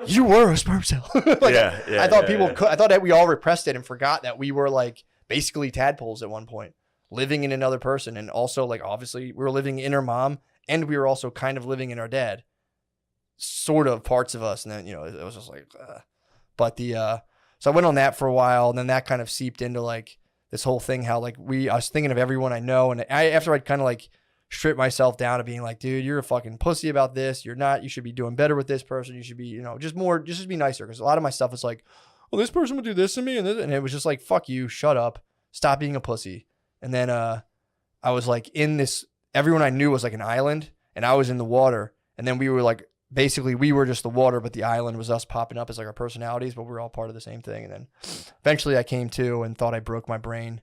you were a sperm cell. Like, I thought I thought that we all repressed it and forgot that we were like basically tadpoles at one point. living in another person. And also like, obviously we were living in our mom and we were also kind of living in our dad, sort of parts of us. And then, it was just like, but so I went on that for a while, and then that kind of seeped into like this whole thing, how like I was thinking of everyone I know. And after I'd kind of like strip myself down to being like, dude, you're a fucking pussy about this. You're not, you should be doing better with this person. You should be, just be nicer. Cause a lot of my stuff is like, well, this person would do this to me. And it was just like, fuck you, shut up, stop being a pussy. And then, I was like in this, everyone I knew was like an island, and I was in the water. And then we were like, basically we were just the water, but the island was us popping up as like our personalities, but we were all part of the same thing. And then eventually I came to and thought I broke my brain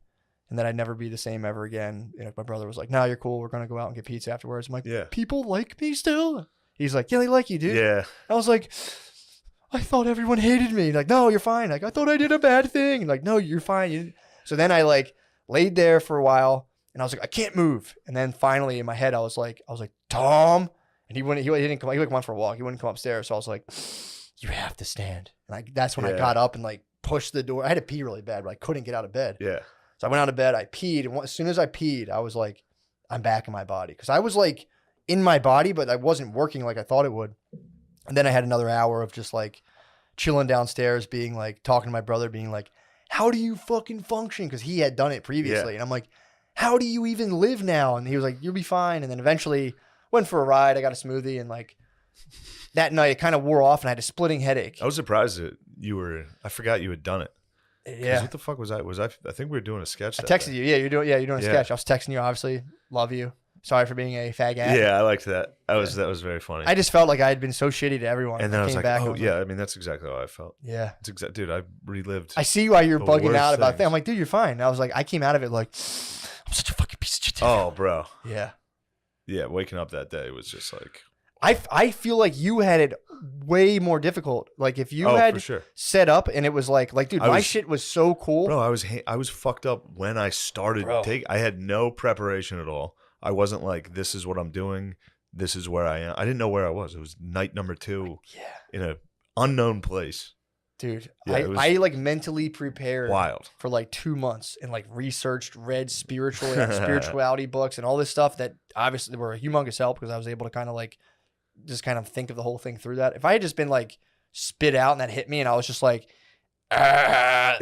and that I'd never be the same ever again. My brother was like, no, you're cool. We're going to go out and get pizza afterwards. I'm like, yeah, people like me still. He's like, yeah, they like you, dude. Yeah. I was like, I thought everyone hated me. Like, no, you're fine. Like, I thought I did a bad thing. Like, no, you're fine. So then I like laid there for a while and I was like, I can't move. And then finally in my head, I was like, Tom. And he didn't come. He went for a walk. He wouldn't come upstairs. So I was like, you have to stand. And like, that's when I got up and like pushed the door. I had to pee really bad, but I couldn't get out of bed. Yeah. So I went out of bed. I peed. And as soon as I peed, I was like, I'm back in my body. Cause I was like in my body, but I wasn't working like I thought it would. And then I had another hour of just like chilling downstairs, being like, talking to my brother, being like, how do you fucking function? Cause he had done it previously. And I'm like, how do you even live now? And he was like, you'll be fine. And then eventually went for a ride. I got a smoothie, and like that night it kind of wore off and I had a splitting headache. I was surprised that I forgot you had done it. Yeah. What the fuck was I? I think we were doing a sketch. I texted you. Yeah, you're doing a sketch. I was texting you, obviously. Love you. Sorry for being a fag ad. Yeah, I liked that. That was very funny. I just felt like I had been so shitty to everyone. And then I was like, I mean, that's exactly how I felt. Yeah. Dude, I relived. I see why you're bugging out about things. I'm like, dude, you're fine. And I was like, I came out of it like, I'm such a fucking piece of shit. Oh, bro. Yeah. Yeah, waking up that day was just like... I feel like you had it way more difficult. Like if you had set up and it was like dude, my shit was so cool. Bro, I was fucked up when I started. I had no preparation at all. I wasn't like, this is what I'm doing. This is where I am. I didn't know where I was. It was night number 2 in an unknown place. Dude, I like mentally prepared wild for like 2 months and like read spirituality books and all this stuff that obviously were a humongous help because I was able to kind of like just kind of think of the whole thing through that. If I had just been like spit out and that hit me and I was just like, that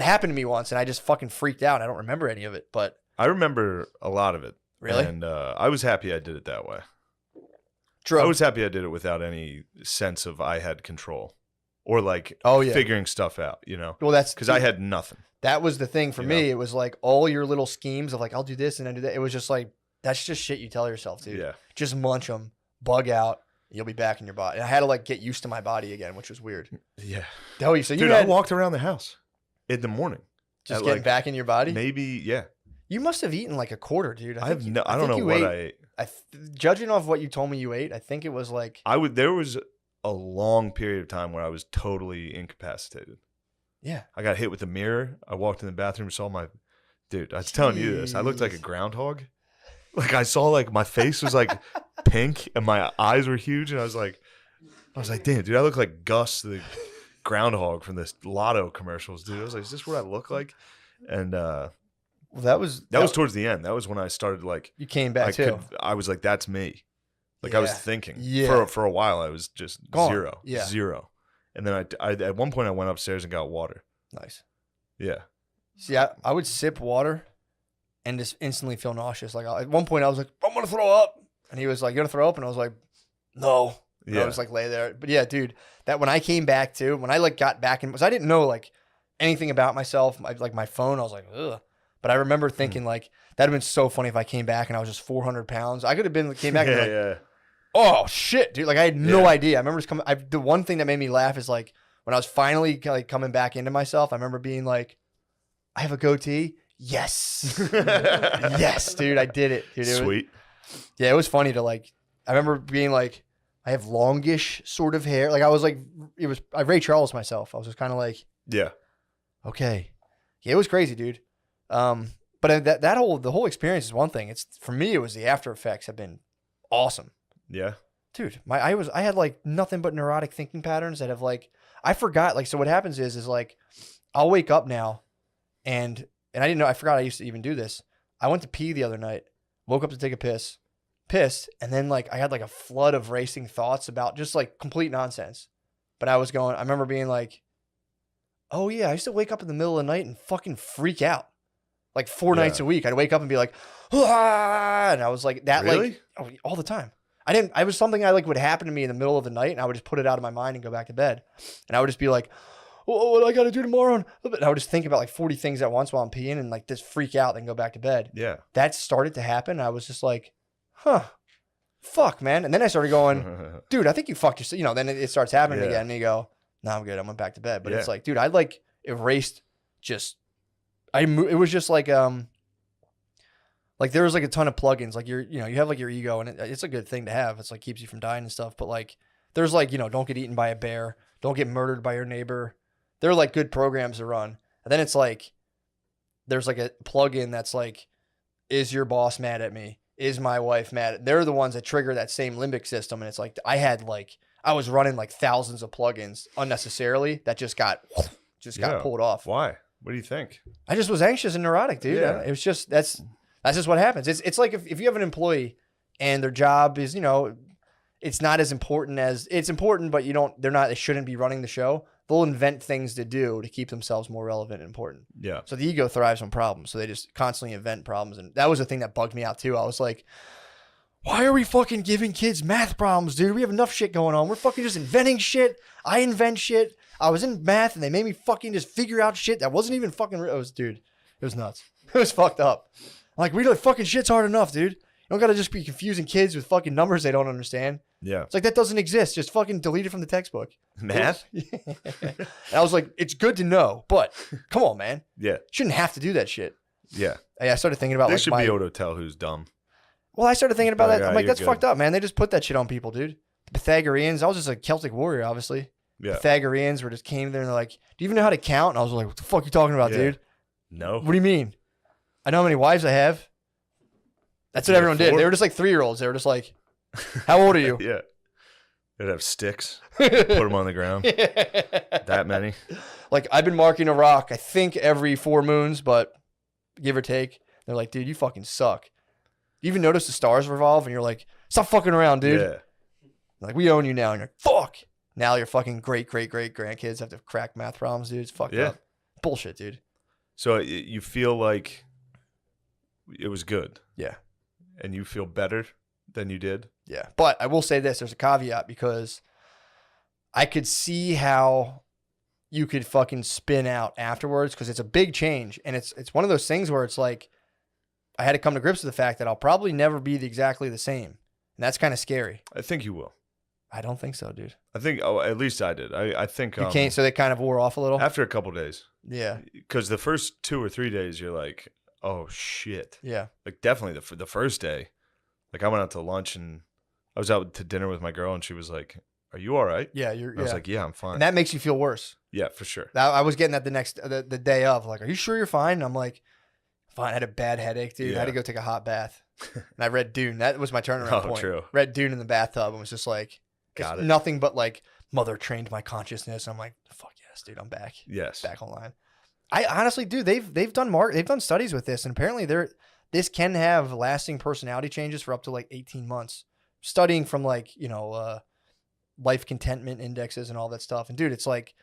happened to me once and I just fucking freaked out. I don't remember any of it, but I remember a lot of it. Really? And I was happy I did it that way. True. I was happy I did it without any sense of I had control. Or like figuring stuff out, Well, that's because I had nothing. That was the thing for me. It was like all your little schemes of like, I'll do this and I do that. It was just like, that's just shit you tell yourself, dude. Yeah. Just munch them, bug out. You'll be back in your body. And I had to like get used to my body again, which was weird. Yeah. So I walked around the house in the morning. Just getting back in your body? Maybe, yeah. You must have eaten like a quarter, dude. I don't know what I ate. Judging off what you told me you ate, I think it was like... There was a long period of time where I was totally incapacitated. Yeah. I got hit with a mirror. I walked in the bathroom, saw my... Dude, I was telling you this. I looked like a groundhog. Like I saw like my face was like pink and my eyes were huge. And I was like, damn, dude, I look like Gus, the groundhog from the Lotto commercials, dude. I was like, is this what I look like? And that was towards the end. That was when I started like... You came back too. I was like, that's me. Like I was thinking for a while, I was just zero. And then I at one point I went upstairs and got water. Nice. Yeah. See, I would sip water and just instantly feel nauseous. Like at one point I was like, I'm going to throw up. And he was like, you going to throw up? And I was like, no. And I was like, lay there. But yeah, dude, that when I came back too, when I like got back in, because I didn't know like anything about myself, like my phone, I was like, ugh. But I remember thinking like, that'd have been so funny if I came back and I was just 400 pounds. I could have came back and like, oh shit, dude! Like I had no idea. I remember just coming. The one thing that made me laugh is like when I was finally like coming back into myself. I remember being like, "I have a goatee." Yes, yes, dude, I did it. Dude, Sweet. Yeah, it was funny to like. I remember being like, I have longish sort of hair. Like I was like, I Ray Charles myself. I was just kind of like, okay, yeah, it was crazy, dude. But the whole experience is one thing. It's for me, it was the after effects have been awesome. Yeah. Dude, I had like nothing but neurotic thinking patterns that have like, I forgot. Like, so what happens is like, I'll wake up now and I didn't know, I forgot I used to even do this. I went to pee the other night, woke up to take a piss, pissed, and then like I had like a flood of racing thoughts about just like complete nonsense. But I remember being like, oh yeah, I used to wake up in the middle of the night and fucking freak out. Like 4 nights a week. I'd wake up and be like, ah! And I was like, that really? like all the time. I was something I like would happen to me in the middle of the night, and I would just put it out of my mind and go back to bed. And I would just be like, oh, what do I got to do tomorrow? And I would just think about like 40 things at once while I'm peeing and like just freak out and go back to bed. Yeah. That started to happen. I was just like, fuck, man. And then I started going, dude, I think you fucked yourself. You know, then it starts happening again. And you go, no, I'm good. I went back to bed. But it's like, dude, I like erased just, it was just like there was like a ton of plugins. Like you have like your ego, and it's a good thing to have. It's like keeps you from dying and stuff. But like there's like, don't get eaten by a bear. Don't get murdered by your neighbor. They're like good programs to run. And then it's like, there's like a plugin that's like, is your boss mad at me? Is my wife mad? They're the ones that trigger that same limbic system. And it's like, I was running like thousands of plugins unnecessarily that just got pulled off. Why? What do you think? I just was anxious and neurotic, dude. Yeah. It was just, that's just what happens. It's like if you have an employee and their job is, it's not as important as, it's important, but they shouldn't be running the show. They'll invent things to do to keep themselves more relevant and important. Yeah. So the ego thrives on problems. So they just constantly invent problems. And that was the thing that bugged me out too. I was like, why are we fucking giving kids math problems, dude? We have enough shit going on. We're fucking just inventing shit. I invent shit. I was in math and they made me fucking just figure out shit that wasn't even fucking real. It was nuts. It was fucked up. Like, fucking shit's hard enough, dude. You don't gotta just be confusing kids with fucking numbers they don't understand. Yeah. It's like, that doesn't exist. Just fucking delete it from the textbook. Math? And I was like, it's good to know, but come on, man. Yeah. Shouldn't have to do that shit. Yeah. I started thinking about they should be able to tell who's dumb. Well, I started thinking about that. I'm like, that's fucked up, man. They just put that shit on people, dude. The Pythagoreans, I was just a Celtic warrior, obviously. Yeah. Pythagoreans were just came there and they're like, do you even know how to count? And I was like, what the fuck are you talking about, dude? No. What do you mean? I know how many wives I have. That's what everyone did. They were just like 3-year-olds. They were just like, how old are you? Yeah. They'd have sticks, put them on the ground. That many. Like, I've been marking a rock, I think every 4 moons, but give or take. They're like, dude, you fucking suck. You even notice the stars revolve and you're like, stop fucking around, dude. Yeah. Like, we own you now. And you're like, fuck. Now your fucking great grandkids have to crack math problems, dude. It's fucked up. Bullshit, dude. So you feel like it was good. Yeah. And you feel better than you did? Yeah. But I will say this, there's a caveat, because I could see how you could fucking spin out afterwards, because it's a big change. And it's one of those things where it's like, I had to come to grips with the fact that I'll probably never be exactly the same. And that's kind of scary. I think you will. I don't think so, dude. I think, at least I did. I think. You can't, so they kind of wore off a little? After a couple days. Yeah. Because the first 2 or 3 days, you're like, oh, shit. Yeah. Like, definitely the first day. Like, I went out to lunch and I was out to dinner with my girl and she was like, are you all right? Yeah. I was like, yeah, I'm fine. And that makes you feel worse. Yeah, for sure. I was getting that the day of, like, are you sure you're fine? And I'm like, fine. I had a bad headache, dude. I had to go take a hot bath. And I read Dune. That was my turnaround point. True. Read Dune in the bathtub and was just like, got it. Nothing but like, mother trained my consciousness. I'm like, fuck yes, dude. I'm back. Yes. Back online. I honestly, dude, they've done studies with this, and apparently this can have lasting personality changes for up to like 18 months. Studying from like, life contentment indexes and all that stuff. And dude, it's like,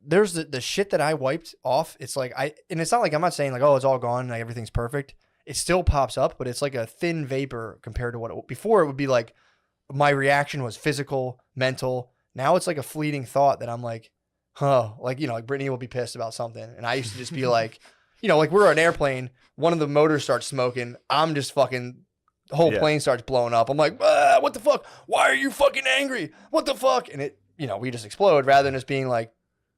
there's the shit that I wiped off. It's like, and it's not like, I'm not saying like, oh, it's all gone and like everything's perfect. It still pops up, but it's like a thin vapor compared to what before it would be like, my reaction was physical, mental. Now it's like a fleeting thought that I'm like, like Brittany will be pissed about something. And I used to just be like, like we're on an airplane, one of the motors starts smoking. I'm just fucking, the whole plane starts blowing up. I'm like, what the fuck? Why are you fucking angry? What the fuck? And it, we just explode rather than just being like,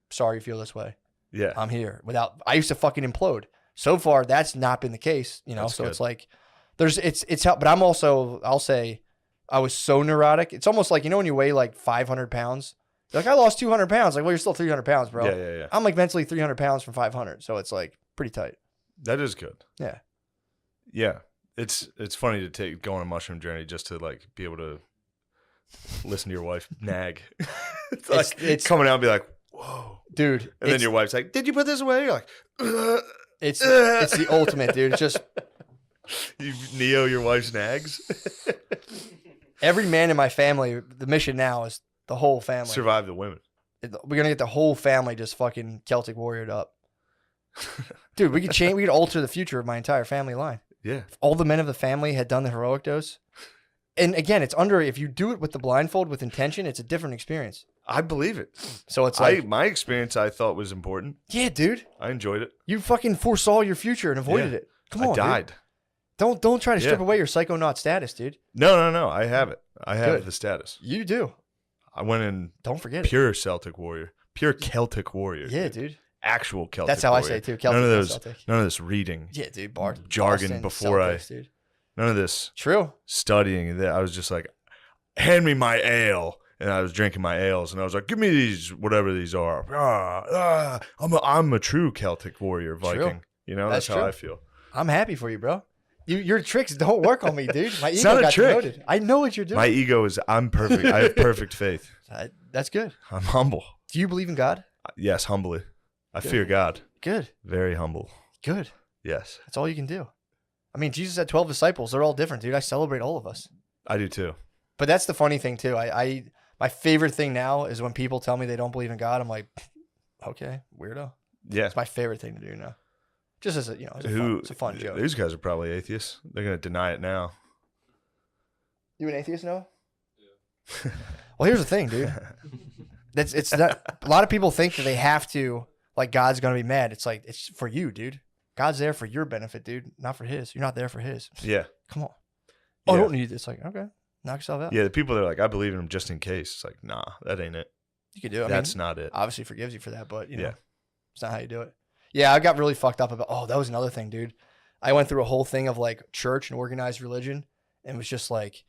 sorry you feel this way. Yeah. I'm here. I used to fucking implode. So far, that's not been the case, That's so good. It's like, it's help, but I'm also, I'll say, I was so neurotic. It's almost like, when you weigh like 500 pounds, you're like, I lost 200 pounds. Like, well, you're still 300 pounds, bro. Yeah. I'm like mentally 300 pounds from 500. So it's like pretty tight. That is good. Yeah. Yeah. It's funny to go on a mushroom journey just to like be able to listen to your wife nag. it's coming out and be like, whoa. Dude. And then your wife's like, did you put this away? You're like, it's the ultimate, dude. It's just You Neo your wife's nags. Every man in my family, the mission now is the whole family. Survive the women. We're gonna get the whole family just fucking Celtic warriored up. Dude, we could change. We could alter the future of my entire family line. Yeah. If all the men of the family had done the heroic dose. And again, it's if you do it with the blindfold with intention, it's a different experience. I believe it. So it's like my experience I thought was important. Yeah, dude. I enjoyed it. You fucking foresaw your future and avoided it. Come on, I died. Dude. Don't try to strip away your psychonaut status, dude. No. I have it. I have the status. You do. I went in. Don't forget pure Celtic warrior. Pure Celtic warrior. Yeah, dude. Actual Celtic. That's how warrior. I say it too. Celtic. None of this reading. Yeah, dude. Jargon Boston, before Celtics, dude. None of this. True. Studying that. I was just like, hand me my ale. And I was drinking my ales, and I was like, "Give me these, whatever these are." I'm a true Celtic warrior, Viking. True. You know, that's how true. I feel. I'm happy for you, bro. Your tricks don't work on me, dude. My It's ego not a got trick. demoted. I know what you're doing. My ego is, I'm perfect. I have perfect faith. That's good. I'm humble. Do you believe in God? Yes, humbly. I fear God. Good. Very humble. Good. Yes, That's all you can do. I mean, Jesus had 12 disciples. They're all different, dude. I celebrate all of us. I do too. But that's the funny thing, too. My favorite thing now is when people tell me they don't believe in God. I'm like, okay, weirdo. Yeah. It's my favorite thing to do now. Just as it's a fun joke. These guys are probably atheists. They're gonna deny it now. You an atheist, Noah? Yeah. Well, here's the thing, dude. It's not. A lot of people think that they have to, like, God's gonna be mad. It's like, it's for you, dude. God's there for your benefit, dude, not for his. You're not there for his. Yeah. Come on. Oh, I don't need this. Like, okay, knock yourself out. Yeah, the people that are like, I believe in him just in case. It's like, nah, that ain't it. You could do it. That's not it. Obviously forgives you for that, but you know, Yeah. it's not how you do it. Yeah, I got really fucked up about. Oh, that was another thing, dude. I went through a whole thing of like church and organized religion, and was just like,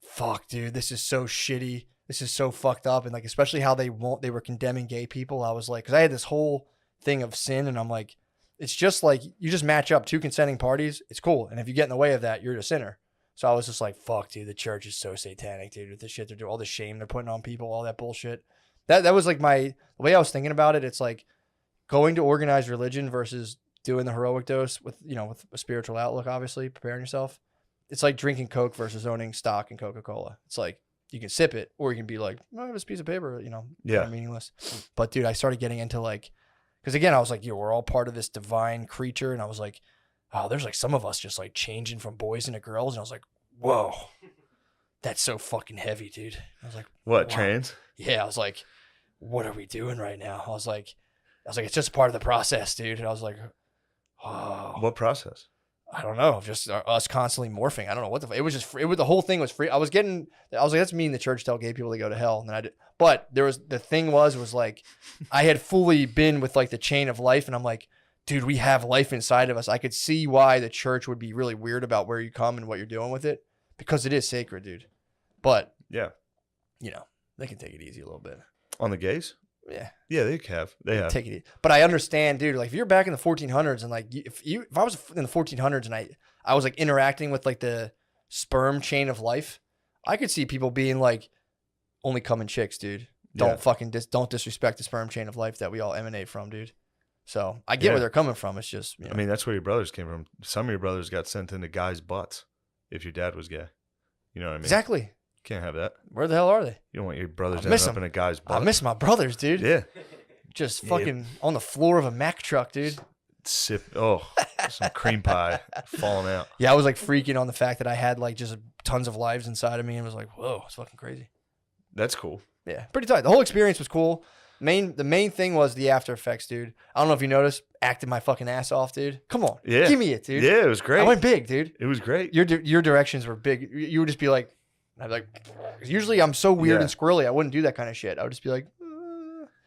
fuck, dude, this is so shitty. This is so fucked up, and like especially how they were condemning gay people. I was like, because I had this whole thing of sin, and I'm like, it's just like you just match up two consenting parties. It's cool, and if you get in the way of that, you're a sinner. So I was just like, fuck, dude, the church is so satanic, dude, with the shit they're doing, all the shame they're putting on people, all that bullshit. That was like the way I was thinking about it. It's like going to organized religion versus doing the heroic dose with a spiritual outlook, obviously, preparing yourself. It's like drinking Coke versus owning stock in Coca-Cola. It's like you can sip it, or you can be like, oh, I have this piece of paper, yeah, meaningless. But dude, I started getting into like, because again, I was like, we're all part of this divine creature. And I was like, oh, there's like some of us just like changing from boys into girls. And I was like, whoa, that's so fucking heavy, dude. I was like, what, wow. trans? Yeah, I was like, what are we doing right now? I was like, it's just part of the process, dude. And I was like, oh. What process? I don't know. Just us constantly morphing. I don't know what it was. Just free. The whole thing was free. I was like, that's mean. The church tell gay people to go to hell. And then I did. But the thing was like, I had fully been with like the chain of life, and I'm like, dude, we have life inside of us. I could see why the church would be really weird about where you come and what you're doing with it, because it is sacred, dude. But yeah, they can take it easy a little bit. On the gays? Yeah. Yeah, they have. They have. Take it easy. But I understand, dude. Like if you're back in the 1400s, and like if I was in the 1400s and I was like interacting with like the sperm chain of life, I could see people being like, only come in chicks, dude. Don't don't disrespect the sperm chain of life that we all emanate from, dude. So I get where they're coming from. It's just, I mean, that's where your brothers came from. Some of your brothers got sent into guys' butts if your dad was gay. You know what I mean? Exactly. Can't have that. Where the hell are they? You don't want your brothers to end up in a guy's butt. I miss my brothers, dude. Yeah. Just fucking on the floor of a Mack truck, dude. Some cream pie falling out. Yeah, I was like freaking on the fact that I had like just tons of lives inside of me, and was like, whoa, it's fucking crazy. That's cool. Yeah, pretty tight. The whole experience was cool. The main thing was the after effects, dude. I don't know if you noticed, acted my fucking ass off, dude. Come on, give me it, dude. Yeah, it was great. I went big, dude. It was great. Your directions were big. You would just be like, I'd be like, usually I'm so weird and squirrely, I wouldn't do that kind of shit. I would just be like,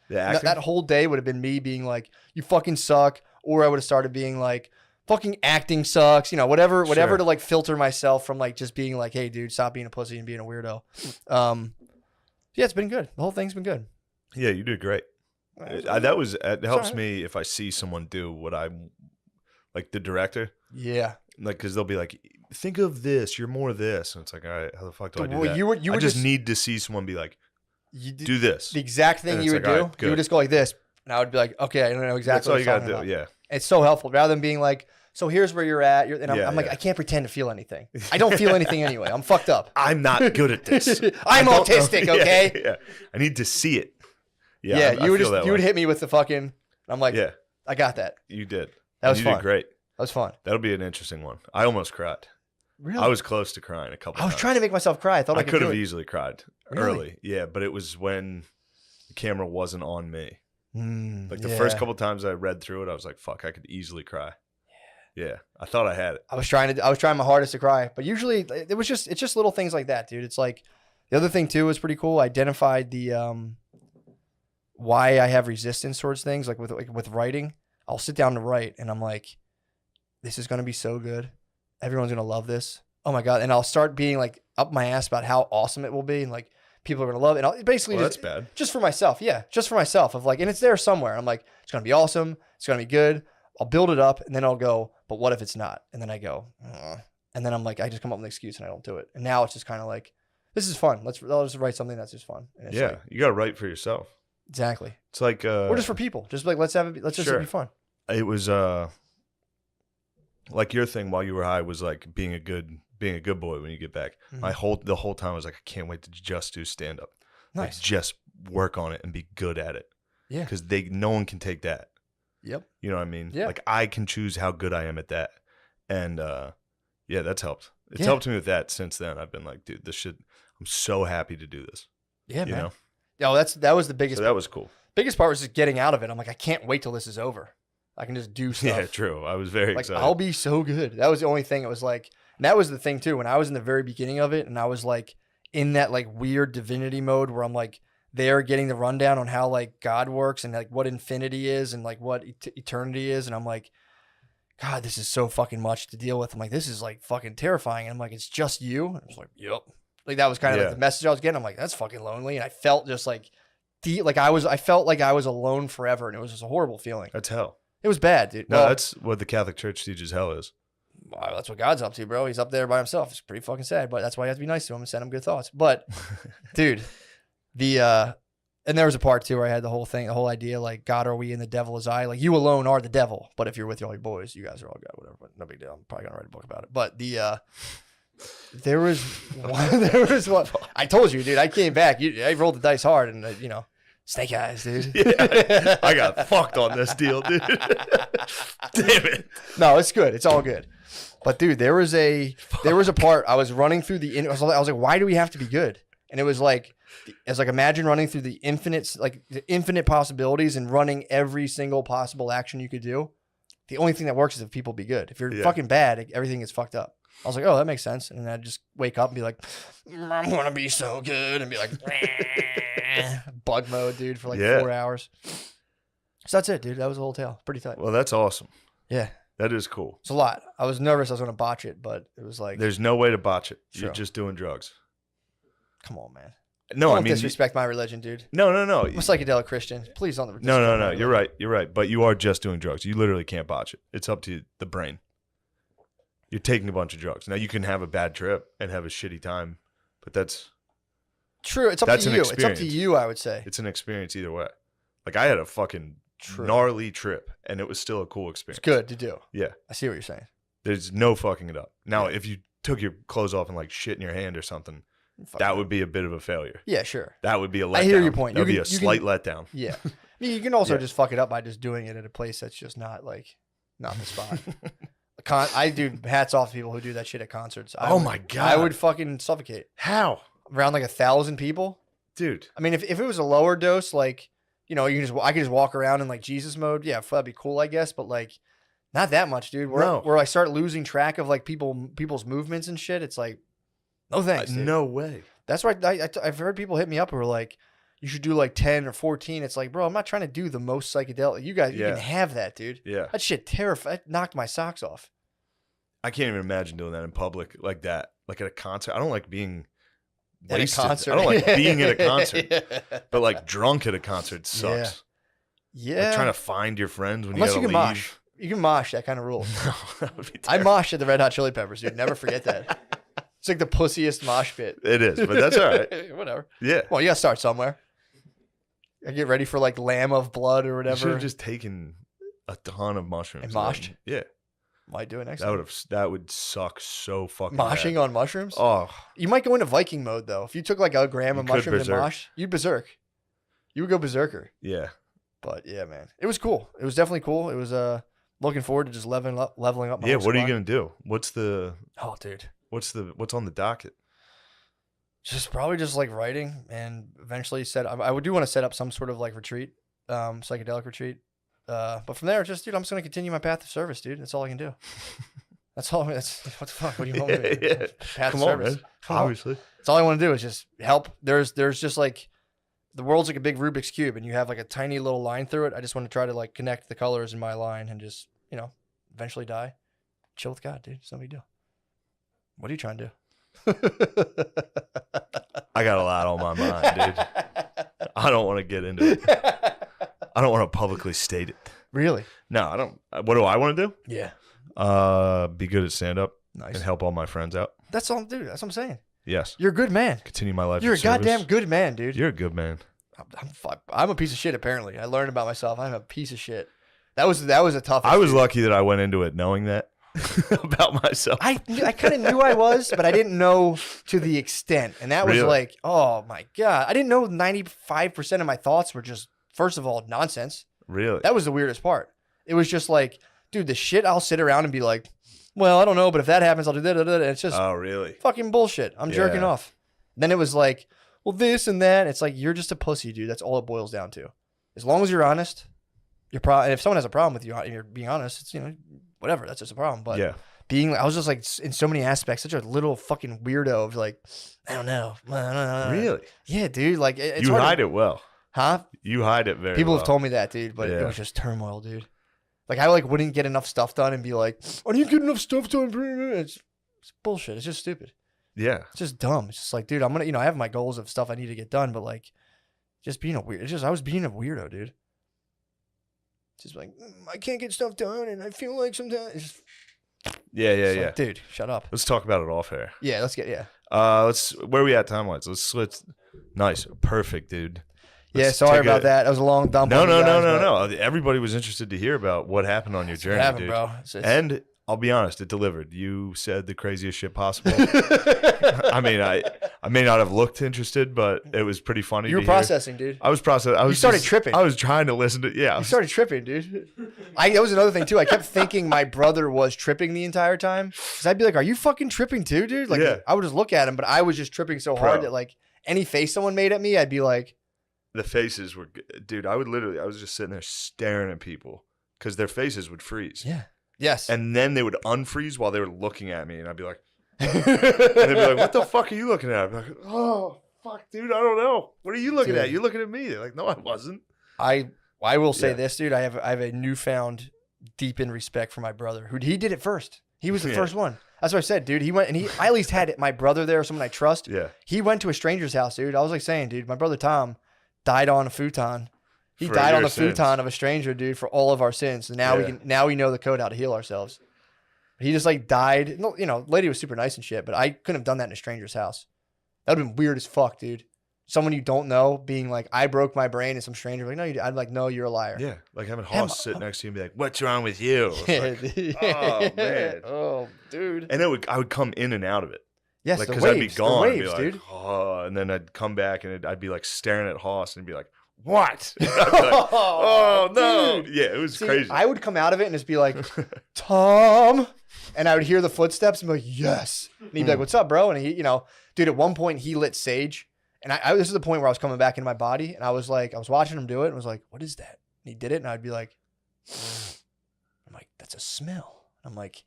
that whole day would have been me being like, you fucking suck, or I would have started being like, fucking acting sucks, whatever to like filter myself from like just being like, hey, dude, stop being a pussy and being a weirdo. Yeah, it's been good. The whole thing's been good. Yeah, you did great. It helps me if I see someone do what I'm, like the director. Yeah. Like, because they'll be like, think of this, you're more this. And it's like, all right, how the fuck do I do that? You I just need to see someone be like, do this. The exact thing you would do, you would just go like this. And I would be like, okay, I don't know exactly what you got to do. Yeah. It's so helpful. Rather than being like, so here's where you're at. I'm like, I can't pretend to feel anything. I don't feel anything anyway. I'm fucked up. I'm not good at this. I'm autistic, okay? Yeah. I need to see it. Yeah, you would hit me with the fucking, I'm like, yeah, I got that. You did. That was fun. You did great. That was fun. That'll be an interesting one. I almost cried. Really? I was close to crying a couple times. I was trying to make myself cry. I thought I could have easily cried early. Yeah, but it was when the camera wasn't on me. Like the first couple times I read through it, I was like, fuck, I could easily cry. Yeah. I thought I had it. I was trying my hardest to cry, but usually it's just little things like that, dude. It's like the other thing too was pretty cool. I identified the why I have resistance towards things with writing. I'll sit down to write and I'm like, this is going to be so good. Everyone's going to love this. Oh my God. And I'll start being like up my ass about how awesome it will be. And like, people are going to love it. And I'll basically that's bad. Just for myself. Yeah. Just for myself of like, and it's there somewhere. I'm like, it's going to be awesome. It's going to be good. I'll build it up and then I'll go, but what if it's not? And then I go, and then I'm like, I just come up with an excuse and I don't do it. And now it's just kind of like, this is fun. I'll just write something that's just fun. And yeah. You got to write for yourself. Exactly. It's like, or just for people. Just like, let's just be fun. It was, like your thing while you were high was like being a good boy when you get back. Mm-hmm. The whole time I was like, I can't wait to just do stand up. Nice. Like just work on it and be good at it. Yeah. Because no one can take that. Yep. You know what I mean? Yeah. Like I can choose how good I am at that. And yeah, that's helped. It's helped me with that since then. I've been like, dude, I'm so happy to do this. Yeah, you man. know? Yeah, that was the biggest. So that was cool. Biggest part was just getting out of it. I'm like, I can't wait till this is over. I can just do stuff. Yeah, true. I was very excited. I'll be so good. That was the only thing. It was like, and that was the thing too. When I was in the very beginning of it and I was like in that like weird divinity mode where I'm like there getting the rundown on how like God works and like what infinity is and like what eternity is. And I'm like, God, this is so fucking much to deal with. I'm like, this is like fucking terrifying. And I'm like, it's just you. And I was like, yep. Like that was kind of like the message I was getting. I'm like, that's fucking lonely. And I felt just like I felt like I was alone forever. And it was just a horrible feeling. That's hell. It was bad, dude. No, that's what the Catholic Church teaches hell is. Wow, that's what God's up to, bro. He's up there by himself. It's pretty fucking sad, but that's why you have to be nice to him and send him good thoughts. But, dude, and there was a part too where I had the whole idea like, God are we and the devil is I. Like, you alone are the devil, but if you're with all your boys, you guys are all God, whatever. But no big deal. I'm probably gonna write a book about it. But there was one. I told you, dude. I came back. I rolled the dice hard, and snake eyes, dude. Yeah, I got fucked on this deal, dude. Damn it. No, it's good. It's all good. But dude, there was a part I was running through I was like, why do we have to be good? And it was like imagine running through the infinite possibilities and running every single possible action you could do. The only thing that works is if people be good. If you're fucking bad, everything gets fucked up. I was like, oh, that makes sense. And then I'd just wake up and be like, I'm going to be so good. And be like, bug mode, dude, for like 4 hours. So that's it, dude. That was the whole tale. Pretty tight. Well, that's awesome. Yeah. That is cool. It's a lot. I was nervous I was going to botch it, but it was like. There's no way to botch it. Sure. You're just doing drugs. Come on, man. No, Don't disrespect my religion, dude. No. I'm a psychedelic Christian. Please don't. No. You're right. But you are just doing drugs. You literally can't botch it. It's up to the brain. You're taking a bunch of drugs. Now you can have a bad trip and have a shitty time, but that's true. It's up to you. It's up to you, I would say. It's an experience either way. Like I had a fucking gnarly trip and it was still a cool experience. It's good to do. Yeah. I see what you're saying. There's no fucking it up. Now, if you took your clothes off and like shit in your hand or something, that would be a bit of a failure. Yeah, sure. That would be a letdown. I hear your point. That would be a slight letdown. Yeah. I mean, you can also just fuck it up by just doing it at a place that's just not the spot. I do hats off to people who do that shit at concerts. My God. I would fucking suffocate. How? Around like 1,000 people? Dude. I mean, if it was a lower dose, like, I could just walk around in like Jesus mode. Yeah, that'd be cool, I guess. But like, not that much, dude. Where I start losing track of like people's movements and shit. It's like, no thanks, dude. No way. That's why I've heard people hit me up who are like, you should do like 10 or 14. It's like, bro, I'm not trying to do the most psychedelic. You guys, you can have that, dude. Yeah. That shit terrified. Knocked my socks off. I can't even imagine doing that in public like that. Like at a concert. I don't like being wasted. At a concert. I don't like being at a concert. But like drunk at a red sucks. Yeah. Like trying to find your friends when Unless you gotta can leave. mosh. You can mosh, that kind of rule. No, that would be I moshed at the Red Hot Chili Peppers, dude. Never forget that. It's like the pussiest mosh pit. It is, but that's all right. Whatever. Yeah. Well, you gotta start somewhere. I get ready for like Lamb of Blood or whatever. You should have just taken a ton of mushrooms. And moshed? Yeah. Might do it next time. That would suck so fucking Moshing bad. on mushrooms? Oh. You might go into Viking mode, though. If you took like a gram of mushrooms and berserk. mosh, you'd berserk. You would go berserker. Yeah. But yeah, man. It was cool. It was definitely cool. It was looking forward to just leveling up my Yeah, whole what are you squad. gonna do? What's dude. what's on the docket? Just probably just like writing and eventually I would do want to set up some sort of like retreat, psychedelic retreat. But from there, just, dude, I'm just going to continue my path of service, dude. That's all I can do. That's all. That's what the fuck? What do you want me to do? Yeah. Path Come of on, service. man. Come on. Obviously. That's all I want to do is just help. There's just like, the world's like a big Rubik's Cube and you have like a tiny little line through it. I just want to try to like connect the colors in my line and just, eventually die. Chill with God, dude. It's no big deal. What are you trying to do? I got a lot on my mind, dude. I don't want to get into it. I don't want to publicly state it. Really? No, I don't. What do I want to do? Yeah. Be good at stand-up Nice. and help all my friends out. That's all, dude. That's what I'm saying. Yes. You're a good man. Continue my life You're a of service. goddamn good man, dude. You're a good man. I'm a piece of shit. Apparently, I learned about myself. I'm a piece of shit. That was a tough. I was lucky that I went into it knowing that about myself. I kind of knew I was, but I didn't know to the extent, and that was Really? like, oh my god, I didn't know 95% of my thoughts were just, first of all, nonsense. Really? That was the weirdest part. It was just like, dude, the shit I'll sit around and be like, well, I don't know, but if that happens, I'll do that. And it's just Oh, really? fucking bullshit. I'm jerking Yeah. off. Then it was like, well, this and that. It's like, you're just a pussy, dude. That's all it boils down to. As long as you're honest, and if someone has a problem with you and you're being honest, it's, whatever. That's just a problem. But Yeah. I was just like, in so many aspects, such a little fucking weirdo of like, I don't know. Really? Yeah, dude. Like, it's You hard hide to, it well. huh? You hide it very People well. have told me that, dude, but it Yeah. was just turmoil, dude. Like, I like wouldn't get enough stuff done and be like, I didn't get enough stuff done. It's bullshit. It's just stupid. Yeah. It's just dumb. It's just like, dude, I'm gonna, I have my goals of stuff I need to get done, but like, just being a weird. It's just I was being a weirdo, dude. Just like, I can't get stuff done, and I feel like sometimes. It's just, Yeah. it's like, dude, shut up. Let's talk about it off air. Yeah, let's get Where are we at time-wise? Let's nice. Perfect, dude. Yeah, Let's sorry take about that. That was a long dump. No, on you no, guys, no, but no. Everybody was interested to hear about what happened on your journey, What happened, dude. bro? And I'll be honest, it delivered. You said the craziest shit possible. I mean, I may not have looked interested, but it was pretty funny. You were to hear. processing, dude. I was processing. I was started tripping. I was trying to listen to. Yeah, You started tripping, dude. That was another thing too. I kept thinking my brother was tripping the entire time. Cause I'd be like, "Are you fucking tripping too, dude?" Like, Yeah. I would just look at him, but I was just tripping so hard that like any face someone made at me, I'd be like, the faces were, dude. I was just sitting there staring at people because their faces would freeze. "Yeah, yes." And then they would unfreeze while they were looking at me, and I'd be like, and they'd be like, "What the fuck are you looking at?" I'd be like, "Oh, fuck, dude, I don't know. What are you looking Dude. at? You're looking at me." They're like, "No, I wasn't." I will say Yeah. this, dude. I have a newfound deep in respect for my brother. He did it first. He was the Yeah. first one. That's what I said, dude. He went and I at least had my brother there, someone I trust. Yeah. He went to a stranger's house, dude. I was like saying, dude, my brother Tom died on a futon. He For died on your the sins. futon of a stranger, dude, for all of our sins. And now we know the code how to heal ourselves. He just like died. No, lady was super nice and shit, but I couldn't have done that in a stranger's house. That would have been weird as fuck, dude. Someone you don't know being like, I broke my brain, and some stranger like, no, you did. I'd like, no, you're a liar. Yeah, like having Hoss sit next to you and be like, "What's wrong with you?" It's like, oh man, oh dude. and I would come in and out of it, Yes, like the because I'd be waves, gone, the and be waves, like, dude. "Oh," and then I'd come back and I'd be like staring at Hoss and be like, "What?" I'd be like, "Oh no!" dude. Yeah, it was See, crazy. I would come out of it and just be like, Tom, and I would hear the footsteps and be like, yes. And he'd be like, "What's up, bro?" And he, dude, at one point he lit sage, and I this is the point where I was coming back into my body, and I was watching him do it, and was like, "What is that?" And he did it, and I'd be like, I'm like, "That's a smell." I'm like,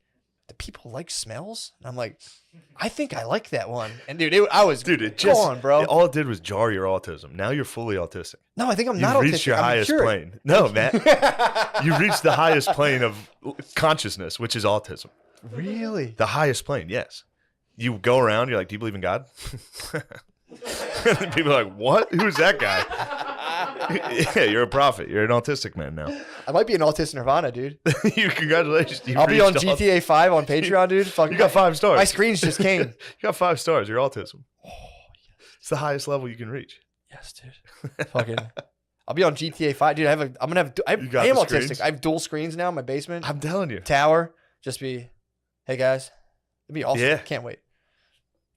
"Do people like smells?" And I'm like, "I think I like that one." And dude, I was It just gone, bro. All it did was jar your autism. Now you're fully autistic. No, I think I'm You've not reached autistic. your I'm highest cured. plane. No, man, you reached the highest plane of consciousness, which is autism. Really? The highest plane, yes. You go around, you're like, "Do you believe in God?" And people are like, "What? Who's that guy?" Yeah, you're a prophet. You're an autistic man now. I might be an autistic Nirvana, dude. Congratulations. You I'll be on reached GTA 5 on Patreon, dude. Fuck, You got 5 stars. my screens just came. You got 5 stars. You're autism. It's the highest level you can reach. Yes, dude. Fucking. I'll be on GTA 5, dude. I am You got autistic. the screens? I have dual screens now in my basement. I'm telling you. Tower. Just be, hey guys, it'd be awesome. Yeah. Can't wait.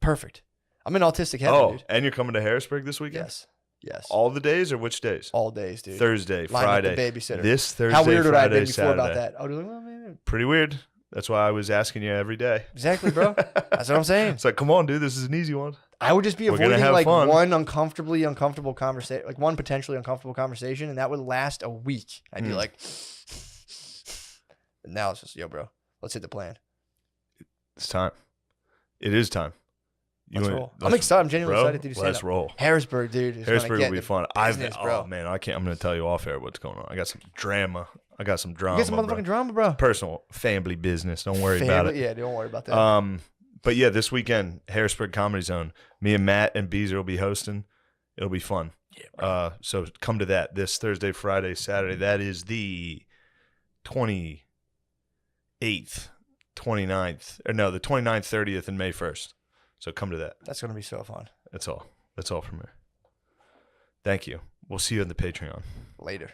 Perfect. I'm in autistic heaven, dude. And you're coming to Harrisburg this weekend? Yes. All the days or which days? All days, dude. Thursday, Line Friday. Up the babysitter. This Thursday, How weird would I have Friday, been before Saturday. about that? I would be like, well, man. Pretty weird. That's why I was asking you every day. Exactly, bro. That's what I'm saying. It's like, come on, dude. This is an easy one. I would just be We're gonna avoiding have like fun. one uncomfortable conversation, like one potentially uncomfortable conversation, and that would last a week. I'd be like, now it's just, yo, bro, let's hit the plan. It's time. It is time. Let's roll. I'm excited. I'm genuinely excited to do stand-up. Let's roll. Harrisburg, dude. Harrisburg will be fun. Business, bro. Oh man, I'm gonna tell you off air what's going on. I got some drama. You get some motherfucking drama, bro. Personal family business. Don't worry about it. Yeah, don't worry about that. But yeah, this weekend, Harrisburg Comedy Zone. Me and Matt and Beezer will be hosting. It'll be fun. Yeah, bro. So come to that this Thursday, Friday, Saturday. That is the 28th, 29th, or no, the 29th, 30th, and May 1st. So come to that. That's gonna be so fun. That's all. That's all from me. Thank you. We'll see you on the Patreon. Later.